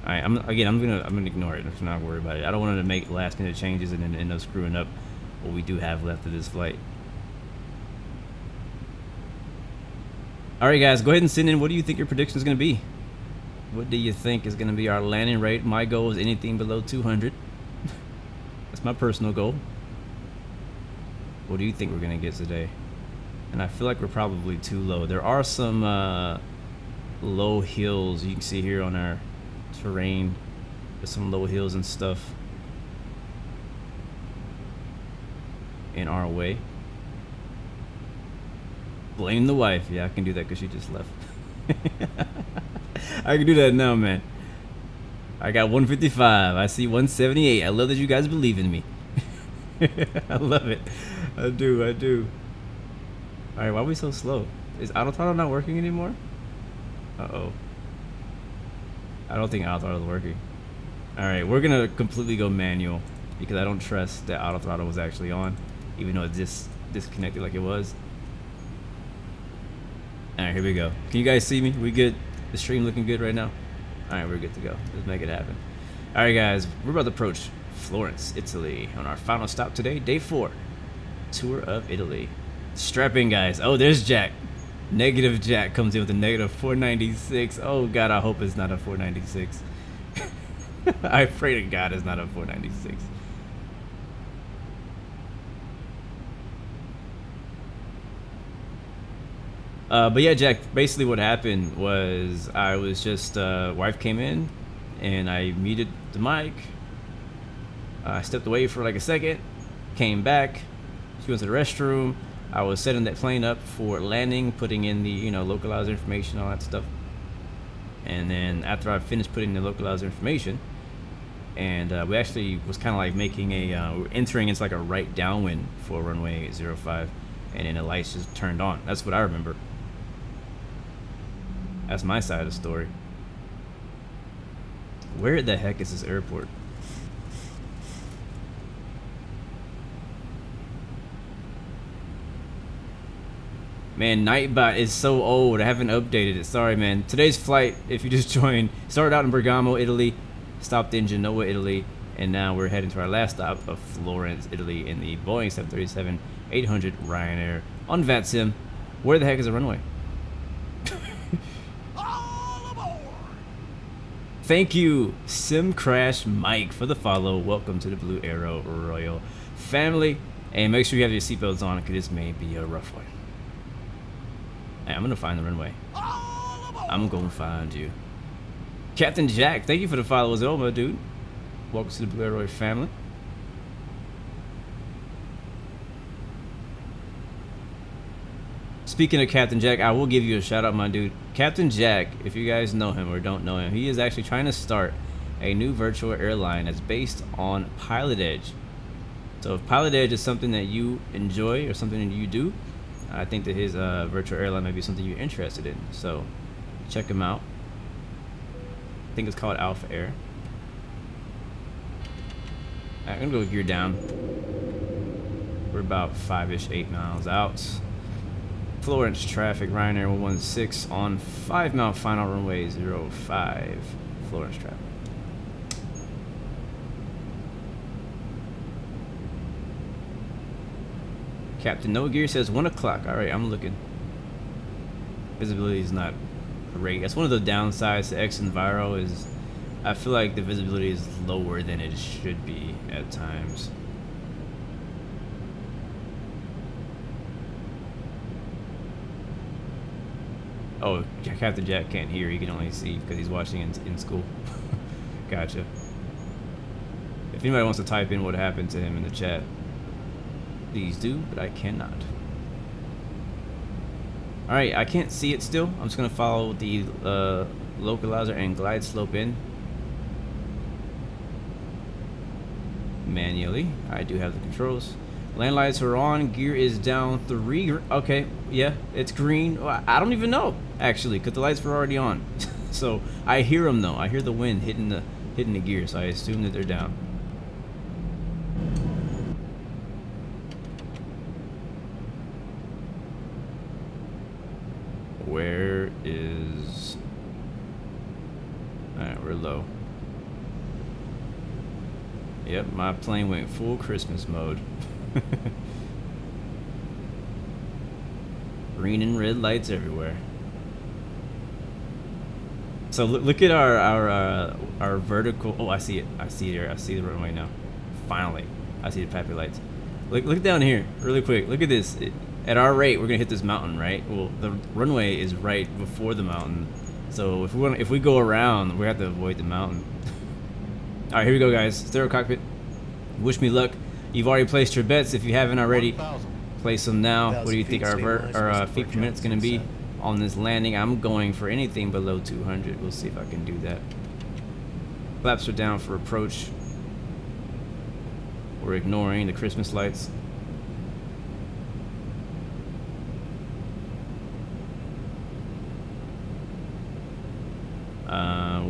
Alright, I'm gonna ignore it. I'm not worried about it. I don't want to make last minute changes and then end up screwing up what we do have left of this flight. Alright guys, go ahead and send in what do you think your prediction is gonna be? What do you think is gonna be our landing rate? My goal is anything below 200. That's my personal goal. What do you think we're gonna get today? And I feel like we're probably too low. There are some low hills you can see here on our terrain. There's some low hills and stuff in our way. Blame the wife. Yeah, I can do that because she just left. I can do that now, man. I got 155. I see 178. I love that you guys believe in me. I love it. I do. Alright, why are we so slow? Is auto throttle not working anymore? Uh-oh. I don't think auto throttle is working. Alright, we're gonna completely go manual because I don't trust that auto throttle was actually on, even though it's just disconnected like it was. Alright, here we go. Can you guys see me? We good? The stream looking good right now? Alright, we're good to go. Let's make it happen. Alright guys, we're about to approach Florence, Italy on our final stop today, day 4. Tour of Italy. Strap in, guys. Oh, there's Jack. Negative Jack comes in with a negative 496. Oh god, I hope it's not a 496. I pray to God it's not a 496. But yeah, Jack, basically what happened was I was just, wife came in and I muted the mic. I stepped away for like a second, came back, she went to the restroom. I was setting that plane up for landing, putting in the, you know, localizer information, all that stuff. And then after I finished putting the localizer information, and we actually was kind of like making a, we were entering into like a right downwind for runway 05, and then the lights just turned on. That's what I remember. That's my side of the story. Where the heck is this airport? Man, Nightbot is so old. I haven't updated it. Sorry, man. Today's flight, if you just joined, started out in Bergamo, Italy, stopped in Genoa, Italy, and now we're heading to our last stop of Florence, Italy, in the Boeing 737-800 Ryanair on VATSIM. Where the heck is the runway? Thank you, Sim Crash Mike, for the follow. Welcome to the Blue Arrow Royal family. And make sure you have your seatbelts on because this may be a rough one. Hey, I'm gonna find the runway. I'm gonna find you. Captain Jack, thank you for the follow as well, my dude. Welcome to the Blue Arrow family. Speaking of Captain Jack, I will give you a shout out, my dude. Captain Jack, if you guys know him or don't know him, he is actually trying to start a new virtual airline that's based on Pilot Edge. So if Pilot Edge is something that you enjoy or something that you do, I think that his virtual airline might be something you're interested in. So check him out. I think it's called Alpha Air. I'm gonna go gear down. We're about 5-ish, 8 miles out. Florence traffic, Ryanair 116 on 5-mile final runway 05. Florence traffic. Captain No Gear says 1 o'clock. Alright, I'm looking. Visibility is not great. That's one of the downsides to X Enviro is I feel like the visibility is lower than it should be at times. Oh, Captain Jack can't hear. He can only see because he's watching in school. Gotcha. If anybody wants to type in what happened to him in the chat, please do, but I cannot. Alright, I can't see it still. I'm just going to follow the localizer and glide slope in. Manually. I do have the controls. Land lights are on. Gear is down 3. Okay, yeah, it's green. I don't even know, actually, because the lights were already on. So I hear them, though. I hear the wind hitting the gear, so I assume that they're down. Where is... Alright, we're low. Yep, my plane went full Christmas mode. Green and red lights everywhere. So look at our vertical. Oh, I see it. I see it here. I see the runway now. Finally, I see the pappy lights. Look down here, really quick. Look at this. At our rate, we're gonna hit this mountain, right? Well, the runway is right before the mountain. So if we go around, we have to avoid the mountain. All right, here we go, guys. Stereo cockpit. Wish me luck. You've already placed your bets. If you haven't already, place them now. What do you think our feet per minute's gonna be on this landing? I'm going for anything below 200. We'll see if I can do that. Flaps are down for approach. We're ignoring the Christmas lights.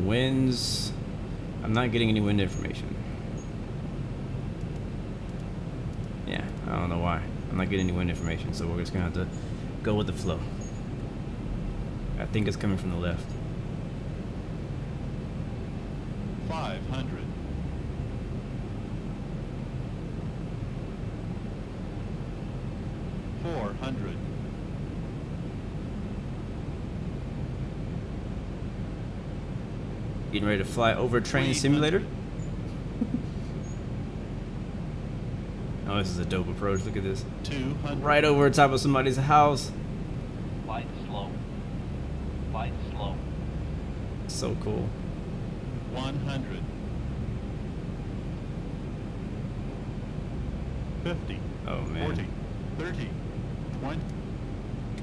Winds. I'm not getting any wind information. Yeah, I don't know why. I'm not getting any wind information, so we're just gonna have to go with the flow. I think it's coming from the left. 500. 400. 400. Getting ready to fly over train simulator. Oh, this is a dope approach. Look at this. 200. Right over top of somebody's house. Light slow. Light slow. So cool. 100. 50. Oh man. 40. 30. 20.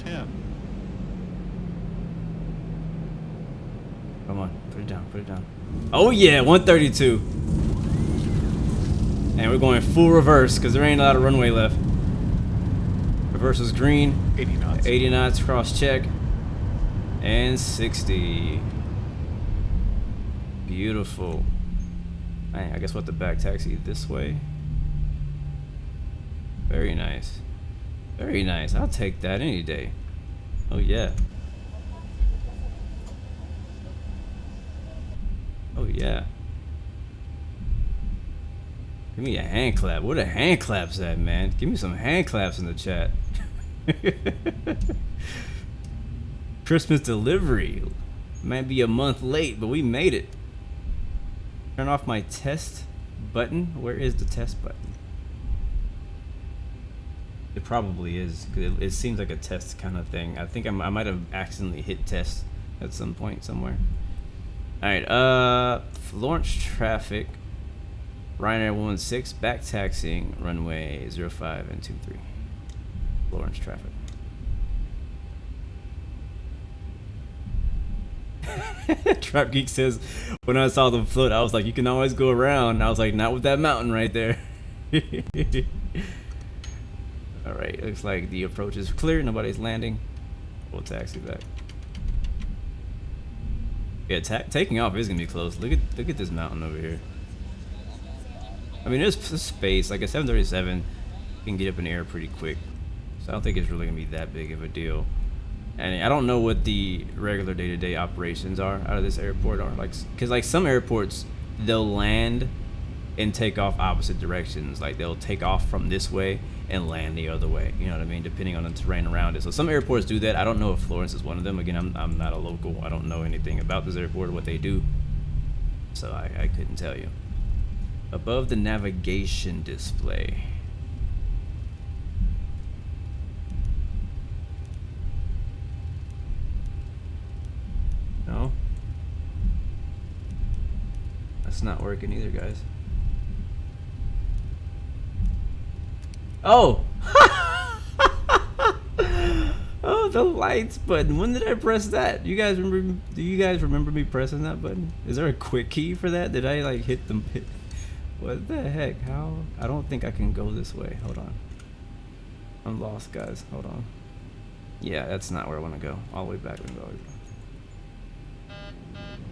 10. Come on, put it down, put it down. Oh yeah, 132. And we're going full reverse because there ain't a lot of runway left. Reverse is green. 80 knots. 80 knots, cross check. And 60. Beautiful. Man, I guess we'll have to back taxi this way. Very nice. Very nice. I'll take that any day. Oh yeah. Oh yeah. Give me a hand clap. What a hand claps at, man? Give me some hand claps in the chat. Christmas delivery. Might be a month late, but we made it. Turn off my test button. Where is the test button? It probably is, because it seems like a test kind of thing. I think I might have accidentally hit test at some point somewhere. Alright, Florence traffic. Ryanair 16, back taxiing, runway 05 and 23. Florence traffic. Trap Geek says, when I saw them float, I was like, you can always go around. I was like, not with that mountain right there. Alright, looks like the approach is clear. Nobody's landing. We'll taxi back. Yeah, taking off is gonna be close. Look at this mountain over here. I mean, there's space. Like a 737 can get up in the air pretty quick, so I don't think it's really gonna be that big of a deal. And I don't know what the regular day-to-day operations are out of this airport are like, because like some airports they'll land and take off opposite directions. Like they'll take off from this way and land the other way. You know what I mean? Depending on the terrain around it. So some airports do that. I don't know if Florence is one of them. Again, I'm not a local. I don't know anything about this airport or what they do. So I couldn't tell you. Above the navigation display. No? That's not working either, guys. Oh! Oh, the lights button. When did I press that? You guys remember? Do you guys remember me pressing that button? Is there a quick key for that? Did I like hit them? What the heck? How? I don't think I can go this way. Hold on. I'm lost, guys. Hold on. Yeah, that's not where I want to go. All the way back.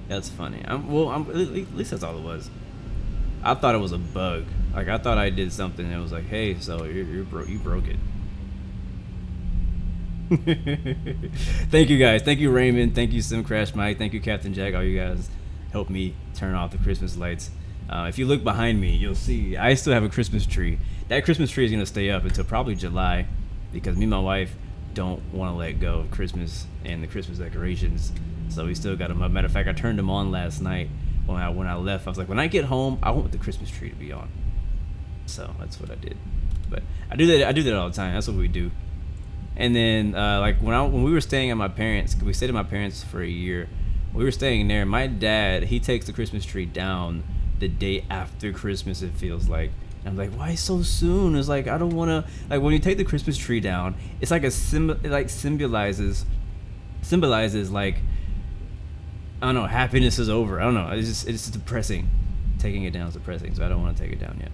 That's funny. At least that's all it was. I thought it was a bug. Like I thought I did something and it was like, hey, so you broke it. Thank you guys. Thank you Raymond. Thank you Sim Crash Mike. Thank you Captain Jack. All you guys helped me turn off the Christmas lights. If you look behind me, you'll see I still have a Christmas tree. That Christmas tree is gonna stay up until probably July, because me and my wife don't want to let go of Christmas and the Christmas decorations. So we still got them up. Matter of fact, I turned them on last night when I left. I was like, when I get home, I want the Christmas tree to be on. So that's what I did. But I do that all the time. That's what we do. And then like when we were staying at my parents, we stayed at my parents for a year. We were staying there. My dad, he takes the Christmas tree down the day after Christmas, it feels like. And I'm like, why so soon? It's like, I don't want to, like, when you take the Christmas tree down, it's like it like symbolizes like, I don't know, happiness is over. I don't know. It's just depressing. Taking it down is depressing, so I don't want to take it down yet.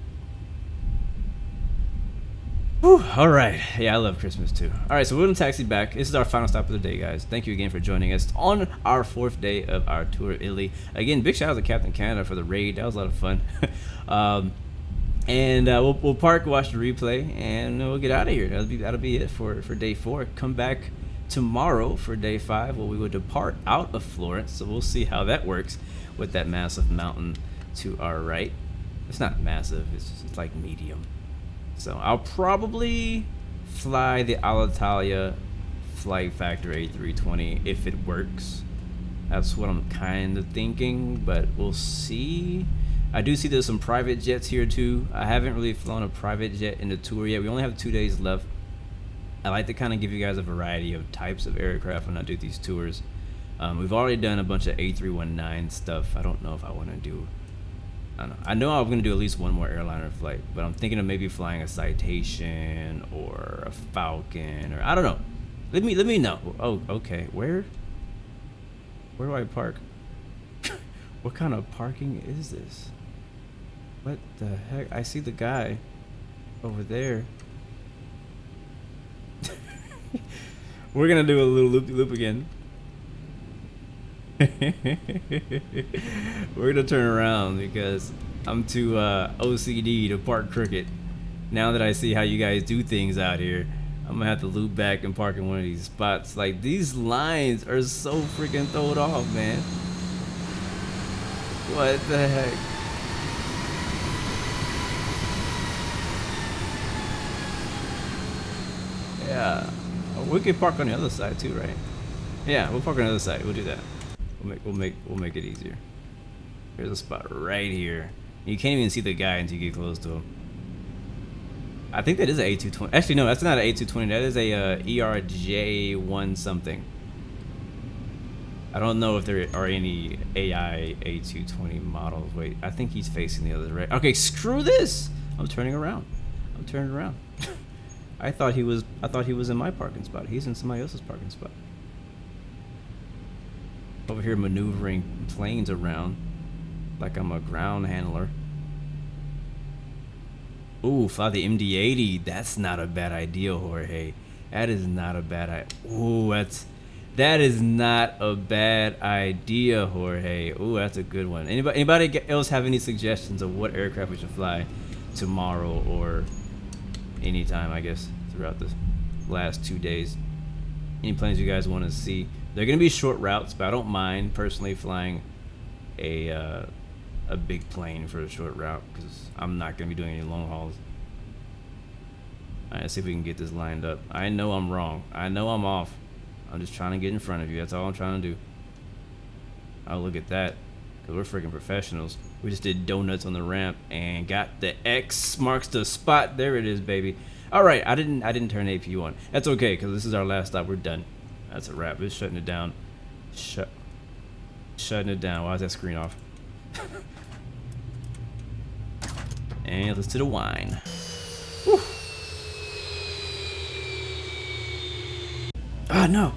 Whew, all right. Yeah, I love Christmas too. All right, so we're gonna taxi back. This is our final stop of the day, guys. Thank you again for joining us on our 4th day of our tour of Italy. Again, big shout out to Captain Canada for the raid. That was a lot of fun. And we'll park, watch the replay, and we'll get out of here. That'll be it for day 4. Come back tomorrow for day 5, where we will depart out of Florence. So we'll see how that works with that massive mountain to our right. It's not massive. It's like medium. So I'll probably fly the Alitalia Flight Factor A320 if it works. That's what I'm kind of thinking, but we'll see. I do see there's some private jets here too. I haven't really flown a private jet in the tour yet. We only have 2 days left. I like to kind of give you guys a variety of types of aircraft when I do these tours. We've already done a bunch of A319 stuff. I don't know if I want to do, I don't know. I know I'm going to do at least one more airliner flight, but I'm thinking of maybe flying a Citation or a Falcon, or I don't know. Let me know. Oh, okay. Where do I park? What kind of parking is this? What the heck? I see the guy over there. We're gonna do a little loop again. We're gonna turn around because I'm too OCD to park crooked. Now that I see how you guys do things out here, I'm gonna have to loop back and park in one of these spots. Like, these lines are so freaking thrown off, man. What the heck? Yeah. Oh, we could park on the other side too, right? Yeah, we'll park on the other side. We'll do that. We'll make it easier. There's a spot right here. You can't even see the guy until you get close to him. I think that is an A220. Actually, no, that's not an A220. That is a ERJ1 something. I don't know if there are any AI A220 models. Wait, I think he's facing the other direction. Okay, screw this. I'm turning around. I'm turning around. I thought he was in my parking spot. He's in somebody else's parking spot. Over here maneuvering planes around like I'm a ground handler. Ooh, fly the MD-80. That's not a bad idea, Jorge. That is not a bad idea. Ooh, that is not a bad idea, Jorge. Ooh, that's a good one. Anybody else have any suggestions of what aircraft we should fly tomorrow or anytime, I guess, throughout the last 2 days? Any planes you guys want to see? They're gonna be short routes, but I don't mind personally flying a big plane for a short route because I'm not gonna be doing any long hauls. All right, let's see if we can get this lined up. I know I'm wrong. I know I'm off. I'm just trying to get in front of you. That's all I'm trying to do. Oh, look at that. Because we're freaking professionals. We just did donuts on the ramp and got the X marks the spot. There it is, baby. All right, I didn't turn APU on. That's okay, because this is our last stop. We're done. That's a wrap. It's shutting it down. Shutting it down. Why is that screen off? And let's do the wine. Whew. Ah, no.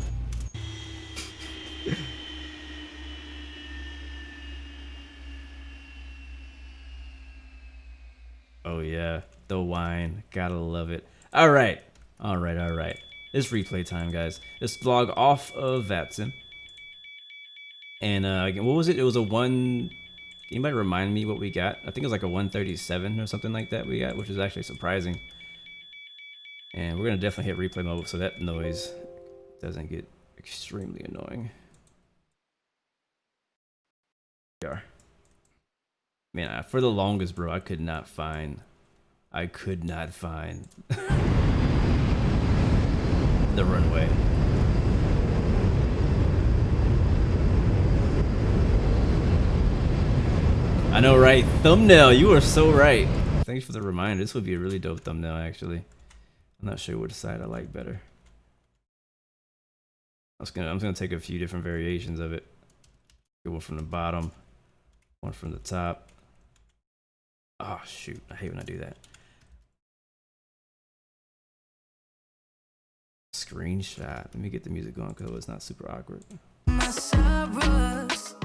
Oh yeah, the wine. Gotta love it. All right. It's replay time, guys. Let's log off of Vatson. And again, what was it? It was a one. Anybody remind me what we got? I think it was like a 137 or something like that we got, which is actually surprising. And we're gonna definitely hit replay mode so that noise doesn't get extremely annoying. We are. Man, for the longest, bro, I could not find the runway. I know, right? Thumbnail, you are so right. Thanks for the reminder. This would be a really dope thumbnail, actually. I'm not sure which side I like better. I'm just gonna take a few different variations of it. One from the bottom, one from the top. Oh shoot, I hate when I do that. Screenshot. Let me get the music going because it's not super awkward. My sorrows,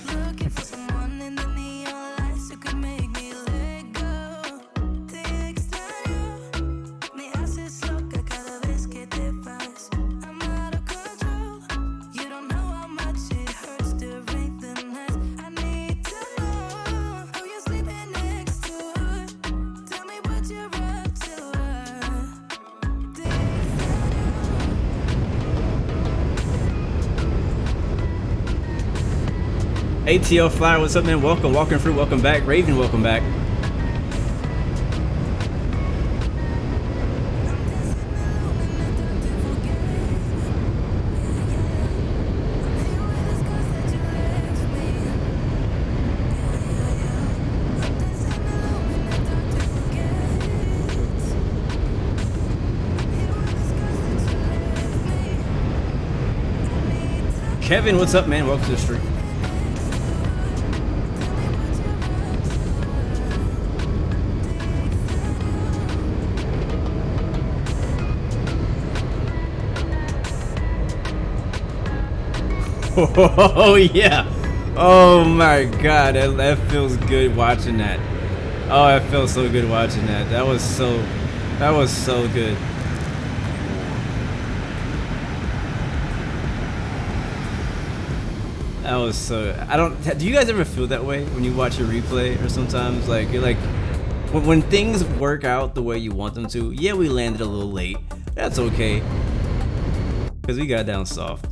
looking for someone in the neon lights who could make me let go. Te extraño, me haces loca cada vez que te vas. I'm out of control. You don't know how much it hurts during the night. I need to know who you're sleeping next to. Tell me what you're up to. Te ATL Flyer, what's up, man? Welcome. Walking Fruit, welcome back. Raven, welcome back. Kevin, what's up, man? Welcome to the stream. Oh yeah! Oh my god, that feels good watching that. Oh, it felt so good watching that. That was so good. That was so. Do you guys ever feel that way when you watch a replay, or sometimes like you're like, when things work out the way you want them to? Yeah, we landed a little late. That's okay, because we got down soft.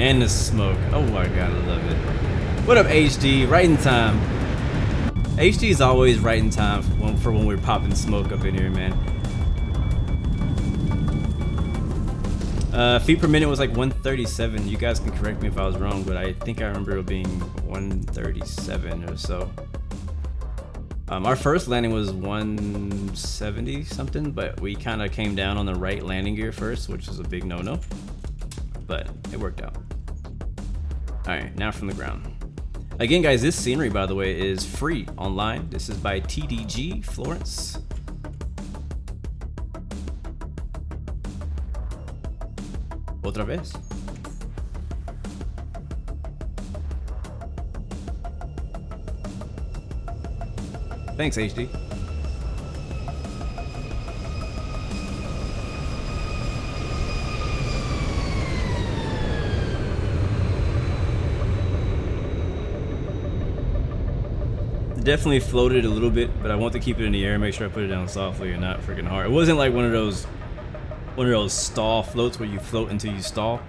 And the smoke. Oh my god, I love it. What up, HD? Right in time. HD is always right in time for when we're popping smoke up in here, man. Feet per minute was like 137. You guys can correct me if I was wrong, but I think I remember it being 137 or so. Our first landing was 170 something, but we kind of came down on the right landing gear first, which is a big no-no. But it worked out. Alright, now from the ground. Again, guys, this scenery, by the way, is free online. This is by TDG Florence. Otra vez. Thanks, HD. Definitely floated a little bit, but I want to keep it in the air, make sure I put it down softly and not freaking hard. It wasn't like one of those stall floats where you float until you stall.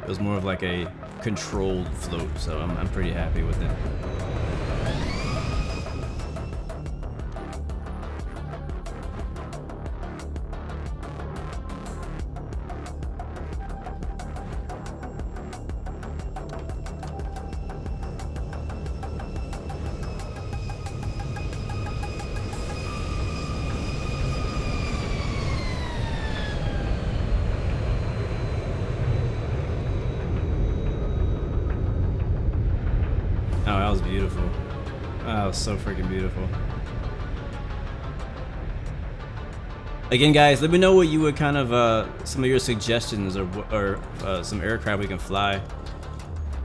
It was more of like a controlled float, so I'm pretty happy with it. Oh, that was beautiful. Oh, that was so freaking beautiful. Again, guys, let me know what you would kind of some of your suggestions or some aircraft we can fly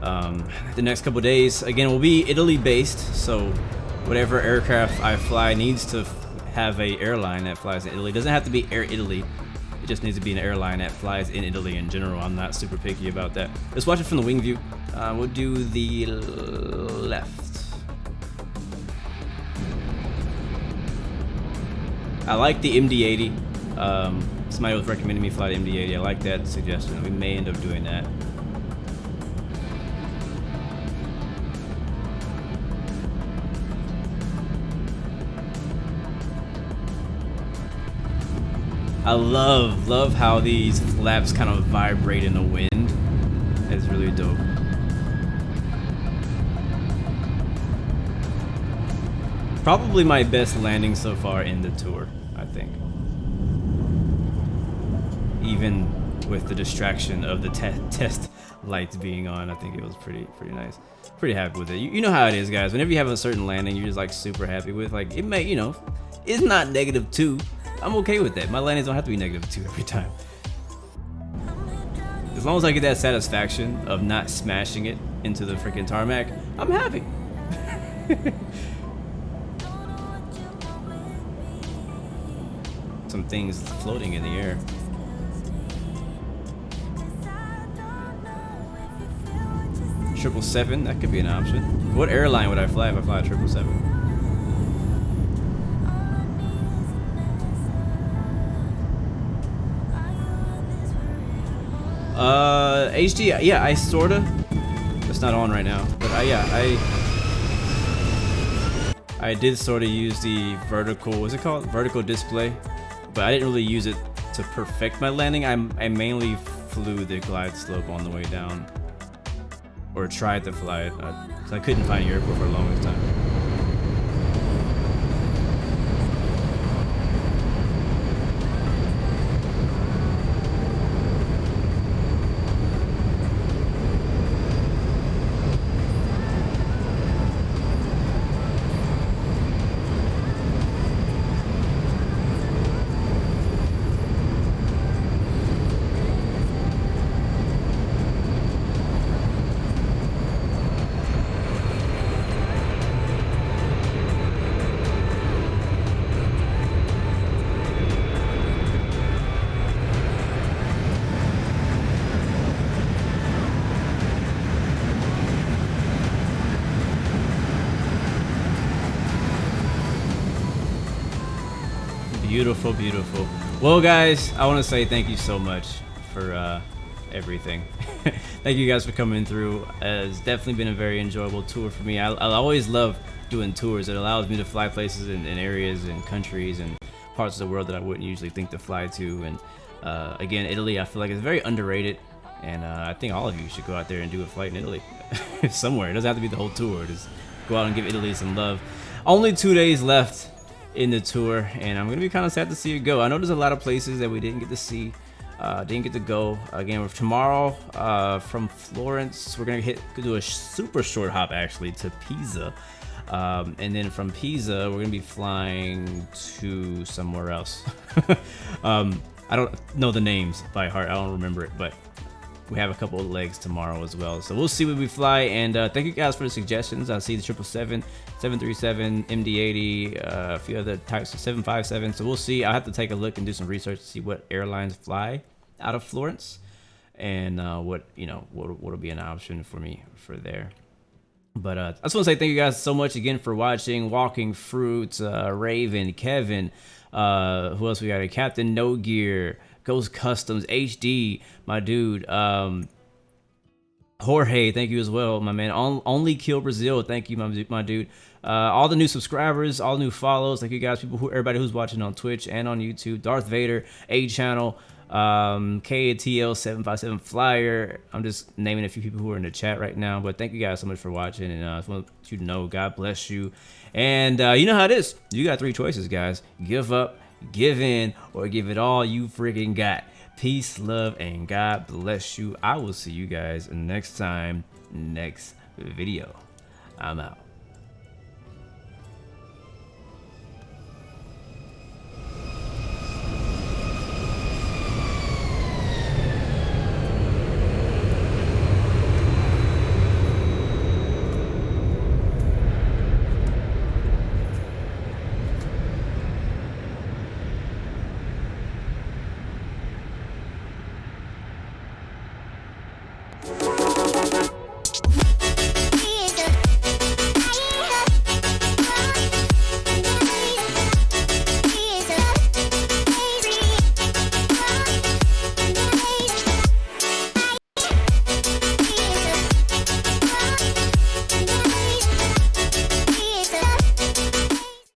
the next couple days. Again, we'll be Italy based, so whatever aircraft I fly needs to have a airline that flies in Italy. It doesn't have to be Air Italy. It just needs to be an airline that flies in Italy in general. I'm not super picky about that. Let's watch it from the wing view. We'll do the left. I like the MD-80. Somebody was recommending me fly the MD-80. I like that suggestion. We may end up doing that. I love how these flaps kind of vibrate in the wind. It's really dope. Probably my best landing so far in the tour, I think. Even with the distraction of the test lights being on, I think it was pretty nice. Pretty happy with it. You know how it is, guys. Whenever you have a certain landing, you're just like super happy with. Like it may, you know, it's not -2. I'm okay with that. My landings don't have to be -2 every time. As long as I get that satisfaction of not smashing it into the freaking tarmac, I'm happy. Some things floating in the air. Triple 7, that could be an option. What airline would I fly if I fly a 777? HD, yeah, I sorta. It's not on right now, but yeah, I did sorta use the vertical. What's it called? Vertical display, but I didn't really use it to perfect my landing. I mainly flew the glide slope on the way down, or tried to fly it. 'Cause I couldn't find the airport for the longest time. Beautiful, beautiful. Well, guys, I want to say thank you so much for everything. Thank you guys for coming through. It's definitely been a very enjoyable tour for me. I always love doing tours. It allows me to fly places in areas and countries and parts of the world that I wouldn't usually think to fly to. And again, Italy, I feel like it's very underrated. And I think all of you should go out there and do a flight in Italy. Somewhere. It doesn't have to be the whole tour. Just go out and give Italy some love. Only 2 days left in the tour, and I'm gonna be kind of sad to see it go. I know there's a lot of places that we didn't get to see, didn't get to go. Again, tomorrow from Florence, we're gonna do a super short hop actually to Pisa, and then from Pisa, we're gonna be flying to somewhere else. I don't know the names by heart. I don't remember it, but we have a couple of legs tomorrow as well, so we'll see where we fly. And thank you guys for the suggestions. I see the 777, 737, MD-80, a few other types of 757. So we'll see. I'll have to take a look and do some research to see what airlines fly out of Florence, and what'll be an option for me for there. But I just want to say thank you guys so much again for watching. Walking Fruits, Raven, Kevin, who else we got? Captain No Gear, Ghost Customs, HD, my dude, Jorge, thank you as well, my man. Only Kill Brazil, thank you, my dude. All the new subscribers, all new follows, thank you guys, everybody who's watching on Twitch and on YouTube. Darth Vader, A Channel, KTL757 Flyer. I'm just naming a few people who are in the chat right now, but thank you guys so much for watching, and I just want you to know, God bless you. And you know how it is. You got 3 choices, guys. Give up, give in, or give it all you freaking got. Peace, love, and God bless you. I will see you guys next time, next video. I'm out.